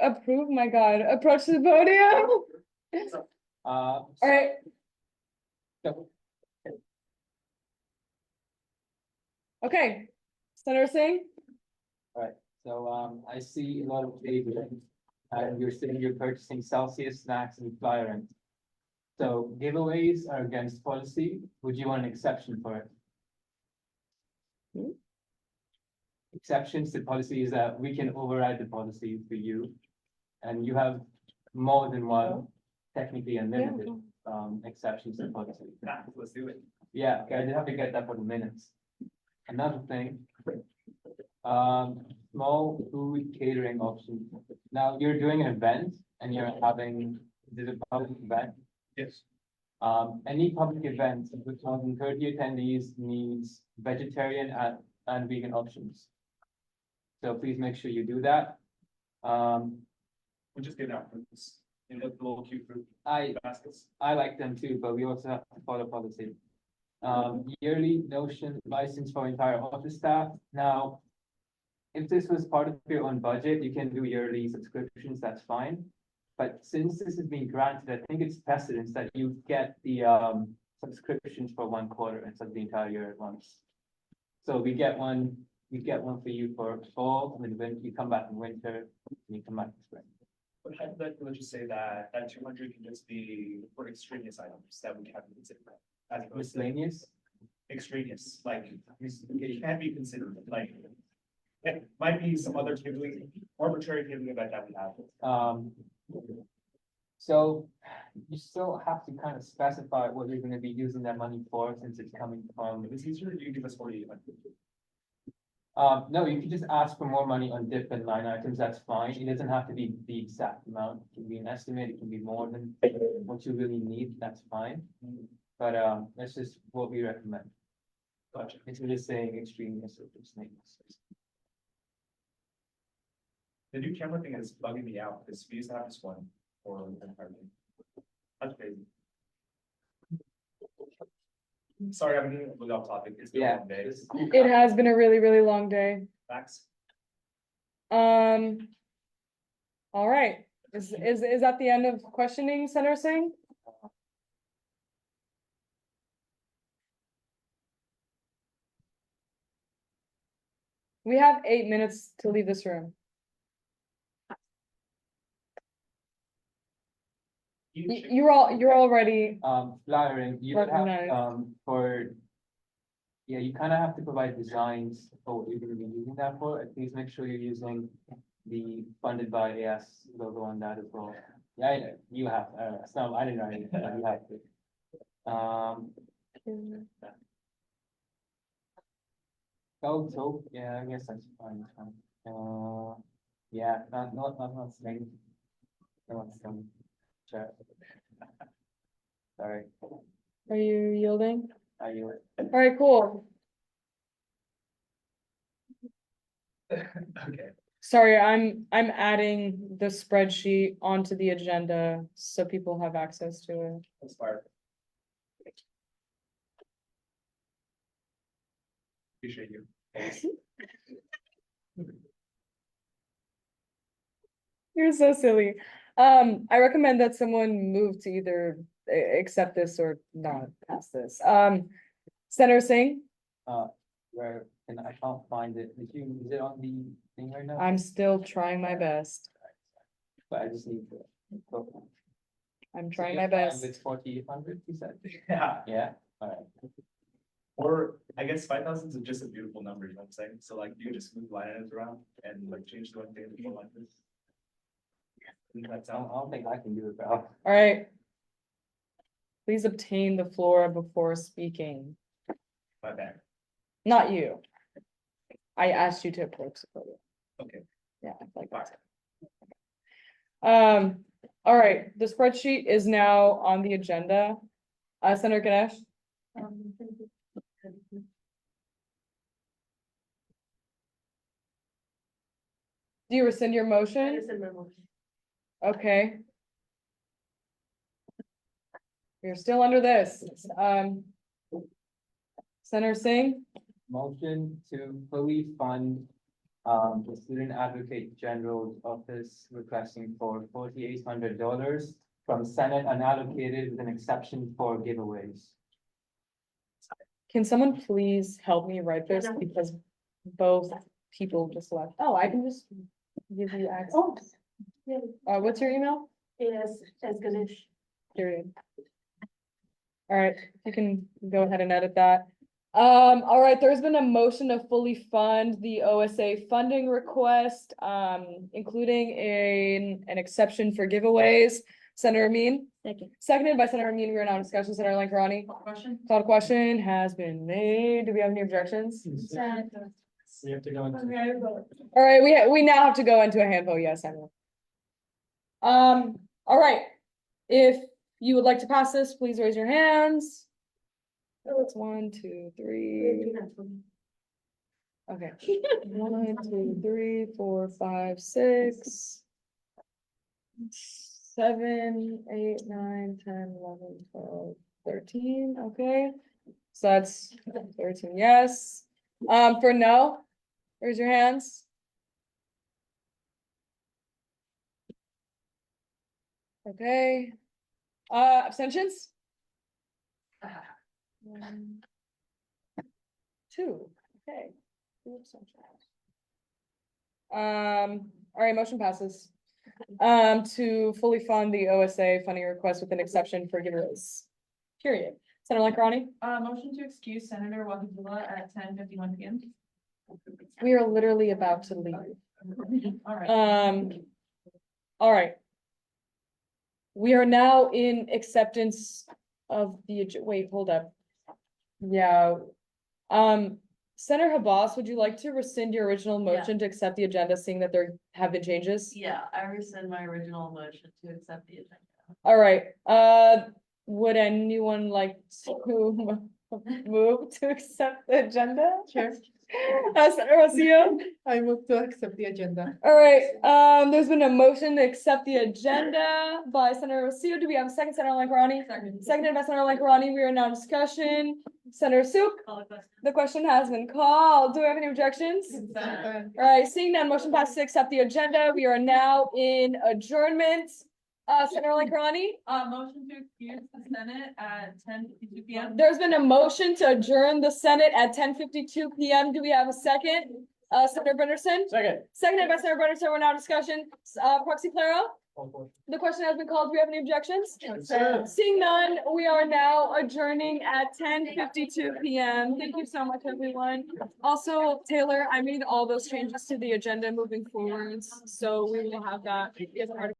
S6: approve my God, approach to the podium? All right.
S19: So,
S6: Okay, Senator Singh?
S19: so, I see a lot of data, and you're saying you're purchasing Celsius snacks and flyer ends. So giveaways are against policy, would you want an exception for it? Exceptions to policy is that we can override the policy for you. And you have more than one, technically unlimited, exceptions to policy.
S5: Let's do it.
S19: Yeah, okay, I did have to get that for the minutes. Another thing. Small food catering option. Now, you're doing an event and you're having, is it a public event?
S5: Yes.
S19: Any public event with more than 30 attendees needs vegetarian and vegan options. So please make sure you do that.
S5: We just get out in the little cute fruit baskets.
S19: I like them too, but we also have to follow policy. Yearly notion license for entire office staff. Now, if this was part of your own budget, you can do yearly subscriptions, that's fine. But since this is being granted, I think it's precedence that you get the subscriptions for 1 quarter instead of the entire year at once. So we get one for you for fall, and then you come back in winter, and you come back in spring.
S5: But hypothetically, let's just say that 200 can just be for extraneous items that we haven't considered. As opposed to
S19: Miscellaneous?
S5: extraneous, like, it can be considered, like, it might be some other cabling, arbitrary cabling event that we have.
S19: So you still have to kind of specify what you're gonna be using that money for, since it's coming from.
S5: If it's easier, you give us 4800.
S19: No, you can just ask for more money on different line items, that's fine. It doesn't have to be the exact amount. It can be an estimate, it can be more than what you really need, that's fine. But, that's just what we recommend.
S5: Gotcha.
S19: It's just saying extremeness of this thing.
S9: The new camera thing is bugging me out, because we used to have this one for everything. That's crazy. Sorry, I'm getting a little off topic. It's been a
S19: Yeah.
S9: long day.
S6: It has been a really, really long day.
S9: Facts.
S6: All right, is that the end of questioning, Senator Singh? We have 8 minutes to leave this room. You're already,
S19: Flyering, you would have,
S6: Recognized.
S19: yeah, you kind of have to provide designs for what you're gonna be using that for. Please make sure you're using the funded by AS logo on that as well. Yeah, I know, you have, so I didn't know, you have to. So, yeah, I guess that's fine, it's fine. Yeah, not saying. Not saying. Sure. Sorry,
S6: are you yielding?
S19: I yield.
S6: All right, cool.
S9: Okay.
S6: Sorry, I'm adding the spreadsheet onto the agenda so people have access to it.
S9: That's fire. Appreciate you.
S6: You're so silly. I recommend that someone move to either accept this or not pass this. Senator Singh,
S19: Where, and I can't find it. Is it on the thing right now?
S6: I'm still trying my best.
S19: But I just need to. go.
S6: I'm
S19: So
S6: trying
S19: you're
S6: my
S19: fine
S6: best.
S19: with 4,800, you said?
S9: Yeah.
S19: Yeah, alright.
S9: Or I guess 5,000 is just a beautiful number, you know what I'm saying? So like, you can just move line items around and like change the one thing to like this. Doesn't that
S19: I
S9: sound?
S19: don't think I can do it, pal.
S6: All right. Please obtain the floor before speaking.
S9: My bad.
S6: Not you. I asked you to approach the podium.
S9: Okay.
S6: Yeah, I like that. All right, the spreadsheet is now on the agenda. Senator Ganesh, do you rescind your
S17: I
S6: motion?
S17: rescind my motion.
S6: Okay. You're still under this. Senator Singh,
S19: Motion to fully fund the Student Advocate General's office requesting for $4,800 from Senate unallocated with an exception for giveaways.
S6: can someone please help me write this because both people just left. Oh, I can just give you access.
S17: Oh. Yeah,
S6: What's your email?
S17: yes, as Ganesh.
S6: Period. All right, you can go ahead and edit that. All right, there's been a motion to fully fund the OSA funding request, including an exception for giveaways. Senator Amin,
S10: Second.
S6: seconded by Senator Amin. We are now in discussion. Senator Lankarani.
S13: Question?
S6: Call to question has been made. Do we have any objections?
S21: We have to go into.
S6: All right, we now have to go into a hand vote. Yes, I will. All right. If you would like to pass this, please raise your hands. Oh, it's 1, 2, 3. Okay. 1, 2, 3, 4, 5, 6. 7, 8, 9, 10, 11, 12, 13. Okay. So that's 13, yes. For no, raise your hands. Okay. Abstentions? 1, 2, okay. 2 abstentions. All right, motion passes. To fully fund the OSA funding request with an exception for giveaways. Period. Senator Lankarani?
S2: Motion to excuse Senator Wakabula at 10:51 PM.
S6: We are literally about to leave.
S2: All right.
S6: All right. We are now in acceptance of the, wait, hold up. Yeah. Senator Habas, would you like to rescind your original motion to accept the agenda, seeing that there have been changes?
S11: Yeah, I rescind my original motion to accept the agenda.
S6: All right, would anyone like to move to accept the agenda?
S11: Sure.
S6: Senator Rocio?
S11: I move to accept the agenda.
S6: All right, there's been a motion to accept the agenda by Senator Rocio. Do we have a second, Senator Lankarani? Seconded by Senator Lankarani. We are now in discussion. Senator Suk, the question has been called. Do we have any objections? All right, seeing none, motion passes to accept the agenda. We are now in adjournment. Senator Lankarani?
S11: Motion to excuse the Senate at 10:52 p.m.
S6: There's been a motion to adjourn the Senate at 10:52 p.m. Do we have a second? Senator Brennerson?
S5: Second.
S6: Seconded by Senator Brennerson. We're now in discussion. Proxy Claro? The question has been called. Do we have any objections? Seeing none, we are now adjourning at 10:52 p.m. Thank you so much, everyone. Also, Taylor, I made all those changes to the agenda moving forwards, so we will have that as part of